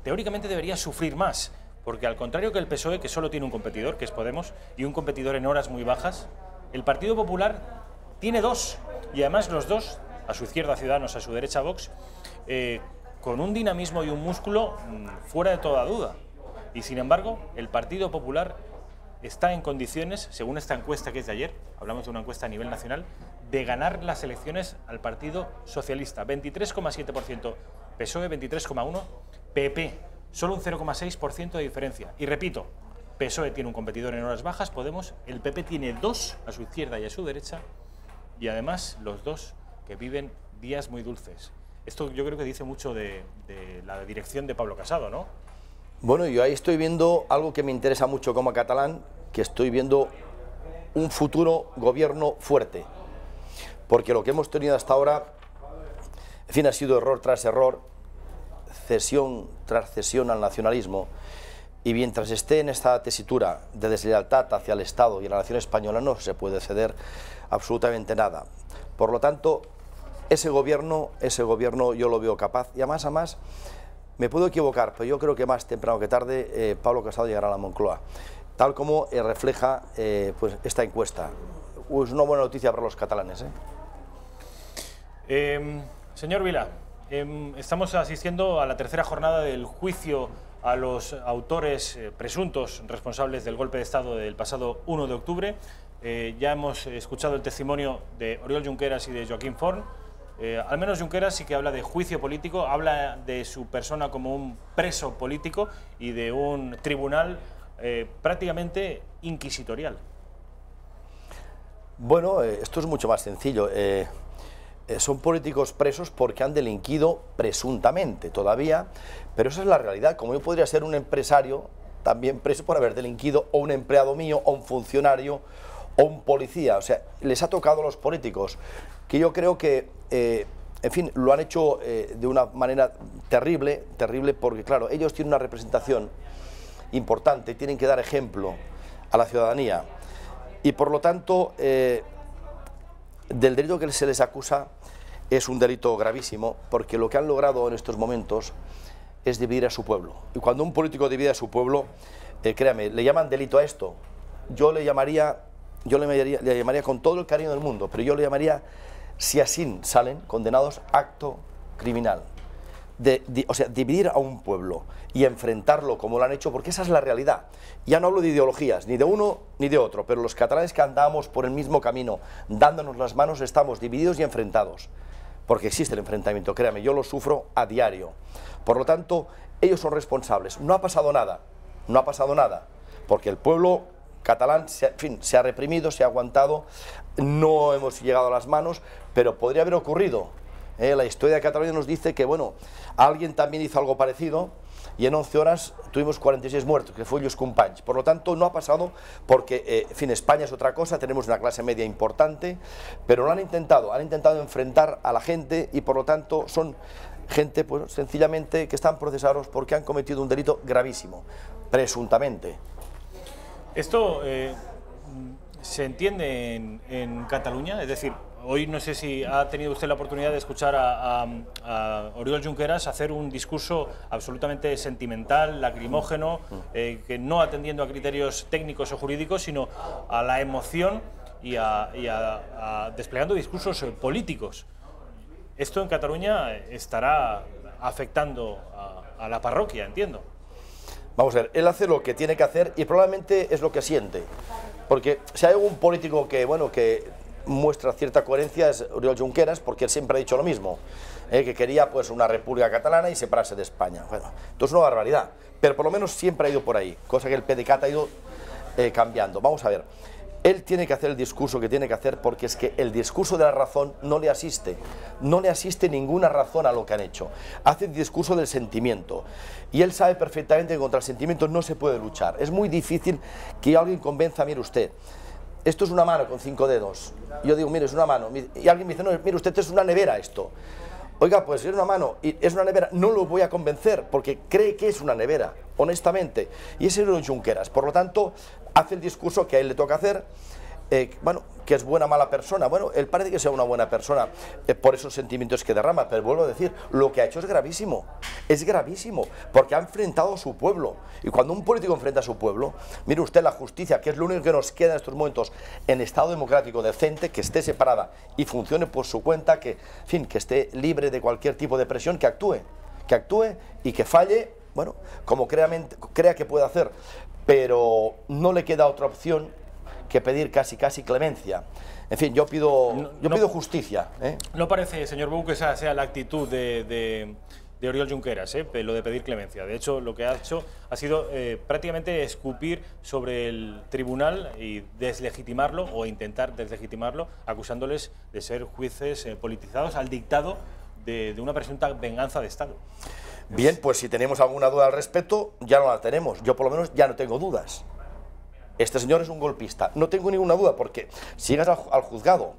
teóricamente debería sufrir más, porque al contrario que el PSOE, que solo tiene un competidor, que es Podemos, y un competidor en horas muy bajas, el Partido Popular tiene dos. Y además los dos, a su izquierda Ciudadanos, a su derecha Vox, con un dinamismo y un músculo fuera de toda duda. Y sin embargo, el Partido Popular está en condiciones, según esta encuesta que es de ayer, hablamos de una encuesta a nivel nacional, de ganar las elecciones al Partido Socialista. 23,7% PSOE, 23,1% PP, solo un 0,6% de diferencia. Y repito, PSOE tiene un competidor en horas bajas, Podemos, el PP tiene dos a su izquierda y a su derecha, y además los dos que viven días muy dulces. Esto yo creo que dice mucho de la dirección de Pablo Casado, ¿no? Bueno, yo ahí estoy viendo algo que me interesa mucho como catalán, que estoy viendo un futuro gobierno fuerte. Porque lo que hemos tenido hasta ahora, en fin, ha sido error tras error, cesión tras cesión al nacionalismo. Y mientras esté en esta tesitura de deslealtad hacia el Estado y a la nación española, no se puede ceder absolutamente nada. Por lo tanto, ese gobierno yo lo veo capaz. Y además, me puedo equivocar, pero yo creo que más temprano que tarde Pablo Casado llegará a la Moncloa, tal como refleja pues esta encuesta. Es una buena noticia para los catalanes. Señor Vila, estamos asistiendo a la tercera jornada del juicio a los autores presuntos responsables del golpe de Estado del pasado 1 de octubre. Ya hemos escuchado el testimonio de Oriol Junqueras y de Joaquim Forn. Al menos Junqueras sí que habla de juicio político, habla de su persona como un preso político y de un tribunal prácticamente inquisitorial. Bueno, esto es mucho más sencillo. Son políticos presos porque han delinquido presuntamente todavía, pero esa es la realidad. Como yo podría ser un empresario también preso por haber delinquido, o un empleado mío, o un funcionario, o un policía. O sea, les ha tocado a los políticos, que yo creo que, en fin, lo han hecho de una manera terrible, porque, claro, ellos tienen una representación importante, tienen que dar ejemplo a la ciudadanía. Y, por lo tanto, del delito que se les acusa es un delito gravísimo, porque lo que han logrado en estos momentos es dividir a su pueblo. Y cuando un político divide a su pueblo, créame, le llaman delito a esto. Yo le llamaría con todo el cariño del mundo, pero yo le llamaría, si así salen condenados, acto criminal. O sea, dividir a un pueblo y enfrentarlo como lo han hecho, porque esa es la realidad. Ya no hablo de ideologías, ni de uno ni de otro, pero los catalanes que andamos por el mismo camino, dándonos las manos, estamos divididos y enfrentados, porque existe el enfrentamiento, créame, yo lo sufro a diario. Por lo tanto, ellos son responsables. No ha pasado nada, porque el pueblo catalán, en fin, se ha reprimido, se ha aguantado, no hemos llegado a las manos, pero podría haber ocurrido. La historia de Cataluña nos dice que, bueno, alguien también hizo algo parecido y en 11 horas tuvimos 46 muertos, que fue Lluís Companys. Por lo tanto, no ha pasado porque, en fin, España es otra cosa, tenemos una clase media importante, pero lo han intentado enfrentar a la gente y, por lo tanto, son gente, pues, sencillamente, que están procesados porque han cometido un delito gravísimo, presuntamente. Esto se entiende en Cataluña, es decir, hoy no sé si ha tenido usted la oportunidad de escuchar a Oriol Junqueras hacer un discurso absolutamente sentimental, lacrimógeno, que no atendiendo a criterios técnicos o jurídicos, sino a la emoción y desplegando discursos políticos. Esto en Cataluña estará afectando a la parroquia, entiendo. Vamos a ver, él hace lo que tiene que hacer y probablemente es lo que siente. Porque si hay algún político que, bueno, que muestra cierta coherencia es Oriol Junqueras, porque él siempre ha dicho lo mismo, que quería pues una república catalana y separarse de España. Bueno, esto es una barbaridad, pero por lo menos siempre ha ido por ahí, cosa que el PDeCAT ha ido cambiando. Vamos a ver, él tiene que hacer el discurso que tiene que hacer, porque es que el discurso de la razón no le asiste ninguna razón a lo que han hecho. Hace el discurso del sentimiento y él sabe perfectamente que contra el sentimiento no se puede luchar. Es muy difícil que alguien convenza, mire usted, esto es una mano con 5 dedos. Yo digo, mire, es una mano. Y alguien me dice, no, mire usted, esto es una nevera esto. Oiga, pues es una mano y es una nevera, no lo voy a convencer porque cree que es una nevera, honestamente. Y ese es Oriol Junqueras. Por lo tanto, hace el discurso que a él le toca hacer bueno, que es buena o mala persona. Bueno, él parece que sea una buena persona por esos sentimientos que derrama, pero vuelvo a decir, lo que ha hecho es gravísimo, porque ha enfrentado a su pueblo. Y cuando un político enfrenta a su pueblo, mire usted, la justicia, que es lo único que nos queda en estos momentos en Estado democrático decente, que esté separada y funcione por su cuenta, que, en fin, que esté libre de cualquier tipo de presión, que actúe y que falle, bueno, como crea que puede hacer, pero no le queda otra opción que pedir casi clemencia. En fin, yo pido justicia. No parece, señor Bou, que esa sea la actitud de Oriol Junqueras, lo de pedir clemencia. De hecho, lo que ha hecho ha sido prácticamente escupir sobre el tribunal y deslegitimarlo, o intentar deslegitimarlo, acusándoles de ser jueces politizados al dictado de una presunta venganza de Estado. Bien, pues si tenemos alguna duda al respecto, ya no la tenemos. Yo por lo menos ya no tengo dudas. Este señor es un golpista, no tengo ninguna duda, porque si llegas al juzgado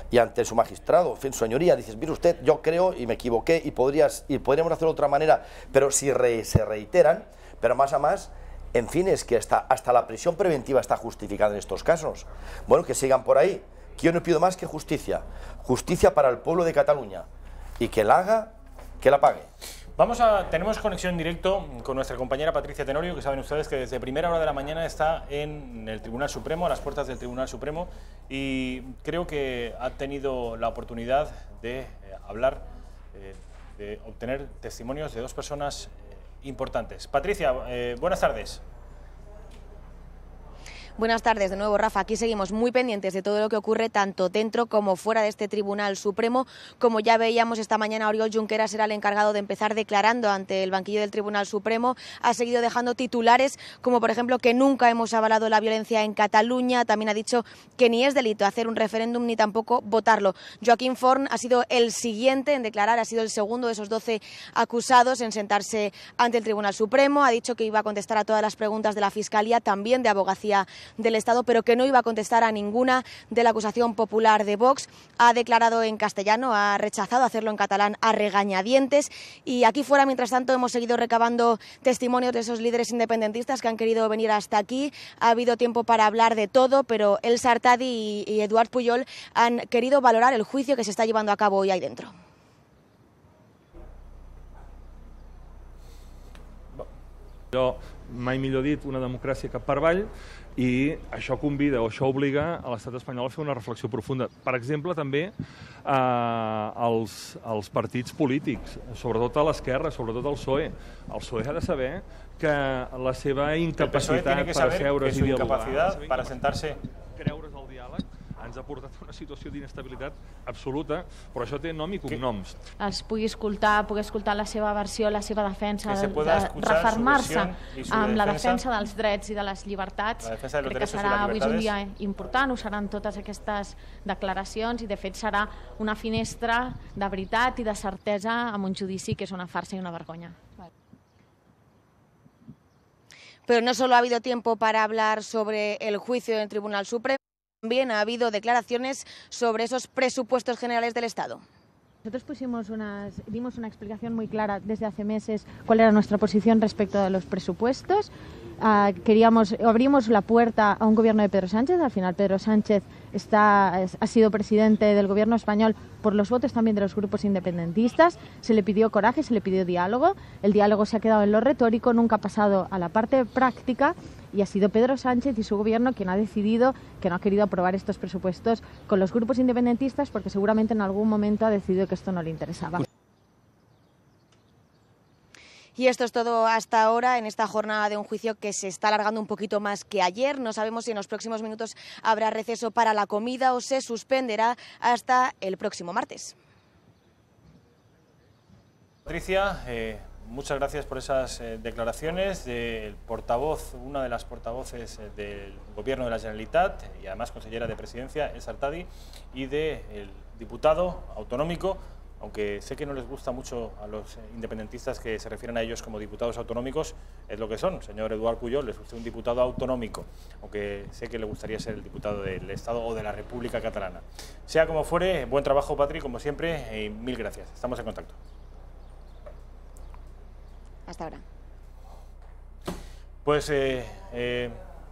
y ante su magistrado, en fin, su señoría, dices, mire usted, yo creo y me equivoqué y podríamos hacerlo de otra manera, pero si se reiteran, pero más a más, en fin, es que hasta la prisión preventiva está justificada en estos casos. Bueno, que sigan por ahí, que yo no pido más que justicia para el pueblo de Cataluña, y que la haga, que la pague. Tenemos conexión en directo con nuestra compañera Patricia Tenorio, que saben ustedes que desde primera hora de la mañana está en el Tribunal Supremo, a las puertas del Tribunal Supremo, y creo que ha tenido la oportunidad de hablar, de obtener testimonios de dos personas importantes. Patricia, buenas tardes. Buenas tardes de nuevo, Rafa. Aquí seguimos muy pendientes de todo lo que ocurre tanto dentro como fuera de este Tribunal Supremo. Como ya veíamos esta mañana, Oriol Junqueras era el encargado de empezar declarando ante el banquillo del Tribunal Supremo. Ha seguido dejando titulares como, por ejemplo, que nunca hemos avalado la violencia en Cataluña. También ha dicho que ni es delito hacer un referéndum ni tampoco votarlo. Joaquín Forn ha sido el siguiente en declarar, ha sido el segundo de esos 12 acusados en sentarse ante el Tribunal Supremo. Ha dicho que iba a contestar a todas las preguntas de la Fiscalía, también de Abogacía del Estado, pero que no iba a contestar a ninguna de la acusación popular de Vox. Ha declarado en castellano, ha rechazado hacerlo en catalán a regañadientes, y aquí fuera, mientras tanto, hemos seguido recabando testimonios de esos líderes independentistas que han querido venir hasta aquí. Ha habido tiempo para hablar de todo, pero Elsa Artadi y Eduard Pujol han querido valorar el juicio que se está llevando a cabo hoy ahí dentro. Jo, mai millor dit, una democràcia cap per avall, i això convida o això obliga a l'estat espanyol a fer una reflexió profunda. Per exemple, també als partits polítics, sobretot a l'esquerra, sobretot al PSOE. El PSOE ha de saber que la seva incapacitat per asseure's i dialogar, creure's al diàleg, ens ha portat a una situació d'inestabilitat absoluta, però això té nom i cognoms. Es pugui escoltar, poder escoltar la seva versió, la seva defensa, refermar-se amb la defensa dels drets i de les llibertats. Crec que serà avui un dia important, ho seran totes aquestes declaracions, i de fet serà una finestra de veritat i de certesa amb un judici que és una farsa i una vergonya. Pero no solo ha habido tiempo para hablar sobre el juicio del Tribunal Supremo, también ha habido declaraciones sobre esos presupuestos generales del Estado. Nosotros dimos una explicación muy clara desde hace meses cuál era nuestra posición respecto a los presupuestos. Abrimos la puerta a un gobierno de Pedro Sánchez. Al final Pedro Sánchez ha sido presidente del gobierno español por los votos también de los grupos independentistas. Se le pidió coraje, se le pidió diálogo. El diálogo se ha quedado en lo retórico, nunca ha pasado a la parte práctica, y ha sido Pedro Sánchez y su gobierno quien ha decidido que no ha querido aprobar estos presupuestos con los grupos independentistas, porque seguramente en algún momento ha decidido que esto no le interesaba. Y esto es todo hasta ahora en esta jornada de un juicio que se está alargando un poquito más que ayer. No sabemos si en los próximos minutos habrá receso para la comida o se suspenderá hasta el próximo martes. Patricia, muchas gracias por esas declaraciones del portavoz, una de las portavoces del Gobierno de la Generalitat y además consellera de Presidencia, Elsa Artadi, y del diputado autonómico, aunque sé que no les gusta mucho a los independentistas que se refieren a ellos como diputados autonómicos, es lo que son. Señor Eduard Pujol, les gusta un diputado autonómico, aunque sé que le gustaría ser el diputado del Estado o de la República Catalana. Sea como fuere, buen trabajo, Patri, como siempre, y mil gracias. Estamos en contacto. Hasta ahora. Pues,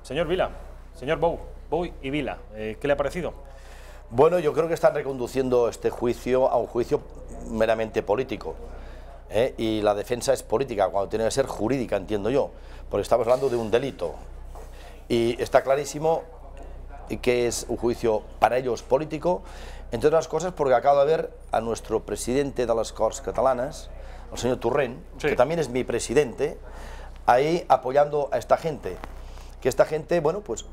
señor Vila, señor Bou, Bou y Vila. ¿Qué le ha parecido? Bueno, yo creo que están reconduciendo este juicio a un juicio meramente político. Y la defensa es política, cuando tiene que ser jurídica, entiendo yo, porque estamos hablando de un delito. Y está clarísimo que es un juicio para ellos político, entre otras cosas porque acabo de ver a nuestro presidente de las Corts Catalanas, el señor Torrent, sí, que también es mi presidente, ahí apoyando a esta gente, que esta gente, bueno, pues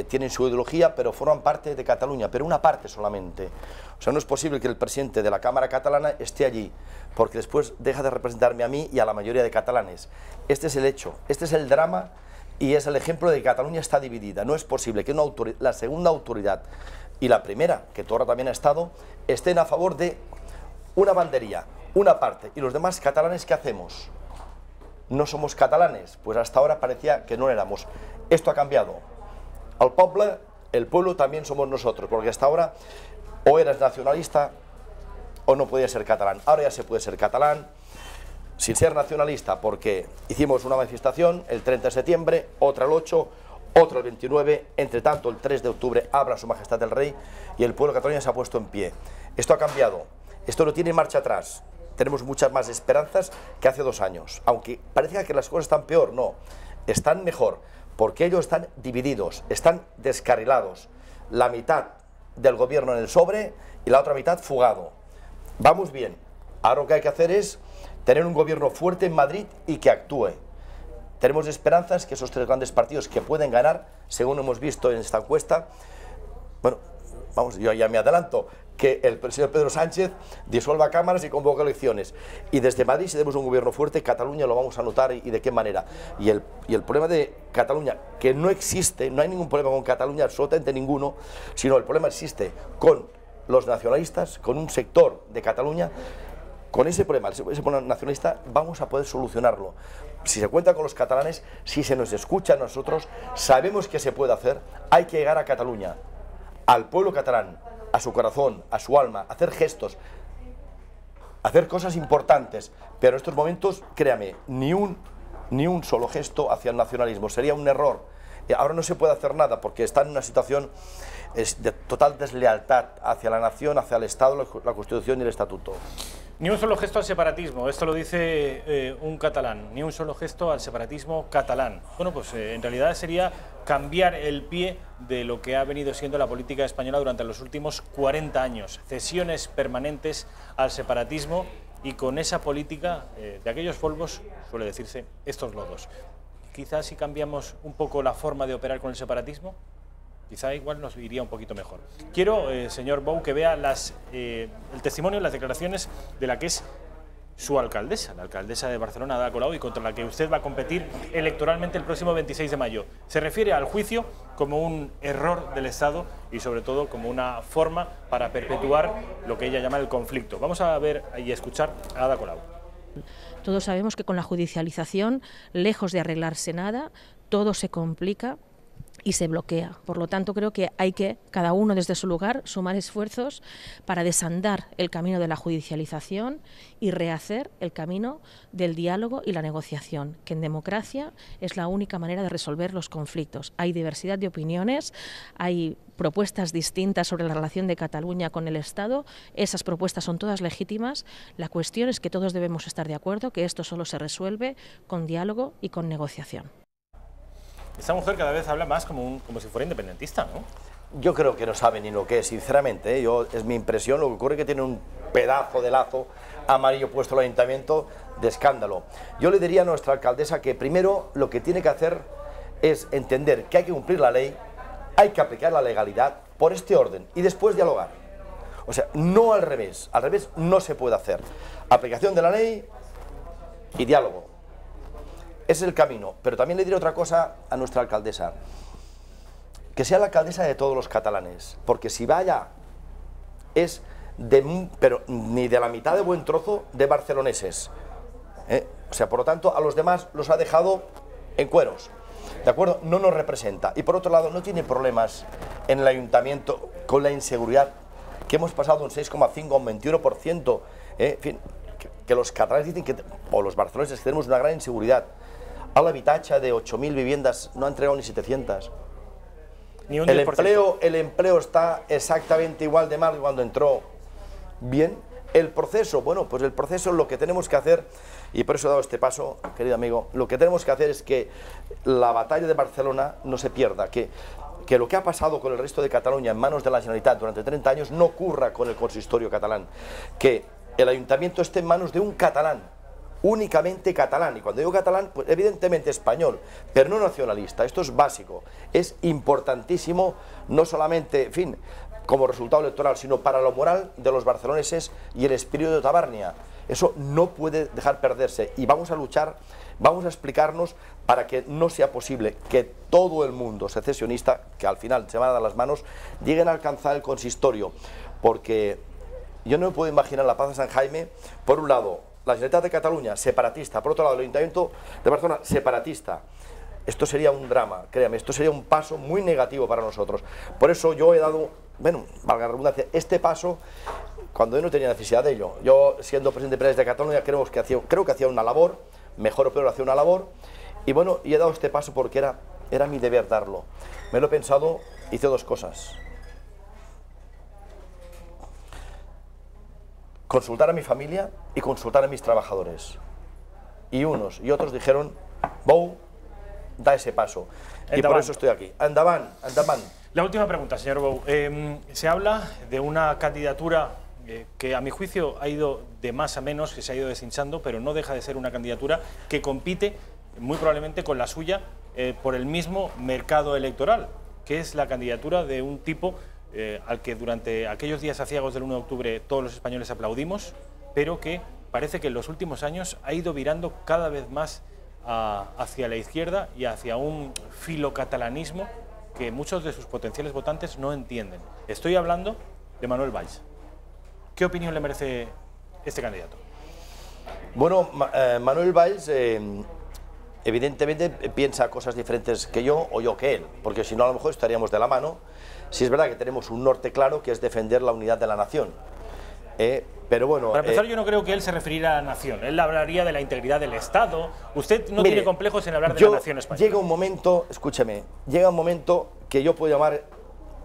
tienen su ideología, pero forman parte de Cataluña, pero una parte solamente. O sea, no es posible que el presidente de la Cámara catalana esté allí, porque después deja de representarme a mí y a la mayoría de catalanes. Este es el hecho, este es el drama y es el ejemplo de que Cataluña está dividida. No es posible que la segunda autoridad y la primera, que Torra también ha estado, estén a favor de una bandería, una parte, y los demás catalanes, ¿qué hacemos? No somos catalanes, pues hasta ahora parecía que no éramos. Esto ha cambiado. El pueblo también somos nosotros, porque hasta ahora o eras nacionalista o no podías ser catalán. Ahora ya se puede ser catalán sin ser nacionalista, porque hicimos una manifestación el 30 de septiembre, otra el 8, otra el 29, entre tanto el 3 de octubre habla Su Majestad el Rey y el pueblo de Cataluña se ha puesto en pie. Esto ha cambiado, esto no tiene marcha atrás, tenemos muchas más esperanzas que hace 2 años, aunque parezca que las cosas están peor, no, están mejor, porque ellos están divididos, están descarrilados, la mitad del gobierno en el sobre y la otra mitad fugado. Vamos bien, ahora lo que hay que hacer es tener un gobierno fuerte en Madrid y que actúe. Tenemos esperanzas que esos 3 grandes partidos que pueden ganar, según hemos visto en esta encuesta, bueno, vamos, yo ya me adelanto, que el señor Pedro Sánchez disuelva cámaras y convoque elecciones. Y desde Madrid, si tenemos un gobierno fuerte, Cataluña lo vamos a notar y de qué manera. Y el problema de Cataluña, que no existe, no hay ningún problema con Cataluña, absolutamente ninguno, sino el problema existe con los nacionalistas, con un sector de Cataluña. Con ese problema nacionalista vamos a poder solucionarlo. Si se cuenta con los catalanes, si se nos escucha a nosotros, sabemos que se puede hacer, hay que llegar a Cataluña, al pueblo catalán, a su corazón, a su alma, hacer gestos, hacer cosas importantes, pero en estos momentos, créame, ni un solo gesto hacia el nacionalismo, sería un error. Ahora no se puede hacer nada porque están en una situación de total deslealtad hacia la nación, hacia el Estado, la Constitución y el Estatuto. Ni un solo gesto al separatismo, esto lo dice un catalán, ni un solo gesto al separatismo catalán. Bueno, pues en realidad sería cambiar el pie de lo que ha venido siendo la política española durante los últimos 40 años. Cesiones permanentes al separatismo y con esa política de aquellos polvos, suele decirse, estos lodos. Quizás si cambiamos un poco la forma de operar con el separatismo, quizá igual nos iría un poquito mejor. Quiero, señor Bou, que vea el testimonio, las declaraciones de la que es su alcaldesa, la alcaldesa de Barcelona, Ada Colau, y contra la que usted va a competir electoralmente el próximo 26 de mayo. Se refiere al juicio como un error del Estado y sobre todo como una forma para perpetuar lo que ella llama el conflicto. Vamos a ver y escuchar a Ada Colau. Todos sabemos que con la judicialización, lejos de arreglarse nada, todo se complica y se bloquea. Por lo tanto, creo que hay que, cada uno desde su lugar, sumar esfuerzos para desandar el camino de la judicialización y rehacer el camino del diálogo y la negociación, que en democracia es la única manera de resolver los conflictos. Hay diversidad de opiniones, hay propuestas distintas sobre la relación de Cataluña con el Estado, esas propuestas son todas legítimas, la cuestión es que todos debemos estar de acuerdo que esto solo se resuelve con diálogo y con negociación. Esta mujer cada vez habla más como si fuera independentista, ¿no? Yo creo que no sabe ni lo que es, sinceramente, ¿eh? Es mi impresión, lo que ocurre es que tiene un pedazo de lazo amarillo puesto al ayuntamiento de escándalo. Yo le diría a nuestra alcaldesa que primero lo que tiene que hacer es entender que hay que cumplir la ley, hay que aplicar la legalidad por este orden y después dialogar. O sea, no al revés no se puede hacer. Aplicación de la ley y diálogo. Ese es el camino, pero también le diré otra cosa a nuestra alcaldesa, que sea la alcaldesa de todos los catalanes, porque si vaya es pero ni de la mitad de buen trozo de barceloneses, o sea, por lo tanto a los demás los ha dejado en cueros, ¿de acuerdo? No nos representa y por otro lado no tiene problemas en el ayuntamiento con la inseguridad, que hemos pasado de un 6,5 a un 21%, en fin, que los catalanes dicen o los barceloneses que tenemos una gran inseguridad. A l'habitatge de 8.000 viviendas no ha entregado ni 700. Ni un 10%. El empleo está exactamente igual de mal que cuando entró. Bien, el proceso, bueno, pues el proceso lo que tenemos que hacer, y por eso he dado este paso, querido amigo, lo que tenemos que hacer es que la batalla de Barcelona no se pierda, que lo que ha pasado con el resto de Cataluña en manos de la Generalitat durante 30 años no ocurra con el consistorio catalán, que el ayuntamiento esté en manos de un catalán, únicamente catalán, y cuando digo catalán, pues evidentemente español, pero no nacionalista. Esto es básico, es importantísimo, no solamente, en fin, como resultado electoral, sino para lo moral de los barceloneses y el espíritu de Tabarnia. Eso no puede dejar perderse, y vamos a luchar, vamos a explicarnos para que no sea posible que todo el mundo secesionista, que al final se van a dar las manos, lleguen a alcanzar el consistorio, porque yo no me puedo imaginar la Plaza de San Jaime, por un lado, la Generalitat de Cataluña, separatista, por otro lado, el Ayuntamiento de Barcelona, separatista. Esto sería un drama, créame, esto sería un paso muy negativo para nosotros. Por eso yo he dado, bueno, valga la redundancia, este paso cuando yo no tenía necesidad de ello. Yo, siendo presidente de Penales de Cataluña, creo que hacía una labor, mejor o peor hacía una labor, y bueno, y he dado este paso porque era mi deber darlo. Me lo he pensado, hice dos cosas. Consultar a mi familia y consultar a mis trabajadores. Y unos y otros dijeron, Bou, da ese paso. Y por eso estoy aquí. Andaban, andaban. La última pregunta, señor Bou. Se habla de una candidatura que a mi juicio ha ido de más a menos, que se ha ido deshinchando, pero no deja de ser una candidatura que compite muy probablemente con la suya por el mismo mercado electoral, que es la candidatura de un tipo al que durante aquellos días aciagos del 1 de octubre todos los españoles aplaudimos, pero que parece que en los últimos años ha ido virando cada vez más hacia la izquierda y hacia un filocatalanismo que muchos de sus potenciales votantes no entienden. Estoy hablando de Manuel Valls. ¿Qué opinión le merece este candidato? Bueno, Manuel Valls evidentemente piensa cosas diferentes que yo o yo que él, porque si no a lo mejor estaríamos de la mano. Si es verdad que tenemos un norte claro, que es defender la unidad de la nación. Pero bueno, para empezar, yo no creo que él se refiriera a la nación. Él hablaría de la integridad del Estado. Usted no tiene complejos en hablar de la nación española. Llega un momento, escúcheme, llega un momento que yo puedo llamar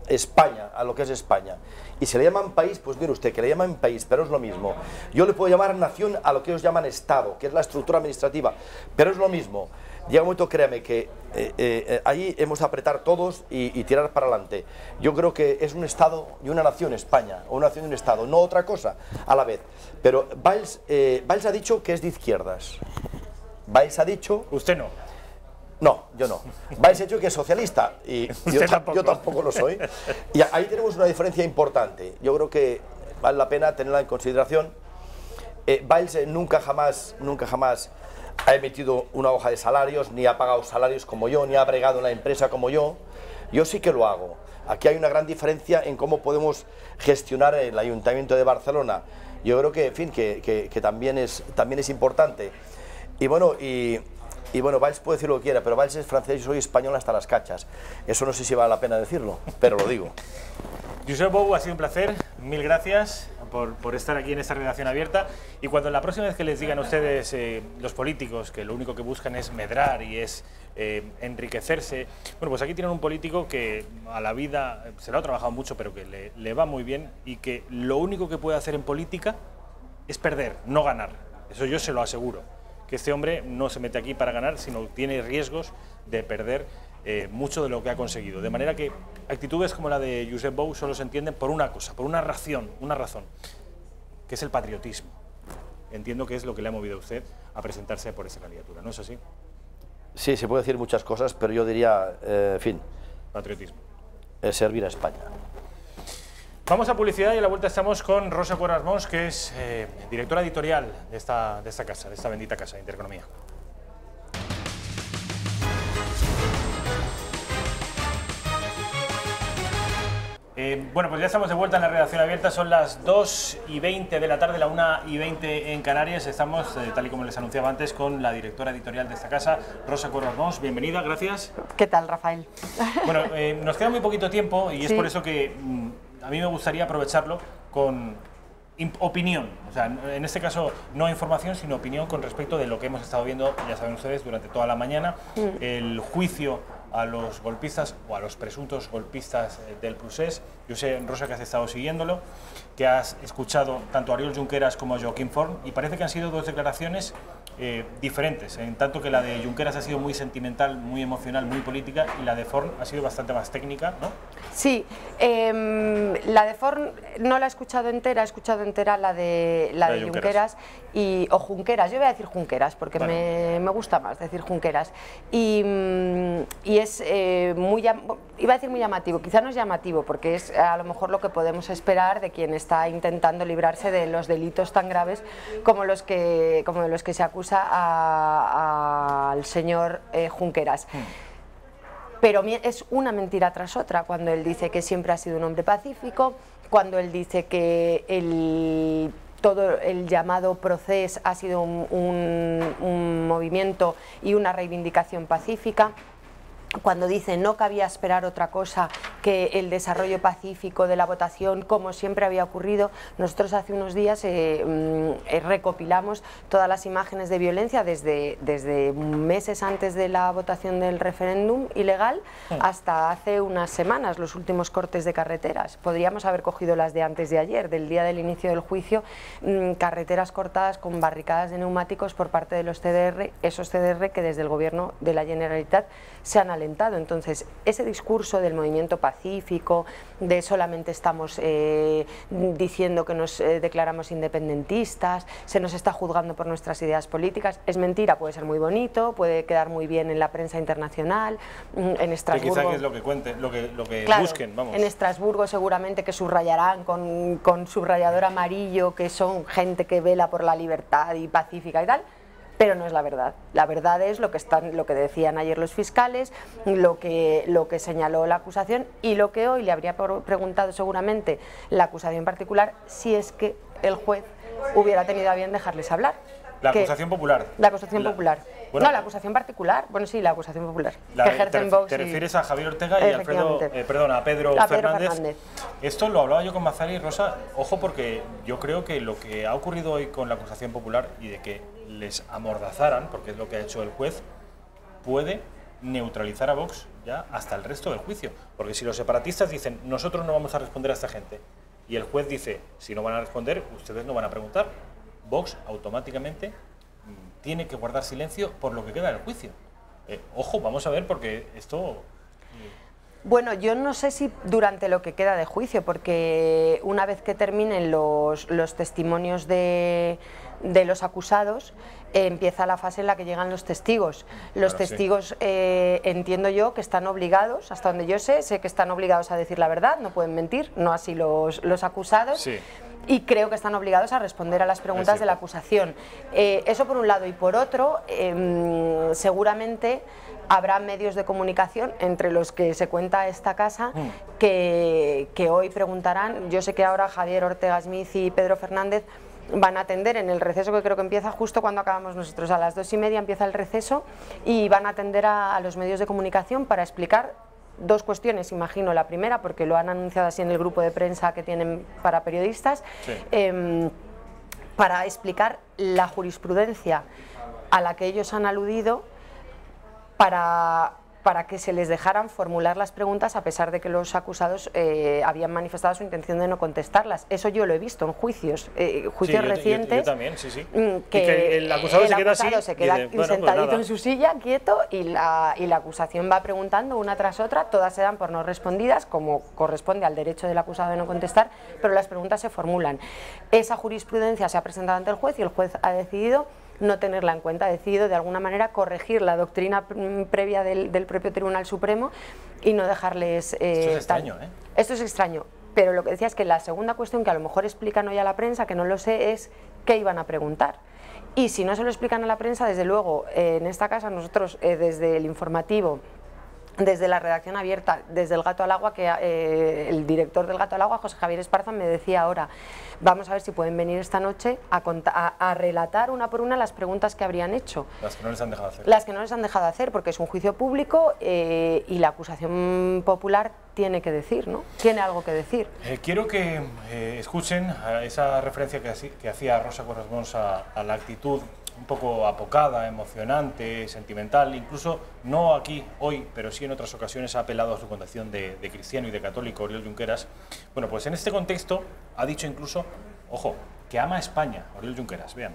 España a lo que es España. Y si le llaman país, pues mire usted, que le llaman país, pero es lo mismo. Yo le puedo llamar nación a lo que ellos llaman Estado, que es la estructura administrativa, pero es lo mismo. Llega un momento, créame, que ahí hemos de apretar todos y tirar para adelante. Yo creo que es un Estado y una nación España, o una nación y un Estado, no otra cosa a la vez. Pero Valls ha dicho que es de izquierdas. Valls ha dicho... Usted no. No, yo no. Valls ha dicho que es socialista, y yo tampoco lo soy. Y ahí tenemos una diferencia importante. Yo creo que vale la pena tenerla en consideración. Valls nunca jamás ha emitido una hoja de salarios, ni ha pagado salarios como yo, ni ha bregado en la empresa como yo. Yo sí que lo hago. Aquí hay una gran diferencia en cómo podemos gestionar el Ayuntamiento de Barcelona. Yo creo que, en fin, que también es importante. Y bueno, Valls puede decir lo que quiera, pero Valls es francés y soy español hasta las cachas. Eso no sé si vale la pena decirlo, pero lo digo. Josep Bou, ha sido un placer. Mil gracias por estar aquí en esta redacción abierta. Y cuando la próxima vez que les digan a ustedes los políticos que lo único que buscan es medrar y es enriquecerse, bueno, pues aquí tienen un político que a la vida se lo ha trabajado mucho, pero que le va muy bien, y que lo único que puede hacer en política es perder, no ganar. Eso yo se lo aseguro, que este hombre no se mete aquí para ganar, sino tiene riesgos de perder mucho de lo que ha conseguido. De manera que actitudes como la de Josep Bou solo se entienden por una cosa, por una razón, que es el patriotismo. Entiendo que es lo que le ha movido a usted a presentarse por esa candidatura, ¿no es así? Sí, se puede decir muchas cosas, pero yo diría, en fin... Patriotismo. Servir a España. Vamos a publicidad y a la vuelta estamos con Rosa Cuervas Mons, que es directora editorial de esta casa, de esta bendita casa de Intereconomía. Bueno, pues ya estamos de vuelta en la redacción abierta, son las 2:20 de la tarde, la 1:20 en Canarias. Estamos, tal y como les anunciaba antes, con la directora editorial de esta casa, Rosa Cuervas Mons. Bienvenida, gracias. ¿Qué tal, Rafael? Bueno, nos queda muy poquito tiempo y es por eso que a mí me gustaría aprovecharlo con opinión. O sea, en este caso no información, sino opinión con respecto de lo que hemos estado viendo, ya saben ustedes, durante toda la mañana, el juicio a los golpistas o a los presuntos golpistas del procés. Yo sé, Rosa, que has estado siguiéndolo, que has escuchado tanto a Oriol Junqueras como a Joaquim Forn, y parece que han sido dos declaraciones diferentes, en tanto que la de Junqueras ha sido muy sentimental, muy emocional, muy política, y la de Forn ha sido bastante más técnica, ¿no? Sí, la de Forn no la he escuchado entera, he escuchado entera la de Junqueras, o Junqueras, yo voy a decir Junqueras porque vale, me gusta más decir Junqueras, y es muy, iba a decir muy llamativo, quizá no es llamativo porque es a lo mejor lo que podemos esperar de quien está intentando librarse de los delitos tan graves como de los que se acusa al señor Junqueras. Pero es una mentira tras otra cuando él dice que siempre ha sido un hombre pacífico, cuando él dice que todo el llamado procés ha sido un movimiento y una reivindicación pacífica, cuando dice no cabía esperar otra cosa que el desarrollo pacífico de la votación, como siempre había ocurrido. Nosotros hace unos días recopilamos todas las imágenes de violencia desde meses antes de la votación del referéndum ilegal hasta hace unas semanas, los últimos cortes de carreteras. Podríamos haber cogido las de antes de ayer, del día del inicio del juicio, carreteras cortadas con barricadas de neumáticos por parte de los CDR, esos CDR que desde el gobierno de la Generalitat se han alentado. Entonces, ese discurso del movimiento pacífico, de solamente estamos diciendo que nos declaramos independentistas, se nos está juzgando por nuestras ideas políticas, es mentira. Puede ser muy bonito, puede quedar muy bien en la prensa internacional, en Estrasburgo. Que quizá que es lo que cuenten, lo que claro, busquen, vamos. En Estrasburgo seguramente que subrayarán con subrayador amarillo que son gente que vela por la libertad y pacífica y tal. Pero no es la verdad. La verdad es lo que decían ayer los fiscales, lo que señaló la acusación y lo que hoy le habría preguntado seguramente la acusación particular si es que el juez hubiera tenido a bien dejarles hablar. La acusación popular. La acusación popular. Bueno, no, la acusación particular. Bueno, sí, la acusación popular. Que ejercen Vox. Te refieres a Javier Ortega y a Pedro Fernández. Esto lo hablaba yo con Mazari y Rosa. Ojo, porque yo creo que lo que ha ocurrido hoy con la acusación popular y de que les amordazaran, porque es lo que ha hecho el juez, puede neutralizar a Vox ya hasta el resto del juicio. Porque si los separatistas dicen, nosotros no vamos a responder a esta gente, y el juez dice, si no van a responder, ustedes no van a preguntar, Vox automáticamente tiene que guardar silencio por lo que queda del juicio. Ojo, vamos a ver, porque esto... Bueno, yo no sé si durante lo que queda de juicio, porque una vez que terminen los testimonios de los acusados, empieza la fase en la que llegan los testigos. Los testigos, entiendo yo, que están obligados, hasta donde yo sé que están obligados a decir la verdad, no pueden mentir, no así los acusados. Sí. Y creo que están obligados a responder a las preguntas de la acusación. Eso por un lado. Y por otro, seguramente habrá medios de comunicación, entre los que se cuenta esta casa, que hoy preguntarán. Yo sé que ahora Javier Ortega Smith y Pedro Fernández van a atender en el receso, que creo que empieza justo cuando acabamos nosotros, a las 2:30 empieza el receso, y van a atender a los medios de comunicación para explicar dos cuestiones, imagino. La primera, porque lo han anunciado así en el grupo de prensa que tienen para periodistas, para explicar la jurisprudencia a la que ellos han aludido, para que se les dejaran formular las preguntas a pesar de que los acusados habían manifestado su intención de no contestarlas. Eso yo lo he visto en juicios recientes. Yo también, sí. Que el acusado se queda sentadito en su silla, quieto, y la acusación va preguntando una tras otra, todas se dan por no respondidas, como corresponde al derecho del acusado de no contestar, pero las preguntas se formulan. Esa jurisprudencia se ha presentado ante el juez y el juez ha decidido no tenerla en cuenta, ha decidido de alguna manera corregir la doctrina previa del propio Tribunal Supremo y no dejarles... Esto es extraño, ¿eh? Esto es extraño, pero lo que decía es que la segunda cuestión, que a lo mejor explican hoy a la prensa, que no lo sé, es qué iban a preguntar. Y si no se lo explican a la prensa, desde luego, en esta casa nosotros, desde el informativo, desde la redacción abierta, desde el Gato al Agua, que el director del Gato al Agua, José Javier Esparza, me decía ahora, vamos a ver si pueden venir esta noche a relatar una por una las preguntas que habrían hecho. Las que no les han dejado hacer. Las que no les han dejado hacer, porque es un juicio público y la acusación popular tiene que decir, ¿no? Tiene algo que decir. Quiero que escuchen esa referencia que hacía Rosa Cuervas Mons a la actitud un poco apocada, emocionante, sentimental, incluso no aquí, hoy, pero sí en otras ocasiones ha apelado a su condición de cristiano y de católico, Oriol Junqueras. Bueno, pues en este contexto ha dicho incluso, ojo, que ama a España, Oriol Junqueras, vean.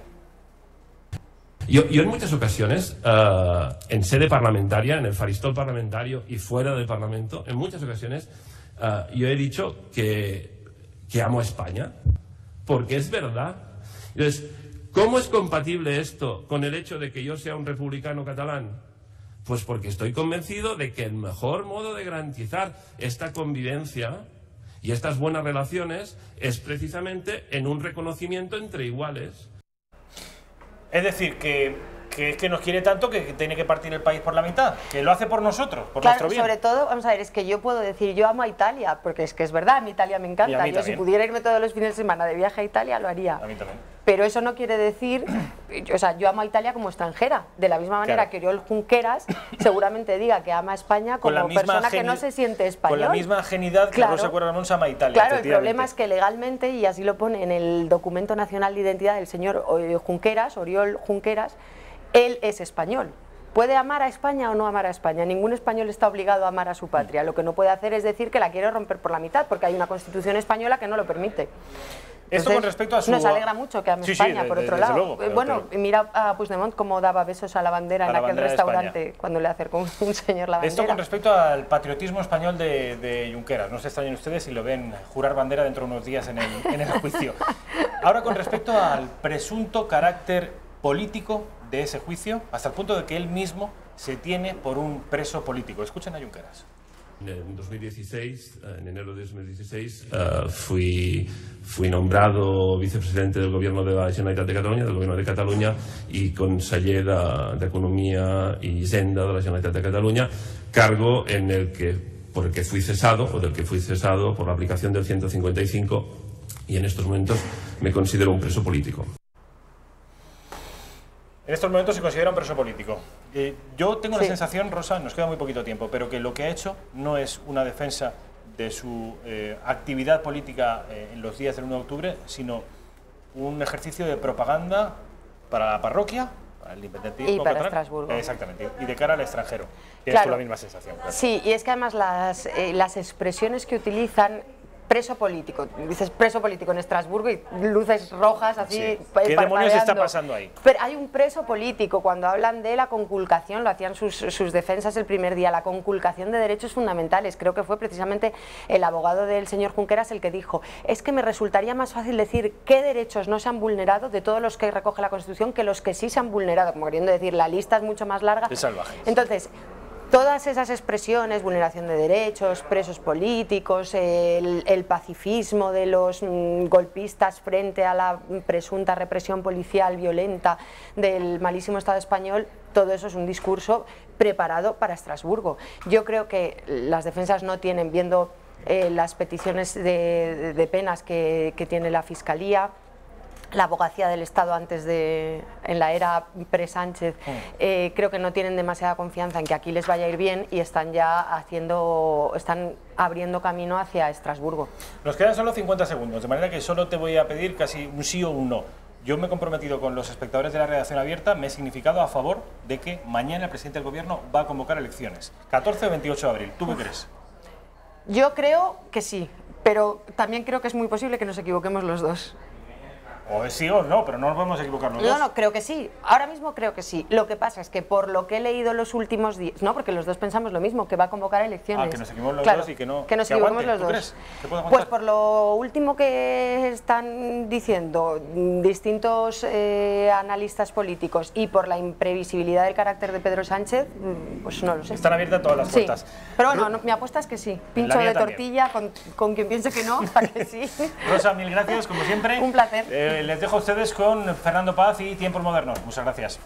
Yo en muchas ocasiones, en sede parlamentaria, en el faristol parlamentario y fuera del Parlamento, en muchas ocasiones yo he dicho que amo a España, porque es verdad. Entonces, ¿cómo es compatible esto con el hecho de que yo sea un republicano catalán? Pues porque estoy convencido de que el mejor modo de garantizar esta convivencia y estas buenas relaciones es precisamente en un reconocimiento entre iguales. Es decir, que nos quiere tanto que tiene que partir el país por la mitad, que lo hace por nosotros, por nuestro bien. Sobre todo, vamos a ver, es que yo puedo decir, yo amo a Italia, porque es que es verdad, a mí Italia me encanta. Yo si pudiera irme todos los fines de semana de viaje a Italia, lo haría. A mí también. Pero eso no quiere decir, o sea, yo amo a Italia como extranjera, de la misma manera que Oriol Junqueras seguramente diga que ama a España como persona que no se siente español. Con la misma ajenidad que Rosa Cuerda Ramón ama a Italia. Claro, el problema es que legalmente, y así lo pone en el documento nacional de identidad del señor Junqueras, Oriol Junqueras, él es español. ¿Puede amar a España o no amar a España? Ningún español está obligado a amar a su patria. Lo que no puede hacer es decir que la quiere romper por la mitad, porque hay una Constitución española que no lo permite. Esto con respecto a su... Nos alegra mucho que ame España, por otro lado. Luego, bueno, mira a Puigdemont cómo daba besos a la bandera en aquel restaurante cuando le acercó un señor la bandera. Esto con respecto al patriotismo español de Junqueras. No se extrañen ustedes si lo ven jurar bandera dentro de unos días en el juicio. Ahora con respecto al presunto carácter político de ese juicio, hasta el punto de que él mismo se tiene por un preso político. Escuchen a Junqueras. En 2016, en enero de 2016, fui nombrado vicepresidente del Gobierno de la Generalitat de Catalunya, del Gobierno de Catalunya, y conseller d'Economia i Hisenda de la Generalitat de Catalunya, cargo en el que, por el que fui cesado, o del que fui cesado por la aplicación del 155, y en estos momentos me considero un preso político. En estos momentos se considera un preso político. Yo tengo la sensación, Rosa, nos queda muy poquito tiempo, pero que lo que ha hecho no es una defensa de su actividad política en los días del 1 de octubre, sino un ejercicio de propaganda para la parroquia, para el independentismo y para Estrasburgo. Exactamente, y de cara al extranjero. Tienes tú la misma sensación. Claro. Sí, y es que además las expresiones que utilizan... Preso político, dices preso político en Estrasburgo y luces rojas así. Sí. ¿Qué demonios está pasando ahí? Pero hay un preso político, cuando hablan de la conculcación, lo hacían sus defensas el primer día, la conculcación de derechos fundamentales. Creo que fue precisamente el abogado del señor Junqueras el que dijo, es que me resultaría más fácil decir qué derechos no se han vulnerado de todos los que recoge la Constitución que los que sí se han vulnerado, como queriendo decir, la lista es mucho más larga. Es salvaje. Entonces, todas esas expresiones, vulneración de derechos, presos políticos, el pacifismo de los golpistas frente a la presunta represión policial violenta del malísimo Estado español, todo eso es un discurso preparado para Estrasburgo. Yo creo que las defensas no tienen, viendo las peticiones de penas que tiene la Fiscalía, la abogacía del Estado antes en la era pre-Sánchez, creo que no tienen demasiada confianza en que aquí les vaya a ir bien y están abriendo camino hacia Estrasburgo. Nos quedan solo 50 segundos, de manera que solo te voy a pedir casi un sí o un no. Yo me he comprometido con los espectadores de la redacción abierta, me he significado a favor de que mañana el presidente del Gobierno va a convocar elecciones, 14 o 28 de abril. ¿Tú qué crees? Yo creo que sí, pero también creo que es muy posible que nos equivoquemos los dos. O es sí o no, pero no nos podemos equivocar los dos. No, creo que sí. Ahora mismo creo que sí. Lo que pasa es que por lo que he leído los últimos días... No, porque los dos pensamos lo mismo, que va a convocar elecciones. Que nos equivoquemos los dos y que no... Que nos equivoquemos los dos. ¿Tú crees que puede aguantar? Pues por lo último que están diciendo distintos analistas políticos y por la imprevisibilidad del carácter de Pedro Sánchez, pues no lo sé. Están abiertas todas las puertas. Pero bueno, mi apuesta es que sí. Pincho de tortilla con quien piense que no, para que sí. Rosa, mil gracias, como siempre. Un placer. Les dejo a ustedes con Fernando Paz y Tiempos Modernos. Muchas gracias.